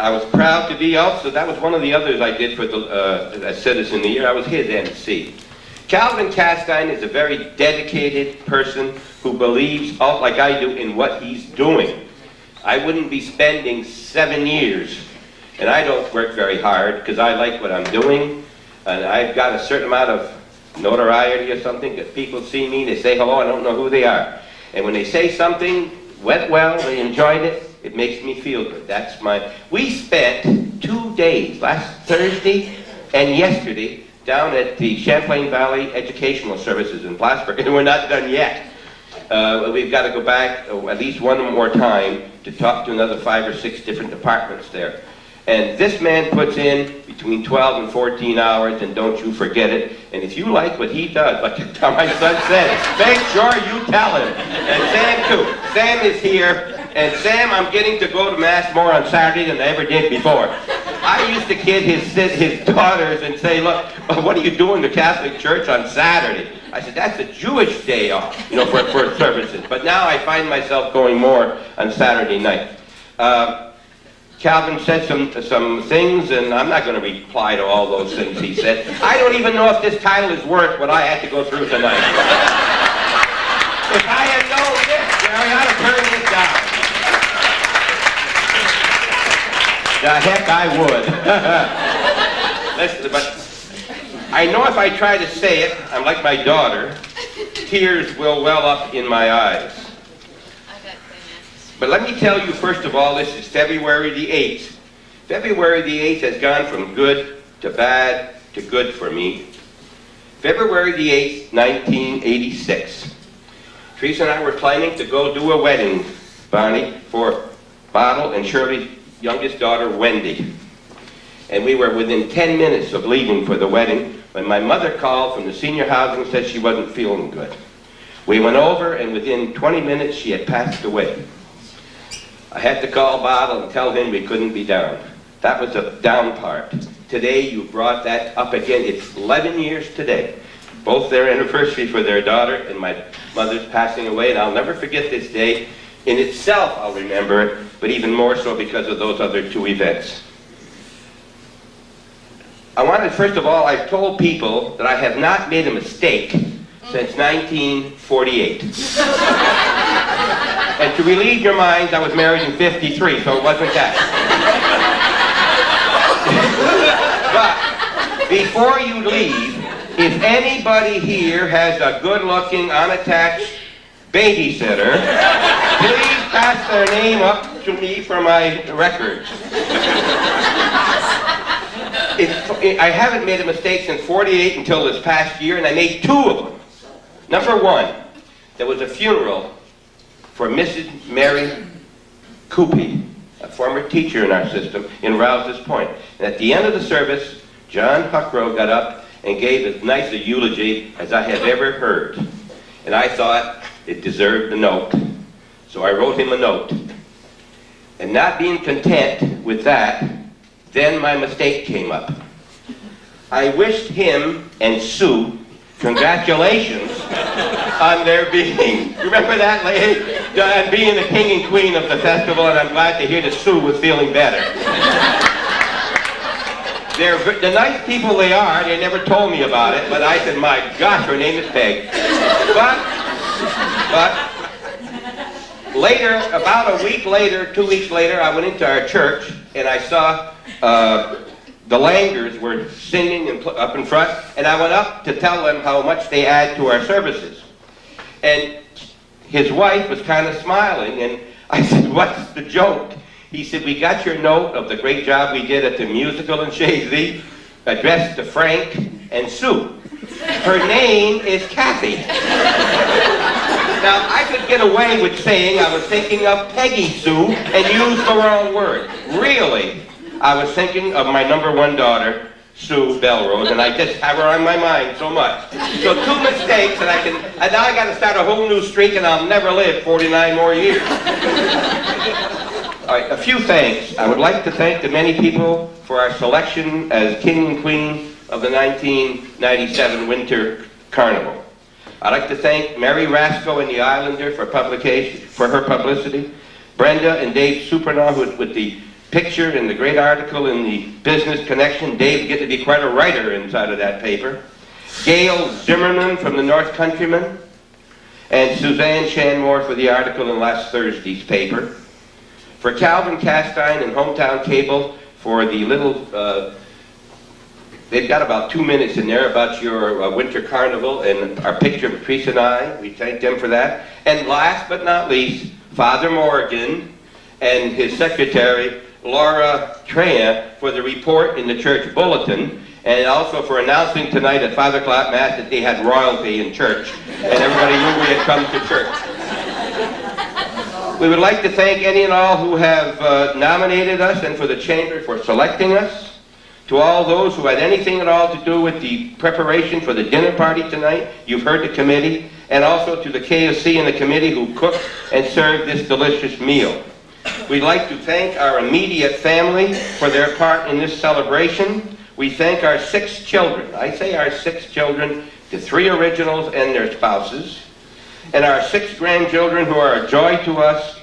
I was proud to be also, that was one of the others I did for the Citizen of the Year. I was his MC. Calvin Castine is a very dedicated person who believes, like I do, in what he's doing. I wouldn't be spending 7 years, and I don't work very hard because I like what I'm doing, and I've got a certain amount of notoriety or something that people see me, they say hello, I don't know who they are. And when they say something went well, they enjoyed it, it makes me feel good. That's we spent 2 days, last Thursday and yesterday, down at the Champlain Valley Educational Services in Plattsburgh, and we're not done yet. We've got to go back at least one more time to talk to another 5 or 6 different departments there. And this man puts in between 12 and 14 hours, and don't you forget it. And if you like what he does, like my son said, make sure you tell him. And Sam too. Sam is here. And Sam, I'm getting to go to Mass more on Saturday than I ever did before. I used to kid his daughters and say, look, what are you doing to Catholic Church on Saturday? I said, that's a Jewish day off, for services. But now I find myself going more on Saturday night. Calvin said some things, and I'm not going to reply to all those things he said. I don't even know if this title is worth what I had to go through tonight. If I had known this, Jerry, I'd have turned this down. The heck I would. Listen, but I know if I try to say it, I'm like my daughter, tears will well up in my eyes. But let me tell you, first of all, this is February the 8th. February the 8th has gone from good to bad to good for me. February the 8th, 1986. Theresa and I were planning to go do a wedding, Bonnie, for Bottle and Shirley's youngest daughter, Wendy. And we were within 10 minutes of leaving for the wedding when my mother called from the senior housing and said she wasn't feeling good. We went over, and within 20 minutes she had passed away. I had to call Bottle and tell him we couldn't be down. That was the down part. Today you brought that up again. It's 11 years today. Both their anniversary for their daughter and my mother's passing away, and I'll never forget this day. In itself, I'll remember it, but even more so because of those other 2 events. I wanted, first of all, I've told people that I have not made a mistake since 1948. And to relieve your minds, I was married in 53, so it wasn't that. But before you leave, if anybody here has a good-looking, unattached babysitter, please pass their name up to me for my records. I haven't made a mistake since 48 until this past year, and I made 2 of them. Number 1, there was a funeral for Mrs. Mary Coopy, a former teacher in our system in Rouse's Point. And at the end of the service, John Huckrow got up and gave as nice a eulogy as I have ever heard. And I thought it deserved a note. So I wrote him a note. And not being content with that, then my mistake came up. I wished him and Sue congratulations on their being, remember that lady? Being the king and queen of the festival, and I'm glad to hear that Sue was feeling better. They're the nice people they are. They never told me about it, but I said, my gosh, her name is Peg. But later, about a week later, 2 weeks later, I went into our church, and I saw the Langers were singing up in front, and I went up to tell them how much they add to our services. And his wife was kind of smiling, and I said, what's the joke? He said, we got your note of the great job we did at the musical in Shazy, addressed to Frank and Sue. Her name is Kathy. Now, I could get away with saying I was thinking of Peggy Sue and use the wrong word. Really, I was thinking of my number 1 daughter, Sue Belrose, and I just have her on my mind so much. So 2 mistakes, and now I got to start a whole new streak, and I'll never live 49 more years. All right, a few thanks. I would like to thank the many people for our selection as King and Queen of the 1997 Winter Carnival. I'd like to thank Mary Rasco and the Islander for her publicity, Brenda and Dave Supernaw with the picture and the great article in the Business Connection. Dave getting to be quite a writer inside of that paper. Gail Zimmerman from the North Countryman, and Suzanne Shanmore for the article in last Thursday's paper. For Calvin Castine and Hometown Cable for the little, they've got about 2 minutes in there about your winter carnival and our picture of Theresa and I. We thank them for that. And last but not least, Father Morgan and his secretary, Laura Trea, for the report in the church bulletin, and also for announcing tonight at 5 o'clock Mass that they had royalty in church, and everybody knew we had come to church. We would like to thank any and all who have nominated us and for the Chamber for selecting us. To all those who had anything at all to do with the preparation for the dinner party tonight, you've heard the committee, and also to the KFC and the committee who cooked and served this delicious meal. We'd like to thank our immediate family for their part in this celebration. We thank our 6 children, I say our 6 children, the 3 originals and their spouses, and our 6 grandchildren who are a joy to us,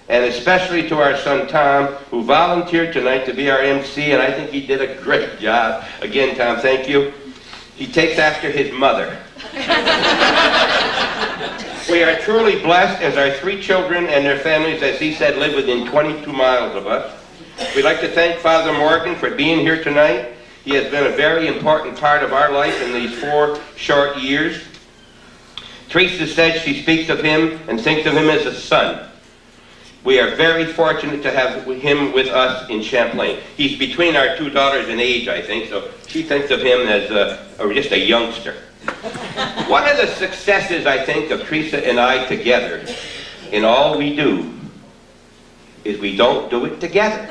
and especially to our son Tom, who volunteered tonight to be our MC, and I think he did a great job. Again, Tom, thank you. He takes after his mother. We are truly blessed as our 3 children and their families, as he said, live within 22 miles of us. We'd like to thank Father Morgan for being here tonight. He has been a very important part of our life in these 4 short years. Theresa said she speaks of him and thinks of him as a son. We are very fortunate to have him with us in Champlain. He's between our 2 daughters in age, I think, so she thinks of him as just a youngster. One of the successes, I think, of Theresa and I together in all we do is we don't do it together.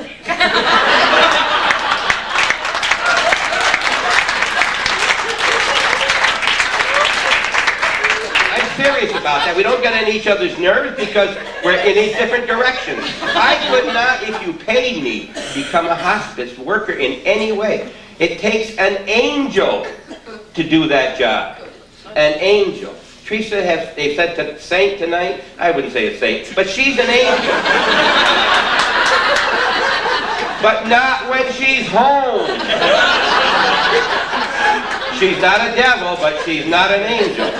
Serious about that. We don't get on each other's nerves because we're in these different directions. I could not, if you paid me, become a hospice worker in any way. It takes an angel to do that job. An angel. Theresa they said to saint tonight. I wouldn't say a saint, but she's an angel. But not when she's home. She's not a devil, but she's not an angel.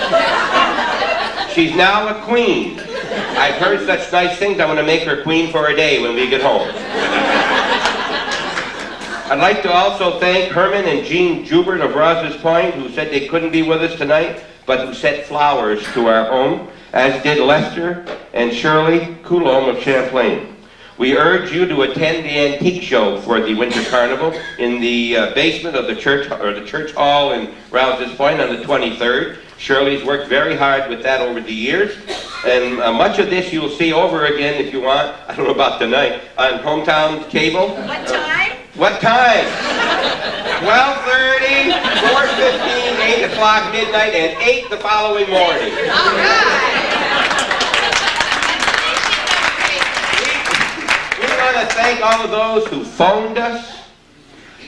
She's now a queen. I've heard such nice things, I want to make her queen for a day when we get home. I'd like to also thank Herman and Jean Joubert of Rouse's Point, who said they couldn't be with us tonight, but who sent flowers to our home, as did Lester and Shirley Coulombe of Champlain. We urge you to attend the antique show for the Winter Carnival in the basement of the church, or the church hall in Rouse's Point on the 23rd. Shirley's worked very hard with that over the years, and much of this you'll see over again if you want. I don't know about tonight on Hometown Cable. What time? What time? 12:30, 4:15, 8 o'clock, midnight, and 8 the following morning. All right. We want to thank all of those who phoned us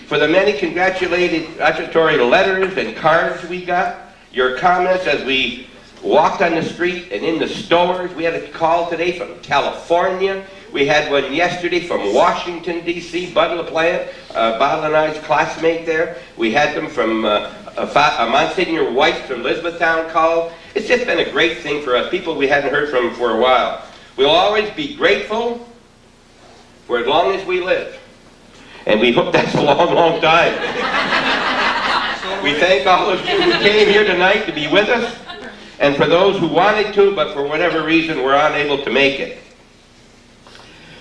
for the many congratulatory letters and cards we got. Your comments as we walked on the street and in the stores. We had a call today from California. We had one yesterday from Washington, D.C., Bud LaPlante, Bob and I's classmate there. We had them from Monsignor White from Elizabethtown called. It's just been a great thing for us, people we hadn't heard from for a while. We'll always be grateful for as long as we live. And we hope that's a long, long time. We thank all of you who came here tonight to be with us, and for those who wanted to, but for whatever reason were unable to make it.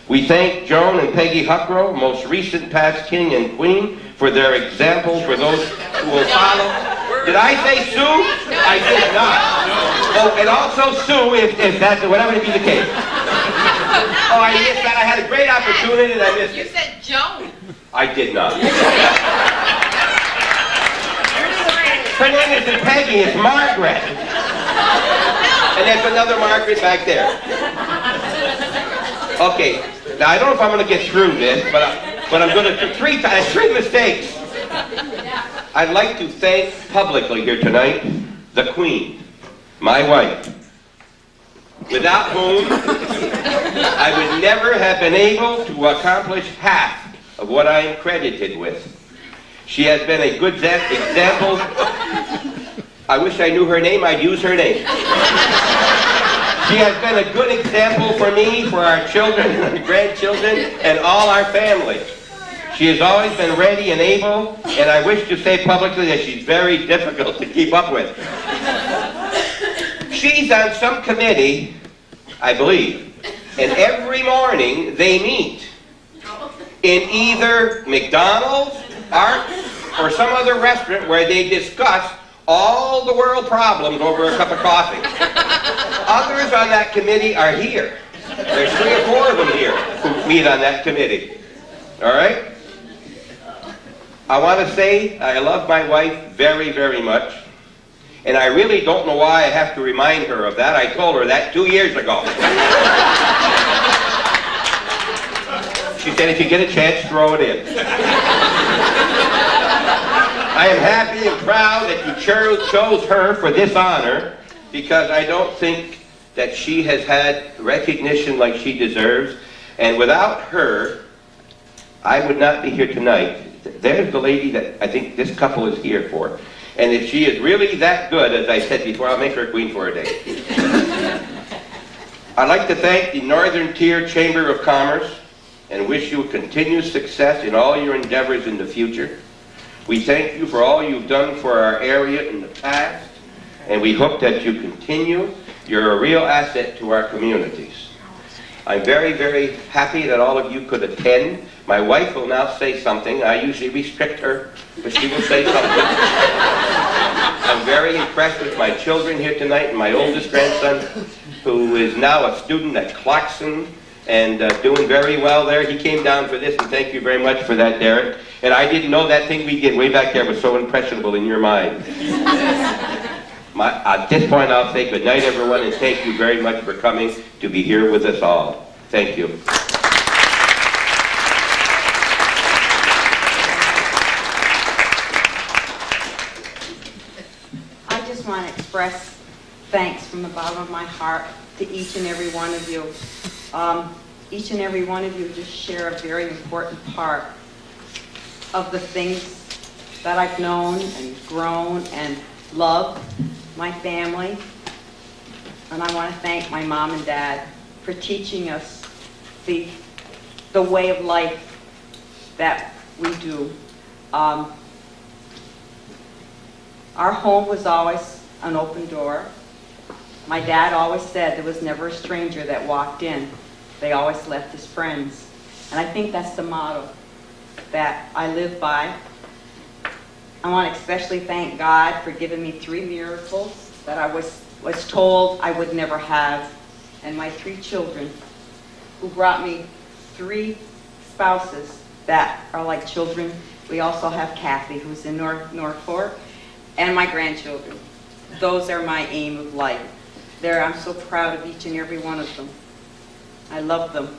We thank Joan and Peggy Huckrow, most recent past king and queen, for their example for those who will follow. Did I say Sue? I did not. Oh, and also Sue, if that's whatever to be the case. Oh, I missed that. I had a great opportunity and I missed it. You said Joan. I did not. Her name isn't Peggy, it's Margaret. And there's another Margaret back there. Okay, now I don't know if I'm going to get through this, but I'm going to, three mistakes. I'd like to thank publicly here tonight the Queen, my wife, without whom I would never have been able to accomplish half of what I am credited with. She has been a good example I wish I knew her name, I'd use her name. She has been a good example for me, for our children and grandchildren, and all our family. She has always been ready and able, and I wish to say publicly that she's very difficult to keep up with. She's on some committee, I believe, and every morning they meet in either McDonald's, Arts, or some other restaurant where they discuss all the world problems over a cup of coffee. Others on that committee are here. There's 3 or 4 of them here who meet on that committee. All right? I want to say I love my wife very, very much. And I really don't know why I have to remind her of that. I told her that 2 years ago. She said, if you get a chance, throw it in. I am happy and proud that you chose her for this honor, because I don't think that she has had recognition like she deserves. And without her, I would not be here tonight. There's the lady that I think this couple is here for. And if she is really that good, as I said before, I'll make her queen for a day. I'd like to thank the Northern Tier Chamber of Commerce and wish you continued success in all your endeavors in the future. We thank you for all you've done for our area in the past, and we hope that you continue. You're a real asset to our communities. I'm very, very happy that all of you could attend. My wife will now say something. I usually restrict her, but she will say something. I'm very impressed with my children here tonight, and my oldest grandson, who is now a student at Clarkson and doing very well there. He came down for this, and thank you very much for that, Derek. And I didn't know that thing we did way back there was so impressionable in your mind. At this point, I'll say good night, everyone, and thank you very much for coming to be here with us all. Thank you. I just want to express thanks from the bottom of my heart to each and every one of you. Each and every one of you just share a very important part of the things that I've known and grown and loved, my family. And I want to thank my mom and dad for teaching us the way of life that we do. Our home was always an open door. My dad always said there was never a stranger that walked in. They always left as friends. And I think that's the motto that I live by. I want to especially thank God for giving me 3 miracles that I was told I would never have, and my 3 children, who brought me 3 spouses that are like children. We also have Kathy, who's in Norfolk, and my grandchildren. Those are my aim of life. I'm so proud of each and every one of them. I love them.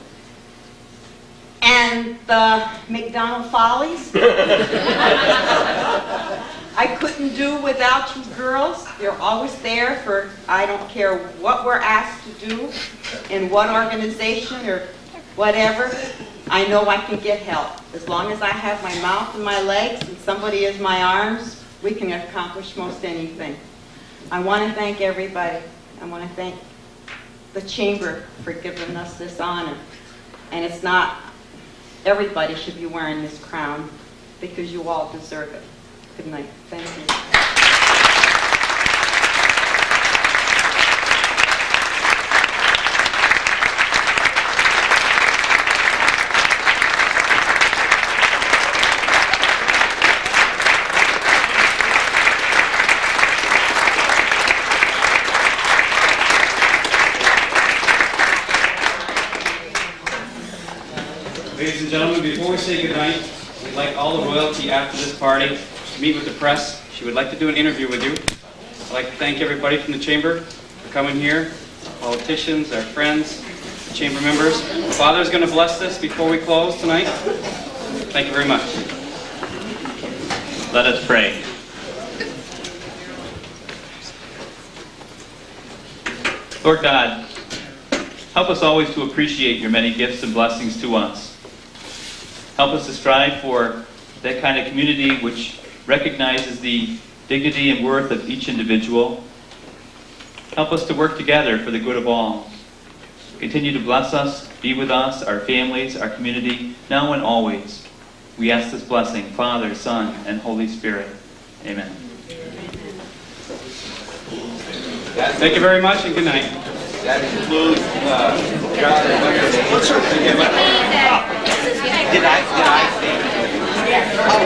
And the McDonald Follies, I couldn't do without you girls. You're always there for, I don't care what we're asked to do, in what organization or whatever. I know I can get help. As long as I have my mouth and my legs and somebody is my arms, we can accomplish most anything. I want to thank everybody. I want to thank the Chamber for giving us this honor. And it's not, everybody should be wearing this crown because you all deserve it. Good night. Thank you. Ladies and gentlemen, before we say goodnight, we'd like all the royalty after this party to meet with the press. She would like to do an interview with you. I'd like to thank everybody from the Chamber for coming here, politicians, our friends, the Chamber members. The Father's going to bless this before we close tonight. Thank you very much. Let us pray. Lord God, help us always to appreciate your many gifts and blessings to us. Help us to strive for that kind of community which recognizes the dignity and worth of each individual. Help us to work together for the good of all. Continue to bless us, be with us, our families, our community, now and always. We ask this blessing, Father, Son, and Holy Spirit. Amen. Thank you very much and good night. That includes John and Did I say?